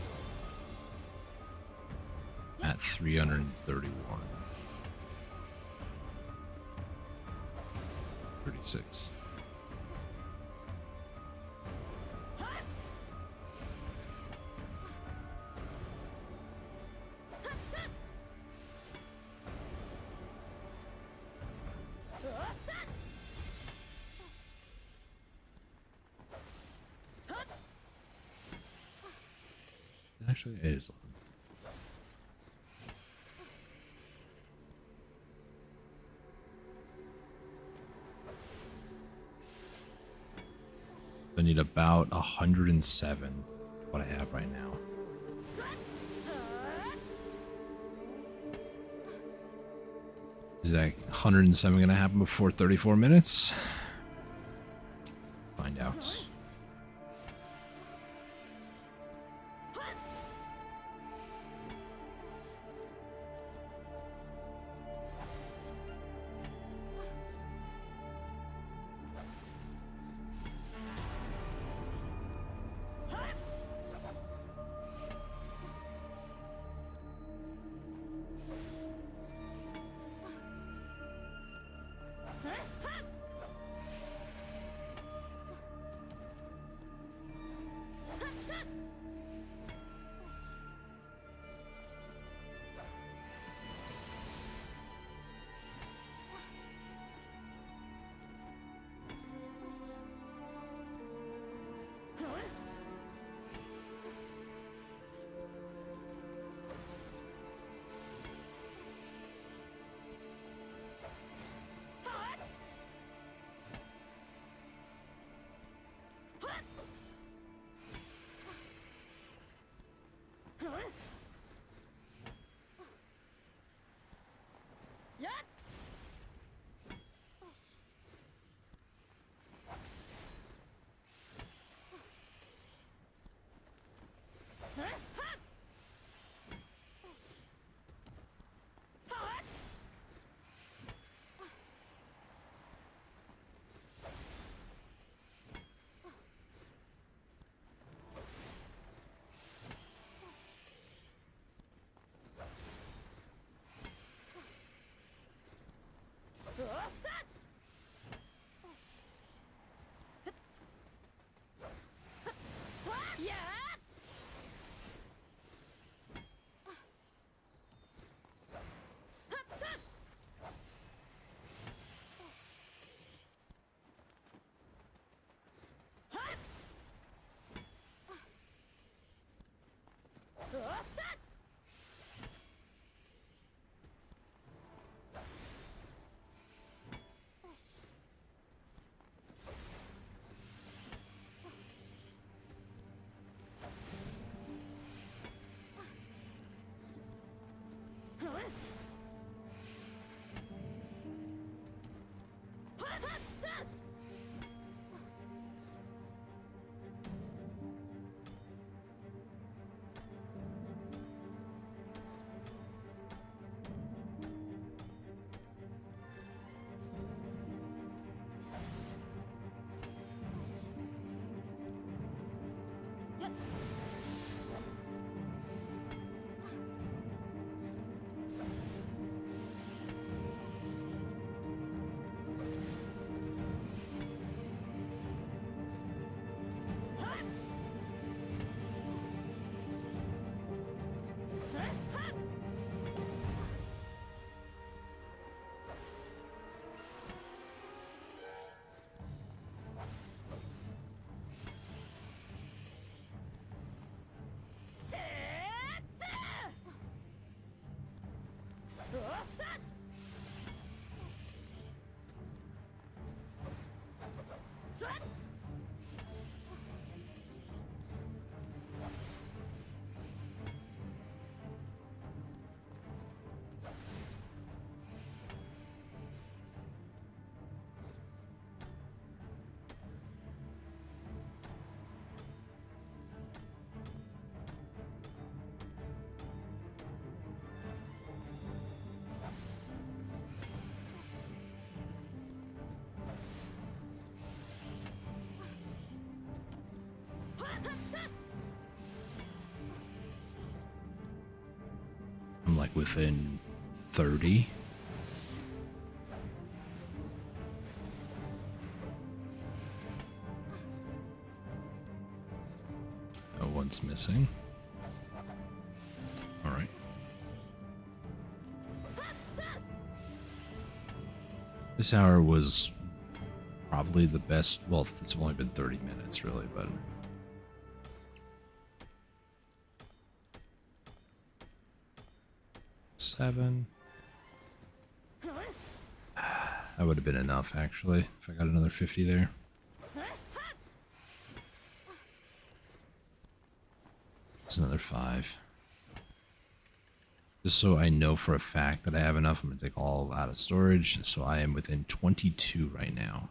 at 331. 36. Actually, it is. I need about 107. What I have right now. Is that 107 gonna happen before 34 minutes? Find out. within 30. No one's missing. All right. This hour was probably the best. Well, it's only been 30 minutes, really, but. Seven. That would have been enough, actually, if I got another 50 there. It's another 5. Just so I know for a fact that I have enough, I'm going to take all out of storage. So I am within 22 right now.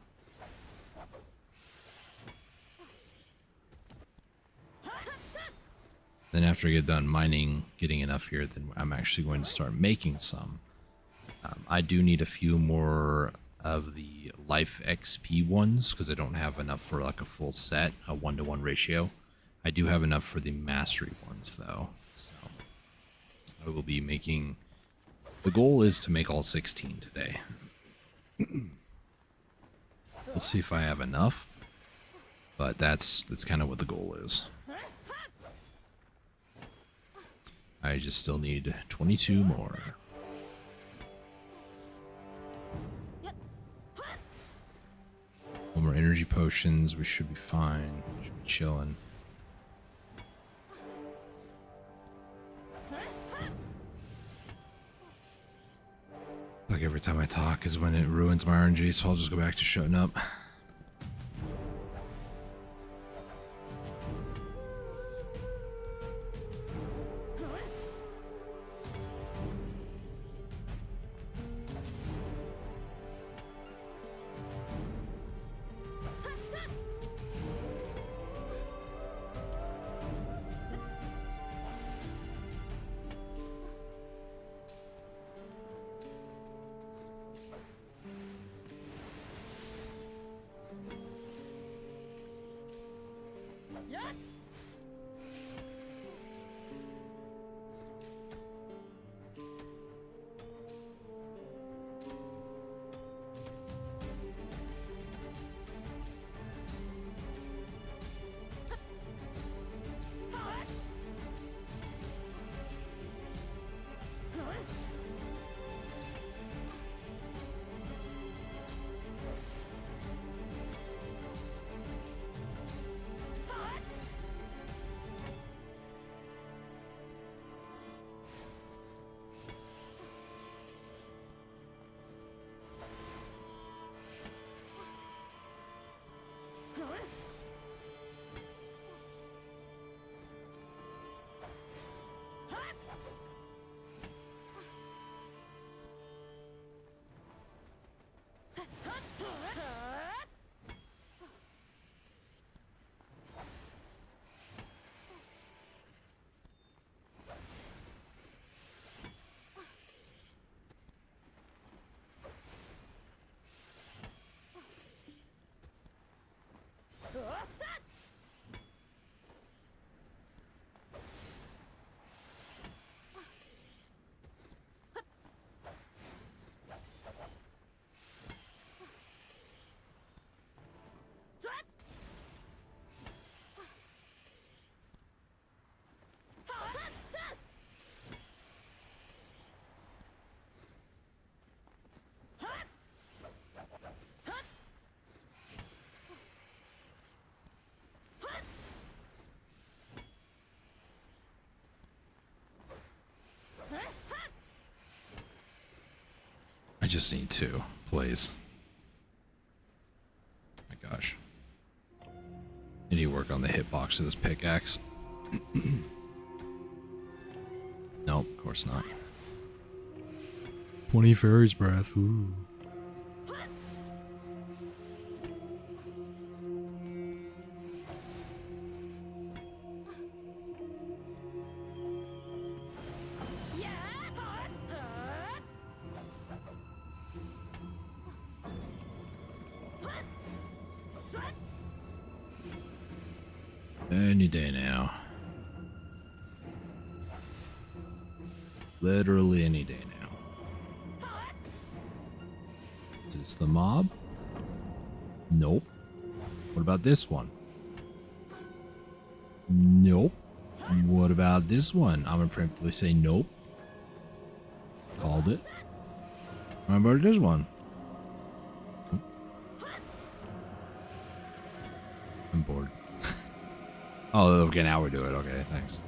Then after I get done mining, getting enough here, then I'm actually going to start making some. I do need a few more of the life XP ones because I don't have enough for like a full set, a 1-to-1 ratio. I do have enough for the mastery ones though. So I will be making, the goal is to make all 16 today. Let's see if I have enough, but that's kind of what the goal is. I just still need 22 more. One more energy potions. We should be fine. We should be chilling. Like every time I talk is when it ruins my RNG, so I'll just go back to shutting up. I just need 2, please. My gosh. I need to work on the hitbox of this pickaxe. Nope, of course not. 20 fairy's breath, ooh. Any day now. Literally any day now. Is this the mob? Nope. What about this one? Nope. What about this one? I'm gonna preemptively say nope. Called it. What about this one? Nope. I'm bored. Oh, okay, now we're doing it. Okay, thanks.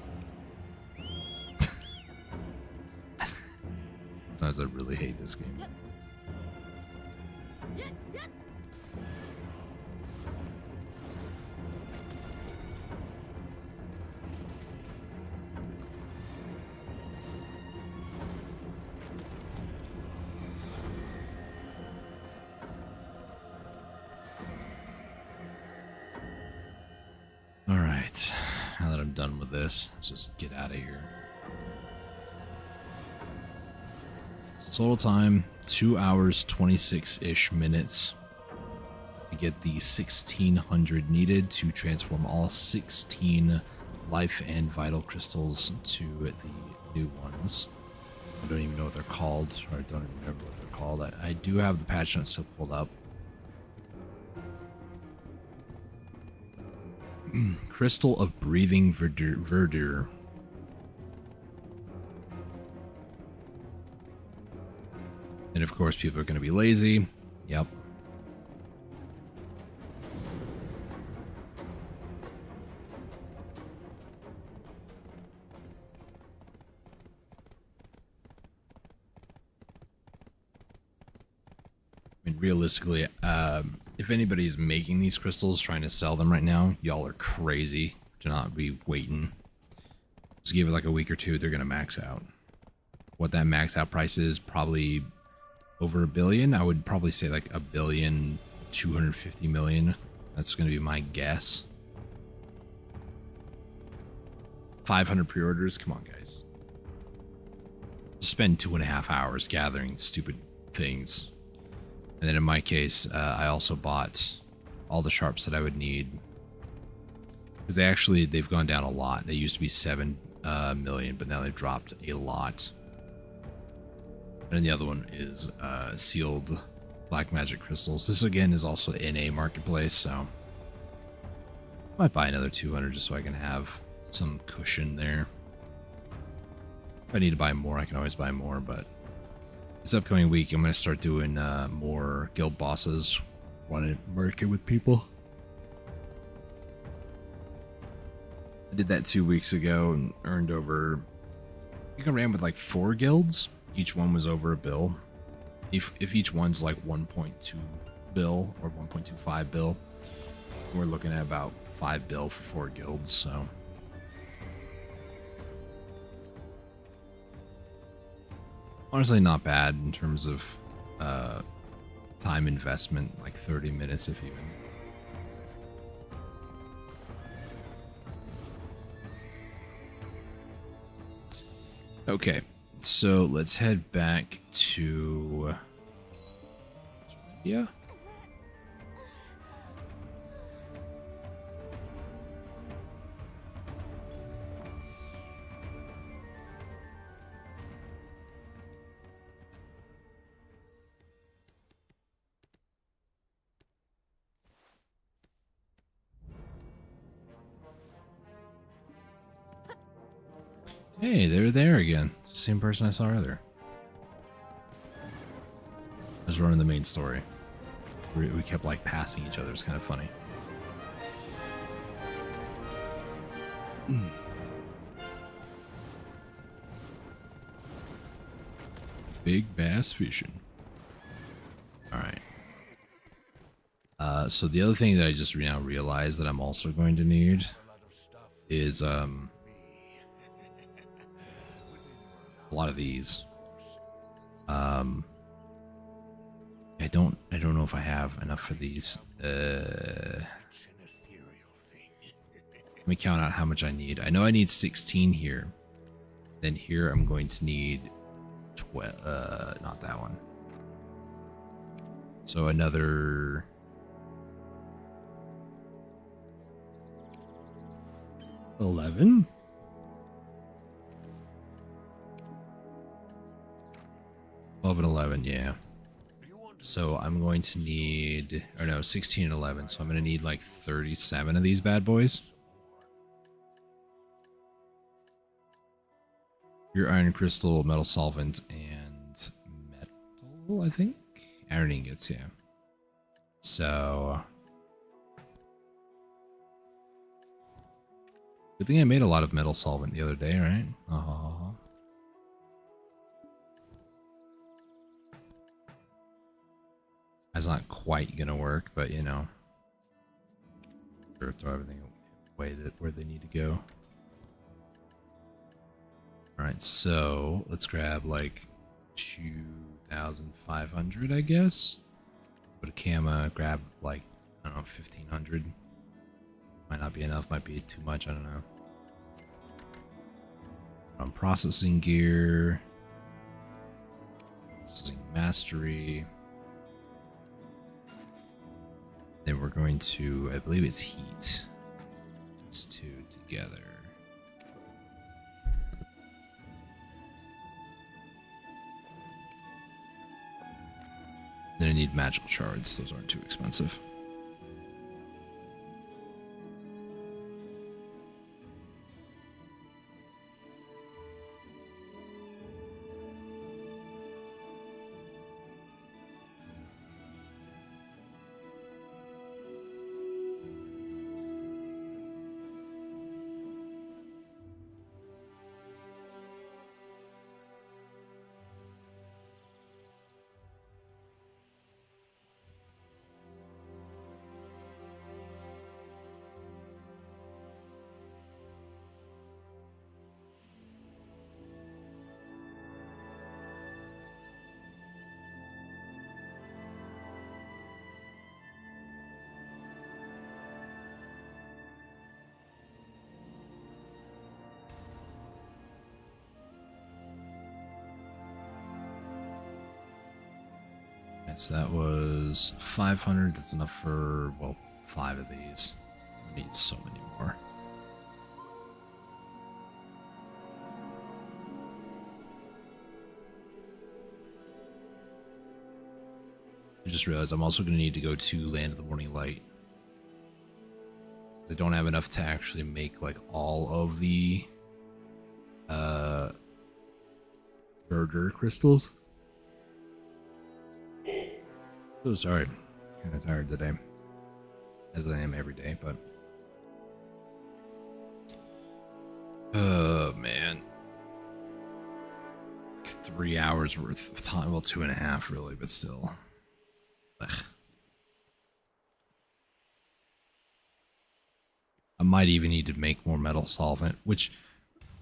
Sometimes I really hate this game. All right, now that I'm done with this, let's just get out of here. So total time, 2 hours, 26-ish minutes to get the 1600 needed to transform all 16 life and vital crystals to the new ones. I don't even know what they're called, or I don't even remember what they're called. I do have the patch notes still pulled up. Crystal of Breathing Verdure. And of course, people are going to be lazy. Yep. I mean, realistically, if anybody's making these crystals, trying to sell them right now, y'all are crazy to not be waiting. Just give it like a week or two, they're going to max out. What that max out price is, probably over $1 billion. I would probably say like $1.25 billion. That's going to be my guess. 500 pre-orders. Come on, guys. Spend 2.5 hours gathering stupid things. And then in my case, I also bought all the sharps that I would need. Because they've gone down a lot. They used to be 7 million, but now they've dropped a lot. And the other one is sealed black magic crystals. This again is also in a marketplace, so I might buy another 200 just so I can have some cushion there. If I need to buy more, I can always buy more, but this upcoming week I'm going to start doing more guild bosses. Want to market with people. I did that 2 weeks ago and earned over, I think I ran with like 4 guilds. Each one was over $1 bill. If each one's like 1.2 bill or 1.25 bill, we're looking at about $5 bill for 4 guilds. So honestly, not bad in terms of time investment, like 30 minutes if even. Okay. So let's head back to India. Hey, they're there again. It's the same person I saw earlier. I was running the main story. We kept like passing each other. It's kind of funny. Big bass fishing. All right. So the other thing that I just now realized that I'm also going to need is a lot of these. I don't know if I have enough for these. Let me count out how much I need. I know I need 16 here. Then here I'm going to need 12. Not that one. So another 11. So I'm going to need, or no, 16 and 11. So I'm going to need like 37 of these bad boys. Your iron crystal, metal solvent, and metal, I think? Iron ingots, yeah. So... Good thing I made a lot of metal solvent the other day, right? That's not quite gonna work, but you know. Sure, throw everything away where they need to go. Alright, so let's grab like 2,500, I guess. Put a camera, grab like, I don't know, 1,500. Might not be enough, might be too much, I don't know. Processing gear. Processing mastery. Then we're going to, I believe it's heat. These two together. Then I need magical shards. Those aren't too expensive. So that was 500. That's enough for, well, 5 of these. I need so many more. I just realized I'm also going to need to go to Land of the Morning Light. I don't have enough to actually make like all of the Verdure crystals. So sorry. Kind of tired today. As I am every day, but... Oh, man. 3 hours worth of time. Well, 2.5 really, but still. Ugh. I might even need to make more metal solvent, which,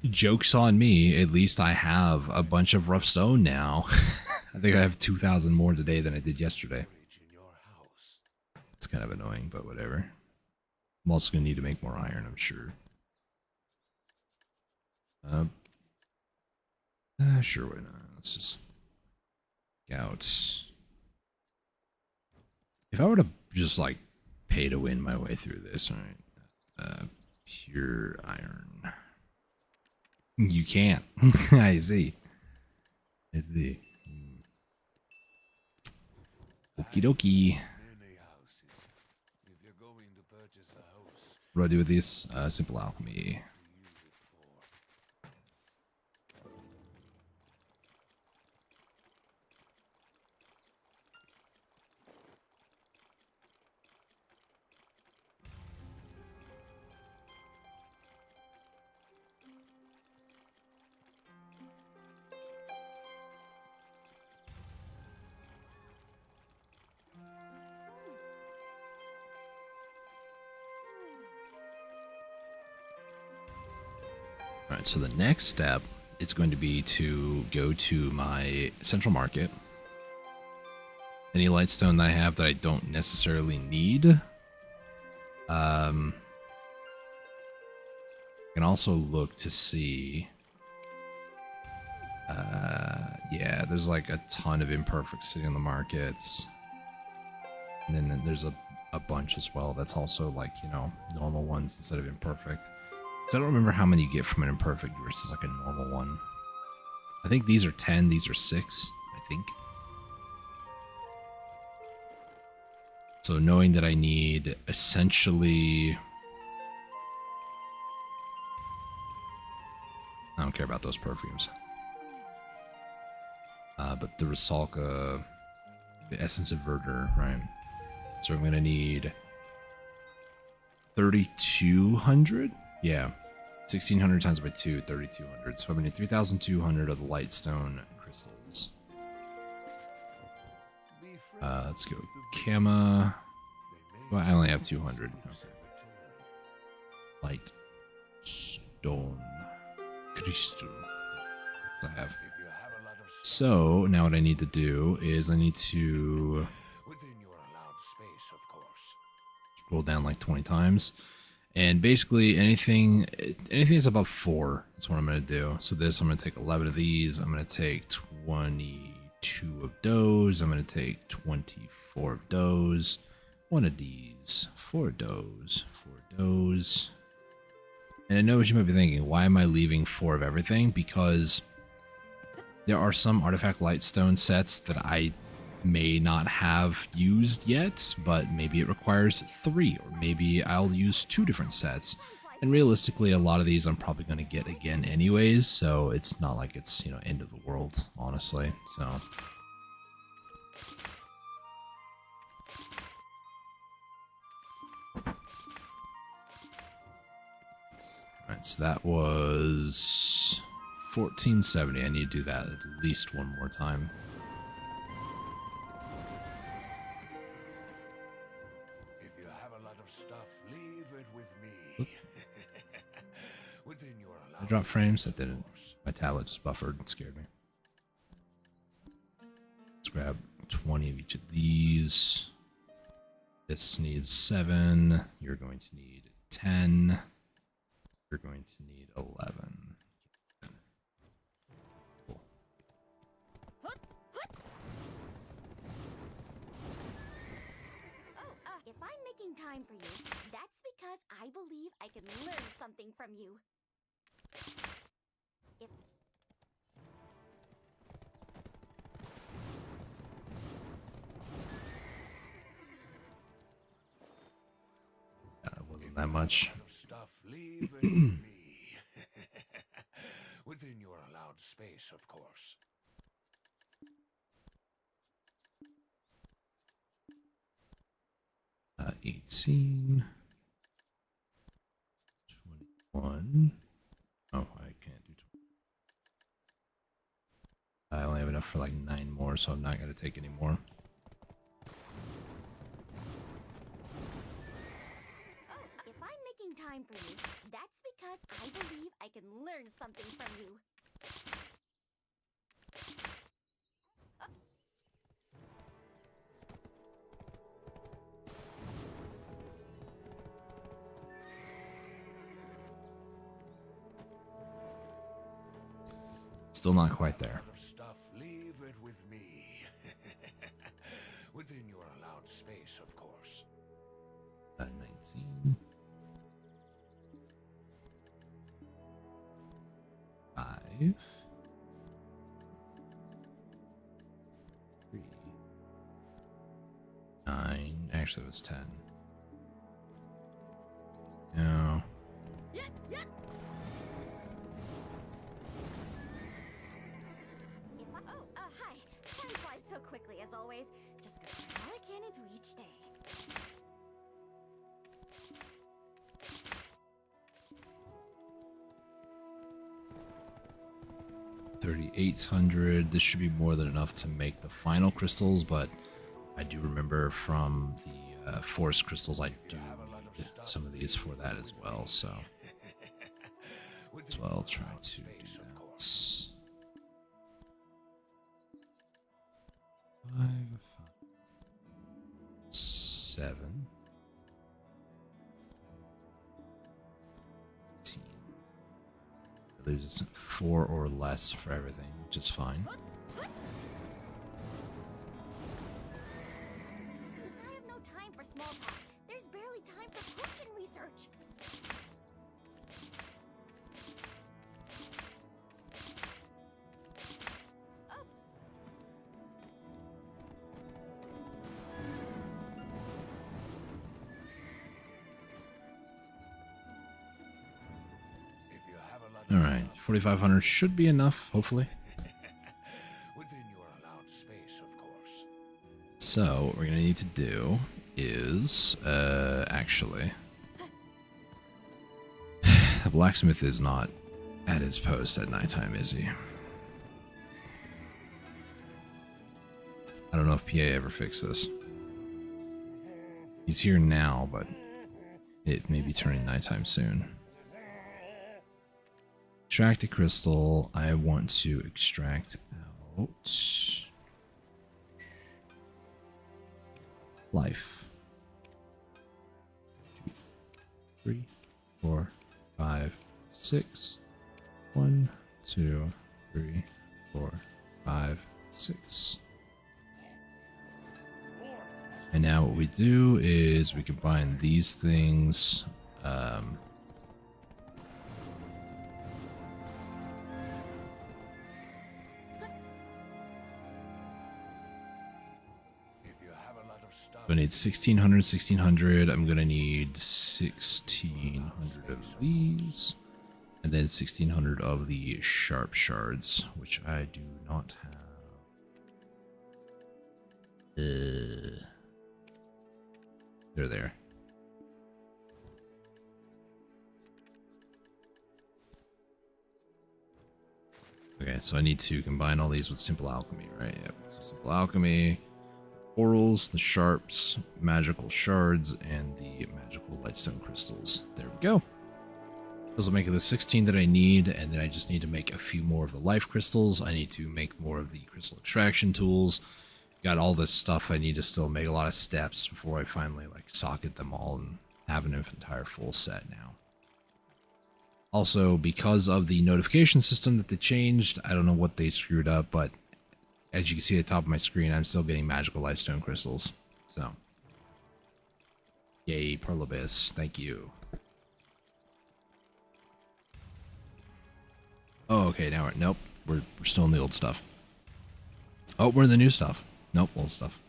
joke's on me, at least I have a bunch of rough stone now. I think I have 2,000 more today than I did yesterday. It's kind of annoying, but whatever. I'm also going to need to make more iron, I'm sure. Sure, why not? Let's just... Gout. If I were to just, like, pay to win my way through this, alright. Pure iron. You can't. I see. I see. Okie dokie. What do I do with these? Simple alchemy. Alright, so the next step is going to be to go to my central market. Any lightstone that I have that I don't necessarily need. I can also look to see. Yeah, there's like a ton of imperfects sitting on the markets. And then there's a bunch as well that's also like, you know, normal ones instead of imperfect. So I don't remember how many you get from an imperfect versus like a normal one. I think these are 10, these are 6, I think. So knowing that I need essentially... I don't care about those perfumes. But the Rusalka, the Essence of Verdure, right? So I'm going to need 3,200? Yeah. 1,600 times by 2, 3,200. So I'm going to need 3,200 of the Lightstone crystals. Let's go Kama. Well, I only have 200. Okay. Light stone crystal. I have. So now what I need to do is I need to Within your allowed space, of course. scroll down like 20 times, and basically anything that's above 4 is what I'm going to do. So this, I'm going to take 11 of these. I'm going to take 22 of those. I'm going to take 24 of those. 1 of these. 4 of those. 4 of those. And I know what you might be thinking. Why am I leaving 4 of everything? Because there are some artifact lightstone sets that I may not have used yet, but maybe it requires 3, or maybe I'll use 2 different sets. And realistically, a lot of these I'm probably going to get again anyways, so it's not like it's, you know, end of the world, honestly. So alright, so that was 1470. I need to do that at least one more time. If you have a lot of stuff, leave it with me. Within your allowed I dropped frames? I space, of didn't. course. My tablet just buffered and scared me. Let's grab 20 of each of these. This needs 7. You're going to need 10. You're going to need 11. Cool. If I'm making time for you, that's because I believe I can learn something from you. If It wasn't that much. Of stuff, leave it with me. Within your allowed space, of course. 18. 21. Oh, I can't do 20. I only have enough for like 9 more, so I'm not going to take any more. if I'm making time for you, that's because I believe I can learn something from you. Still not quite there. Of stuff, leave it with me. Within your allowed space, of course. 19. 5. 3. 9. Actually, it was 10. No. Hi. Time flies so quickly as always. Just gonna all I can into each day. 3,800. This should be more than enough to make the final crystals, but I do remember from the forest crystals I do need some of these for that as well, so I'll try to do that. 5, 7, 18. There's 4 or less for everything, which is fine. I have no time for small talk. There's barely time for potion research. 4,500 should be enough, hopefully. Within your allowed space, of course. So what we're gonna need to do is actually the blacksmith is not at his post at nighttime, is he? I don't know if PA ever fixed this. He's here now, but it may be turning nighttime soon. Extract a crystal. I want to extract out life. 2, 3, 4, 5, 6. 1, 2, 3, 4, 5, 6. And now what we do is we combine these things. If you have a lot of stuff, I need 1,600, 1,600. I'm going to need 1,600 of these. And then 1,600 of the sharp shards, which I do not have. They're there. Okay, so I need to combine all these with simple alchemy, right? Yep. So simple alchemy, orals, the sharps, magical shards, and the magical lightstone crystals. There we go. Those will make it the 16 that I need, and then I just need to make a few more of the life crystals. I need to make more of the crystal extraction tools. Got all this stuff. I need to still make a lot of steps before I finally like socket them all and have an entire full set now. Also, because of the notification system that they changed, I don't know what they screwed up, but as you can see at the top of my screen, I'm still getting magical lightstone crystals. So, yay, Perlibis, thank you. Oh, okay, now nope, we're still in the old stuff. Oh, we're in the new stuff. Nope, old stuff.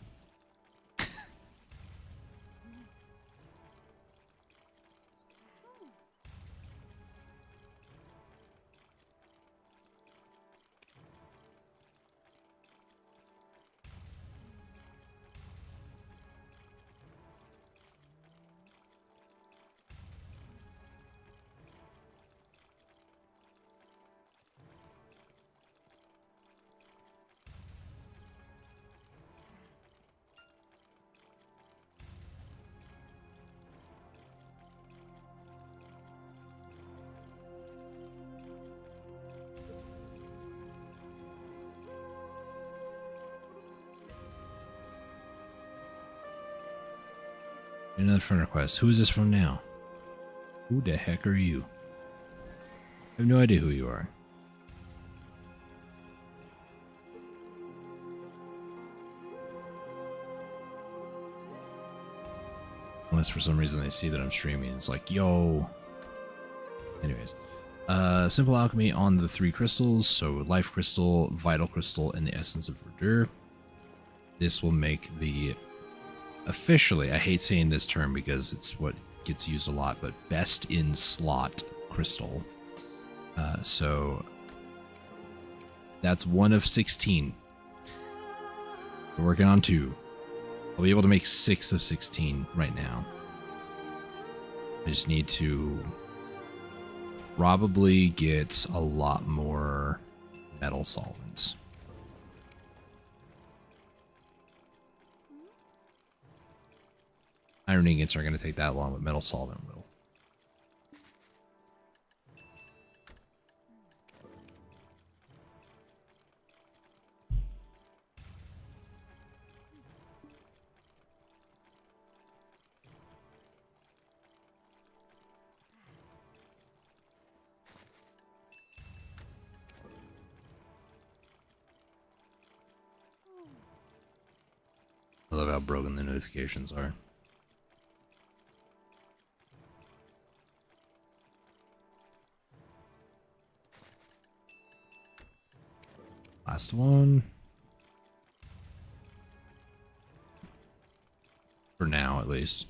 Another friend request. Who is this from now? Who the heck are you? I have no idea who you are. Unless for some reason they see that I'm streaming. It's like, yo. Anyways. Simple alchemy on the 3 crystals. So life crystal, vital crystal, and the essence of verdure. This will make the officially, I hate saying this term because it's what gets used a lot, but best in slot crystal. So that's 1 of 16. We're working on 2. I'll be able to make 6 of 16 right now. I just need to probably get a lot more metal solvents. Iron ingots aren't going to take that long, but metal solvent will. I love how broken the notifications are. Last one. For now, at least.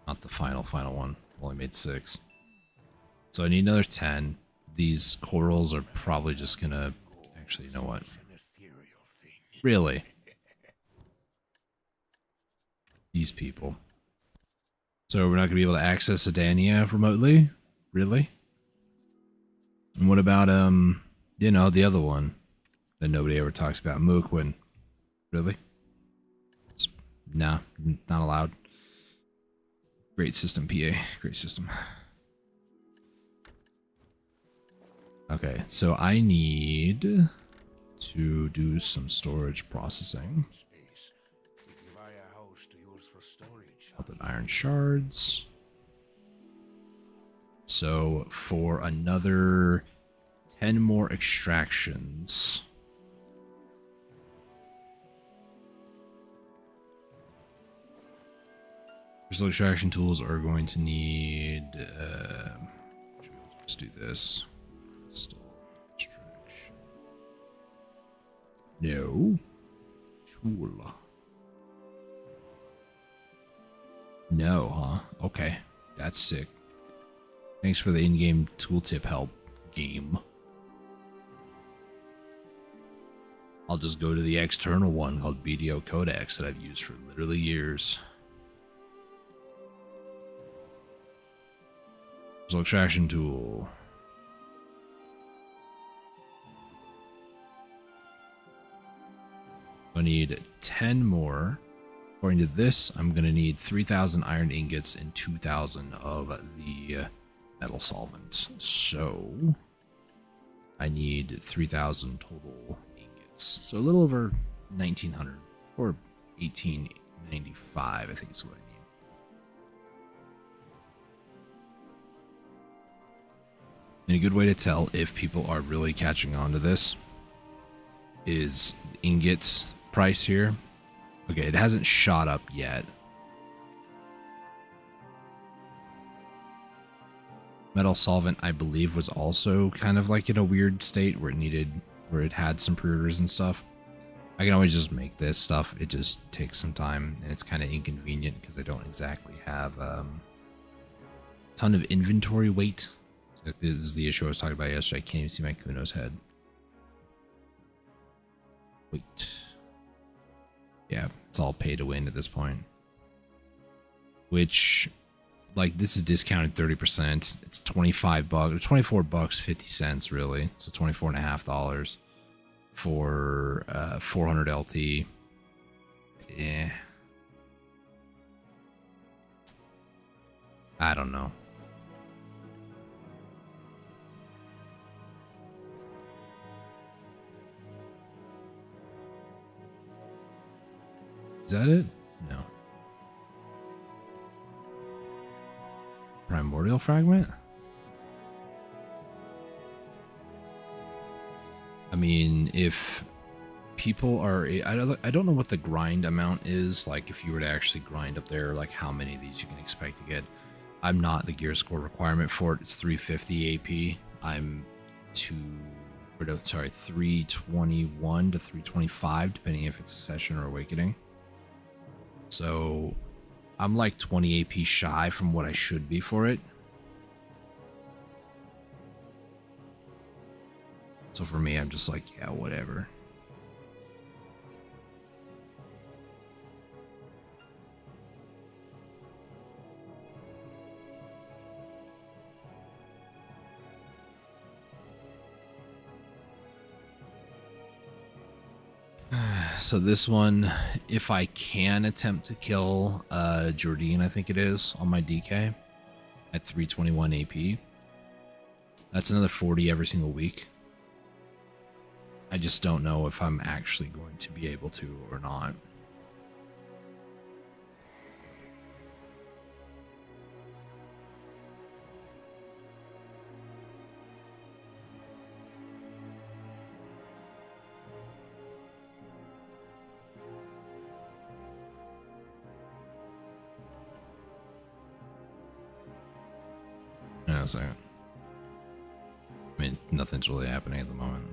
Not the final one. Only made 6. So I need another 10. these corals are probably just gonna... Actually, you know what? An ethereal thing. Really? These people. So we're not gonna be able to access Edania remotely? Really? And what about, you know, the other one that nobody ever talks about, Mooquin? Really? Nah, not allowed. Great system, PA. Great system. Okay, so I need to do some storage processing. Space. We can buy a house to use for storage. Melted iron shards. So for another 10 more extractions. Crystal extraction tools are going to need... let's do this. Crystal extraction. No. Tool. No, huh? Okay. That's sick. Thanks for the in-game tooltip help, game. I'll just go to the external one called BDO Codex that I've used for literally years. Crystal extraction tool. I need 10 more. According to this, I'm going to need 3,000 iron ingots and 2,000 of the metal solvent. So I need 3,000 total ingots. So a little over 1,900 or 1,895, I think is what I need. And a good way to tell if people are really catching on to this is the ingots price here. Okay, it hasn't shot up yet. Metal solvent, I believe, was also kind of like in a weird state where it had some pre-orders and stuff. I can always just make this stuff. It just takes some time and it's kind of inconvenient because I don't exactly have a ton of inventory weight. This is the issue I was talking about yesterday. I can't even see my Kuno's head. Wait. Yeah, it's all pay to win at this point. Which, like, this is discounted 30%. It's 25 bucks, or 24 bucks 50 cents really. So $24.50 for 400 LT. Yeah. I don't know. Is that it? No. Primordial fragment? I mean, if people are... I don't know what the grind amount is. Like, if you were to actually grind up there, like how many of these you can expect to get. I'm not the gear score requirement for it. It's 350 AP. I'm 321 to 325, depending if it's a session or awakening. So I'm like 20 AP shy from what I should be for it. So for me, I'm just like, yeah, whatever. So this one, if I can attempt to kill Jordan, I think it is, on my DK at 321 AP, that's another 40 every single week. I just don't know if I'm actually going to be able to or not. Hang on a second. I mean, nothing's really happening at the moment.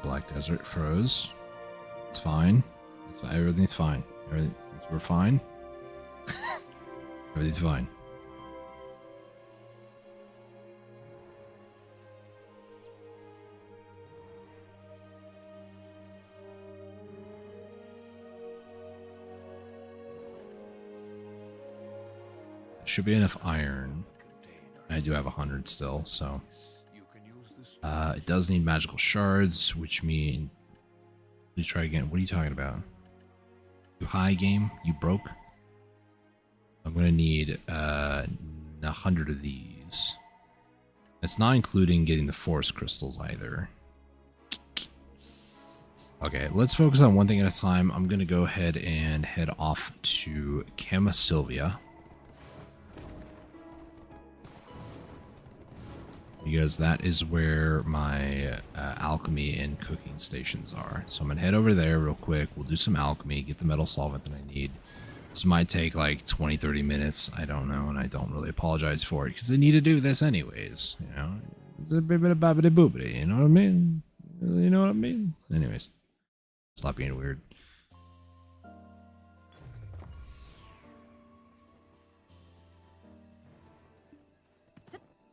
Black Desert froze. It's fine. Everything's fine. We're fine. Everything's fine. Should be enough iron. I do have 100 still, so it does need magical shards, which mean please try again. What are you talking about? You high game? You broke? I'm gonna need 100 of these. That's not including getting the forest crystals either. Okay, let's focus on one thing at a time. I'm gonna go ahead and head off to Kama Sylvia, because that is where my alchemy and cooking stations are. So I'm gonna head over there real quick. We'll do some alchemy, get the metal solvent that I need. This might take like 20-30 minutes. I don't know, and I don't really apologize for it because I need to do this anyways. You know, it's a bit of babbity boobity. You know what I mean? You know what I mean? Anyways, stop being weird.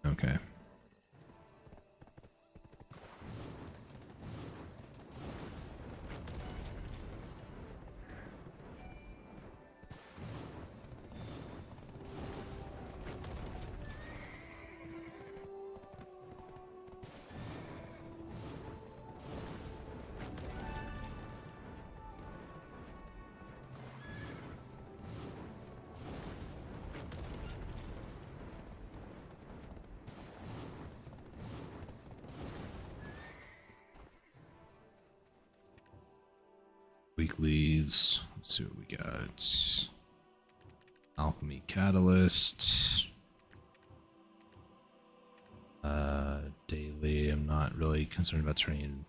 Okay. Weeklies. Let's see what we got. Alchemy Catalyst. Daily. I'm not really concerned about turning in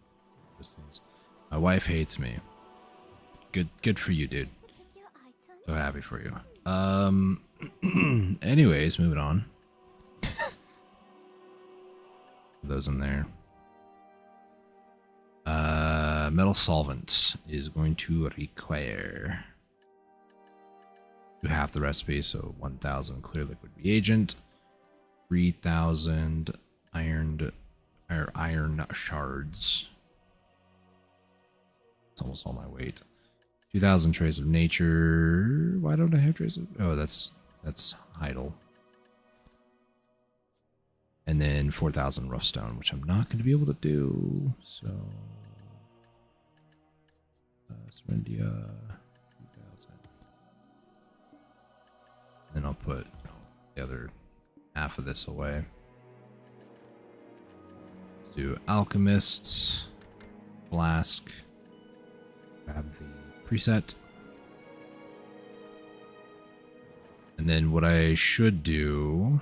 those things. My wife hates me. Good for you, dude. So happy for you. Anyways, moving on. Those in there. Metal solvent is going to require to half the recipe, so 1,000 clear liquid reagent, 3,000 iron shards. It's almost all my weight. 2,000 trace of nature. Why don't I have trace of? Oh, that's idle. And then 4,000 rough stone, which I'm not going to be able to do. So. Serendia, 2,000. Then I'll put the other half of this away. Let's do Alchemist, Flask, grab the preset. And then what I should do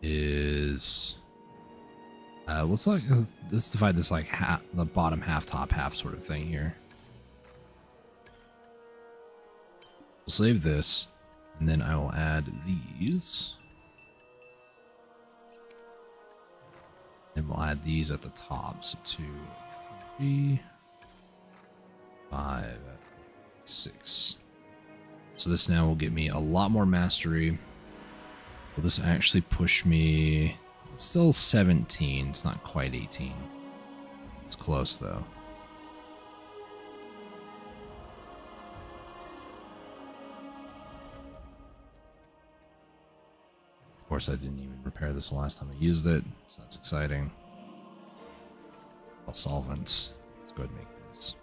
is let's divide this like half, the bottom half, top half sort of thing here. We'll save this, and then I will add these. And we'll add these at the top. So 2, 3, 5, 6. So this now will get me a lot more mastery. Will this actually push me? It's still 17. It's not quite 18. It's close though. Of course, I didn't even repair this the last time I used it, so that's exciting. All solvents. Let's go ahead and make this.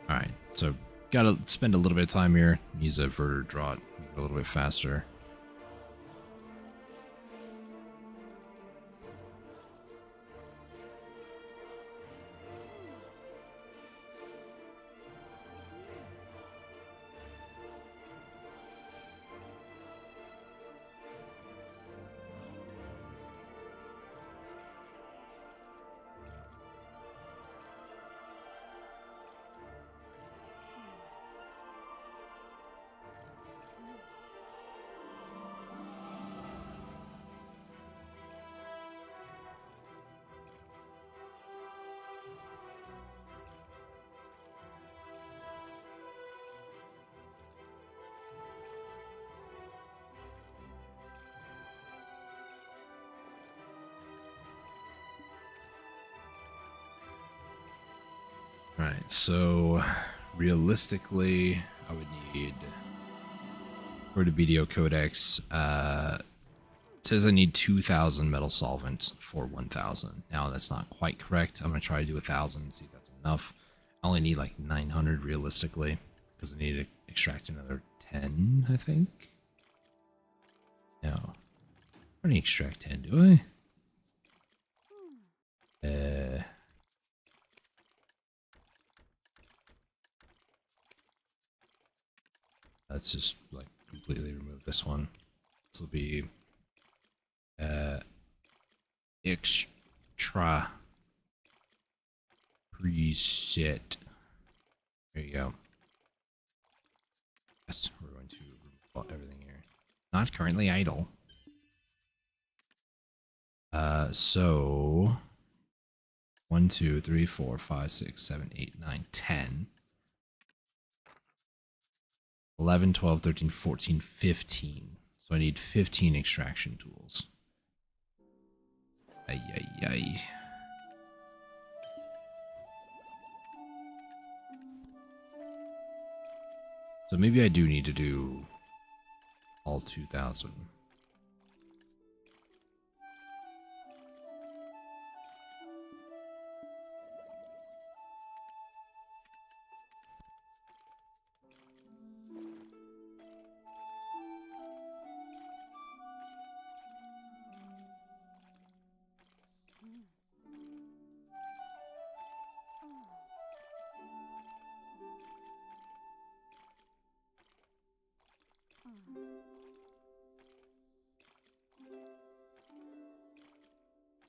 Alright, so gotta spend a little bit of time here. Use a verter draught, make it a little bit faster. Alright, so realistically, I would need for the BDO Codex, it says I need 2,000 metal solvent for 1,000. Now that's not quite correct. I'm going to try to do 1,000, see if that's enough. I only need like 900 realistically, because I need to extract another 10, I think. No. I don't need to extract 10, do I? Let's just like completely remove this one. This will be extra preset. There you go. Yes, we're going to remove everything here. Not currently idle. So 1, 2, 3, 4, 5, 6, 7, 8, 9, 10. 11, 12, 13, 14, 15. So I need 15 extraction tools. Ay, ay, ay. So maybe I do need to do all 2,000.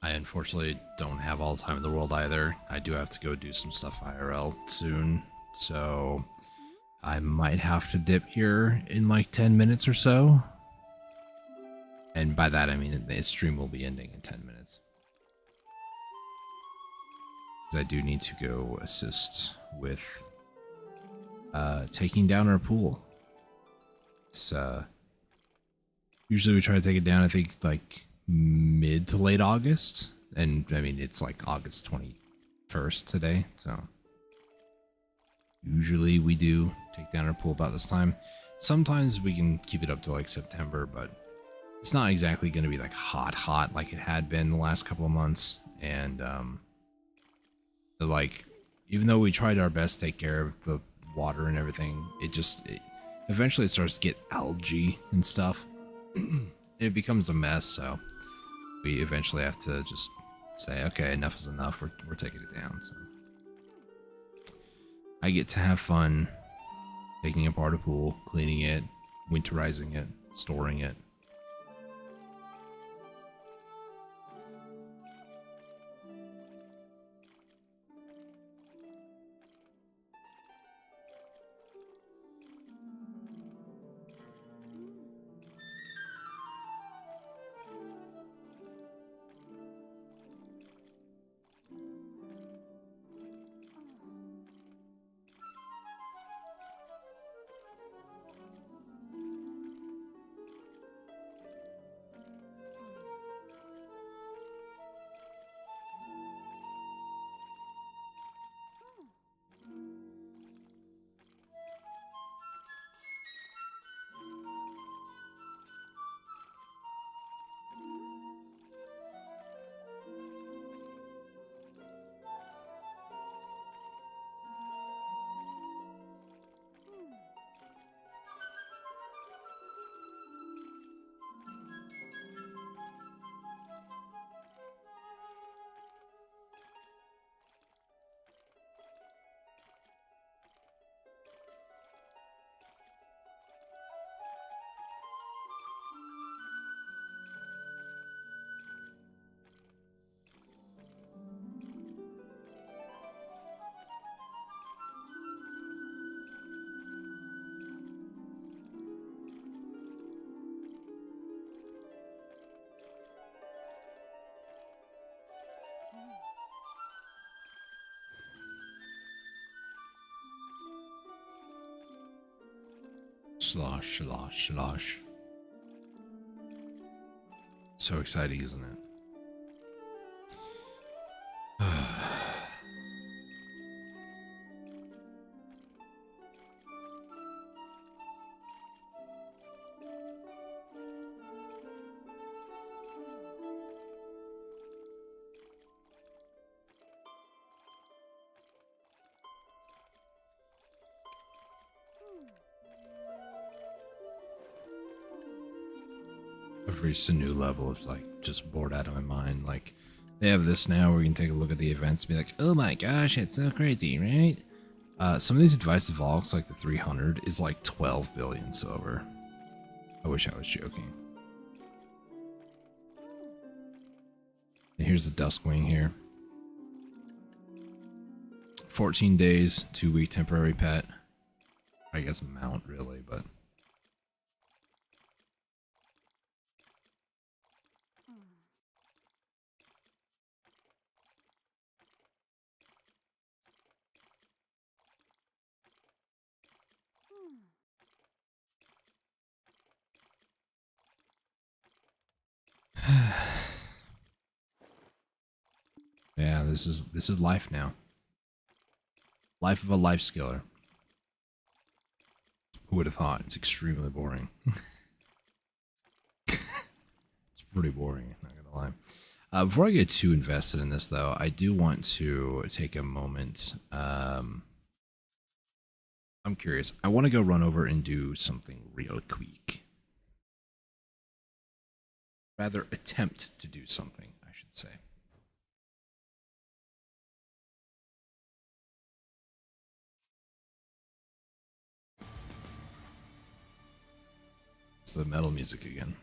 I unfortunately don't have all the time in the world either. I do have to go do some stuff IRL soon, so I might have to dip here in like 10 minutes or so. And by that I mean the stream will be ending in 10 minutes. I do need to go assist with taking down our pool. It's usually we try to take it down, I think like mid to late August, and I mean it's like August 21st today, so usually we do take down our pool about this time. Sometimes we can keep it up to like September, but it's not exactly going to be like hot like it had been the last couple of months. And like even though we tried our best to take care of the water and everything, eventually it starts to get algae and stuff. It becomes a mess, so we eventually have to just say, okay, enough is enough. We're taking it down. So I get to have fun taking apart a pool, cleaning it, winterizing it, storing it. Slosh, slosh, slosh. So exciting, isn't it? I've reached a new level of like just bored out of my mind. Like they have this now where you can take a look at the events and be like, oh my gosh, it's so crazy, right? Some of these advice evolves, like the 300, is like 12 billion silver. I wish I was joking. And here's the Duskwing here. 14 days, 2-week temporary pet. I guess mount really, but yeah, this is life now. Life of a life skiller. Who would have thought? It's extremely boring. It's pretty boring, not gonna lie. Before I get too invested in this, though, I do want to take a moment. I'm curious. I want to go run over and do something real quick. Rather, attempt to do something, I should say. It's the metal music again.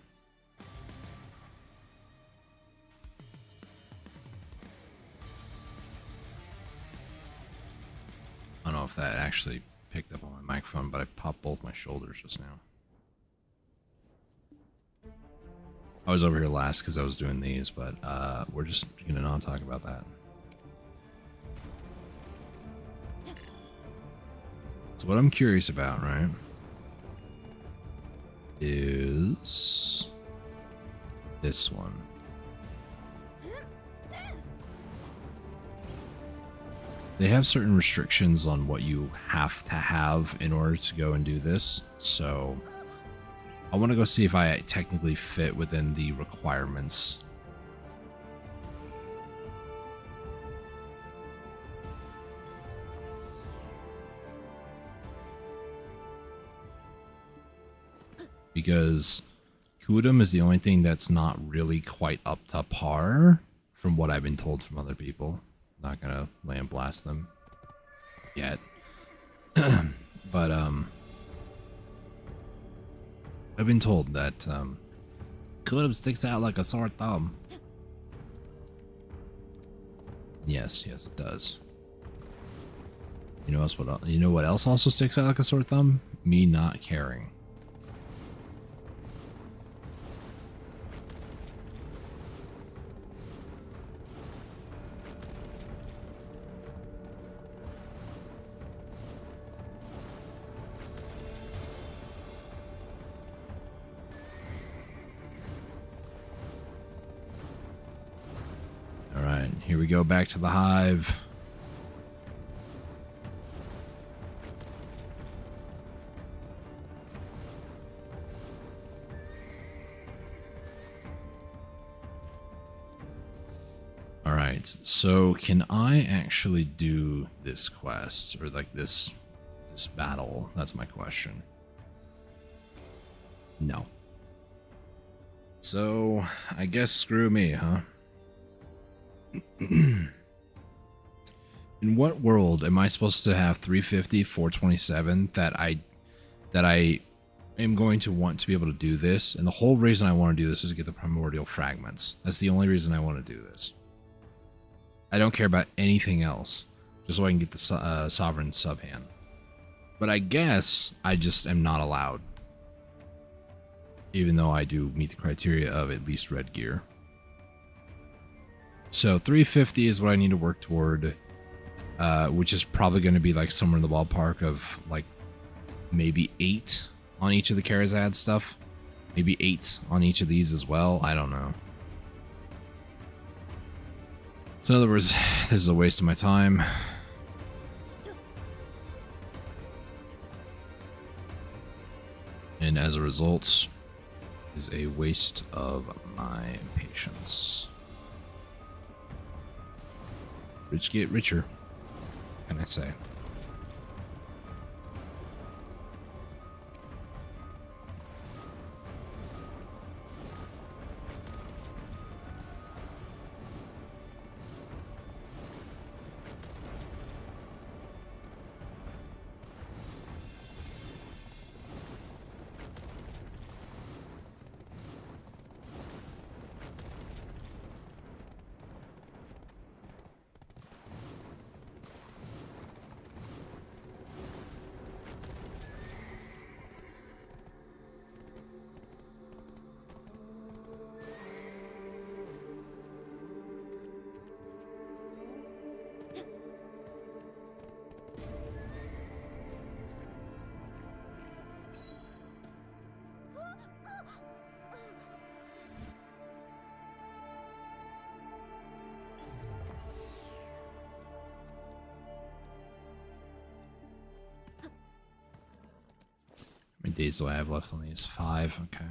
I don't know if that actually picked up on my microphone, but I popped both my shoulders just now. I was over here last because I was doing these, but we're just gonna not talk about that. So what I'm curious about, right, is this one. They have certain restrictions on what you have to have in order to go and do this, so I want to go see if I technically fit within the requirements. Because Kudum is the only thing that's not really quite up to par from what I've been told from other people. Not gonna land blast them yet. But I've been told that Kudum sticks out like a sore thumb. Yes, it does. You know what else also sticks out like a sore thumb? Me not caring. Here we go, back to the hive. All right, so can I actually do this quest or like this battle? That's my question. No. So I guess screw me, huh? In what world am I supposed to have 350, 427 that I am going to want to be able to do this? And the whole reason I want to do this is to get the primordial fragments. That's the only reason I want to do this. I don't care about anything else, just so I can get the sovereign subhand. But I guess I just am not allowed, even though I do meet the criteria of at least red gear. So 350 is what I need to work toward, which is probably going to be like somewhere in the ballpark of like maybe 8 on each of the Karazad stuff. Maybe 8 on each of these as well. I don't know. So in other words, this is a waste of my time. And as a result, is a waste of my patience. Rich get richer, what can I say? many days do I have left on these? 5. Okay.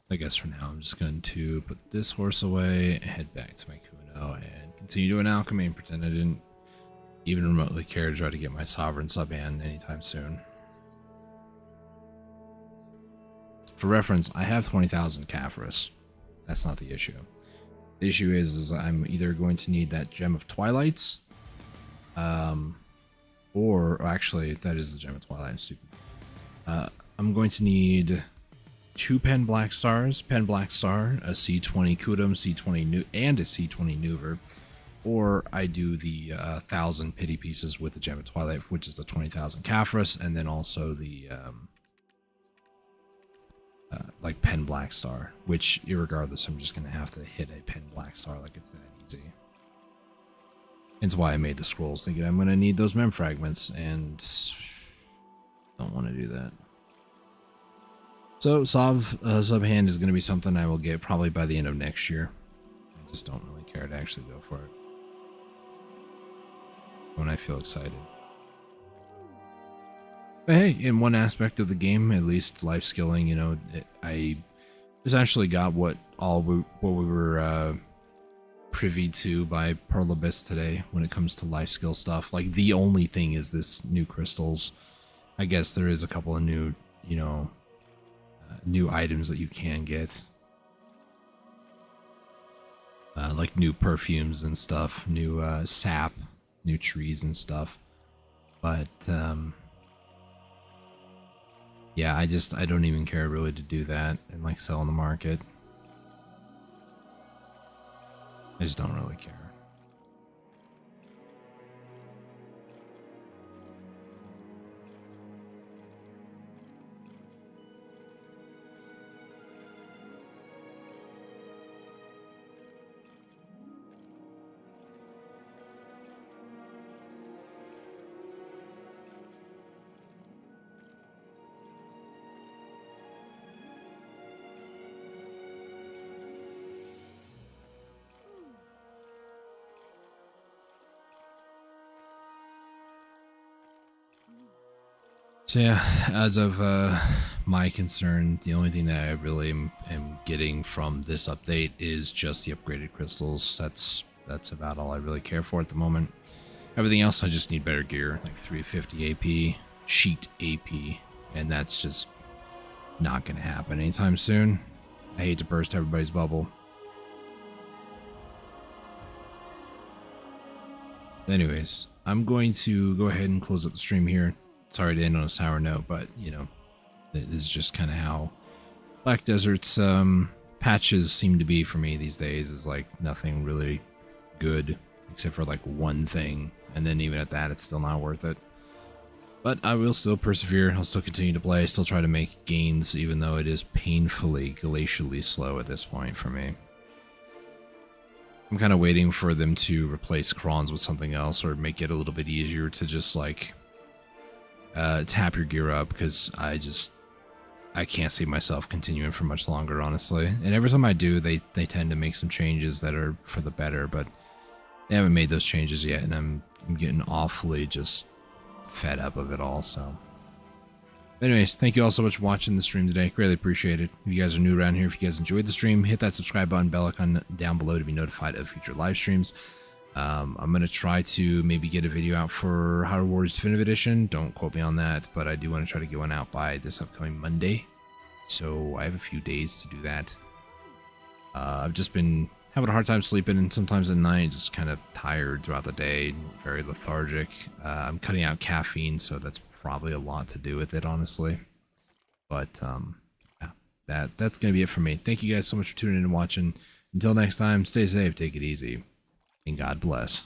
I guess for now I'm just going to put this horse away, head back to my Kuno, and continue doing alchemy and pretend I didn't even remotely care to try to get my sovereign sub-hand anytime soon. For reference, I have 20,000 Caphras. That's not the issue. The issue is I'm either going to need that Gem of Twilights, or actually, that is the Gem of Twilight. I'm stupid. I'm going to need 2 Pen Black Stars, Pen Black Star, a C20 Kudum, C20 and a C20 Nuver, or I do the 1,000 pity pieces with the Gem of Twilight, which is the 20,000 Caphras, and then also the like Pen Black Star, which irregardless, I'm just gonna have to hit a Pen Black Star, like it's that easy. It's why I made the scrolls, thinking I'm gonna need those mem fragments, and don't want to do that. So, sub-hand is going to be something I will get probably by the end of next year. I just don't really care to actually go for it when I feel excited. But hey, in one aspect of the game, at least life skilling, you know, I essentially got what we were privy to by Pearl Abyss today when it comes to life skill stuff. Like, the only thing is this new crystals. I guess there is a couple of new, you know, new items that you can get, like new perfumes and stuff, new sap, new trees and stuff. But yeah, I don't even care really to do that and like sell on the market. I just don't really care. So yeah, as of my concern, the only thing that I really am getting from this update is just the upgraded crystals. That's about all I really care for at the moment. Everything else, I just need better gear, like 350 AP, sheet AP, and that's just not going to happen anytime soon. I hate to burst everybody's bubble. Anyways, I'm going to go ahead and close up the stream here. Sorry to end on a sour note, but, you know, this is just kind of how Black Desert's patches seem to be for me these days. Is like nothing really good except for like one thing, and then even at that, it's still not worth it. But I will still persevere. I'll still continue to play. Still try to make gains, even though it is painfully, glacially slow at this point for me. I'm kind of waiting for them to replace Krons with something else, or make it a little bit easier to just like tap your gear up, because I can't see myself continuing for much longer, honestly. And every time I do, they tend to make some changes that are for the better, but they haven't made those changes yet, and I'm getting awfully just fed up of it all. So anyways, thank you all so much for watching the stream today. Greatly appreciate it. If you guys are new around here, if you guys enjoyed the stream, hit that subscribe button, bell icon down below to be notified of future live streams. I'm going to try to maybe get a video out for Hyrule Warriors Definitive Edition. Don't quote me on that, but I do want to try to get one out by this upcoming Monday. So I have a few days to do that. I've just been having a hard time sleeping, and sometimes at night just kind of tired throughout the day, very lethargic. I'm cutting out caffeine, so that's probably a lot to do with it, honestly. But yeah, that's going to be it for me. Thank you guys so much for tuning in and watching. Until next time, stay safe, take it easy, and God bless.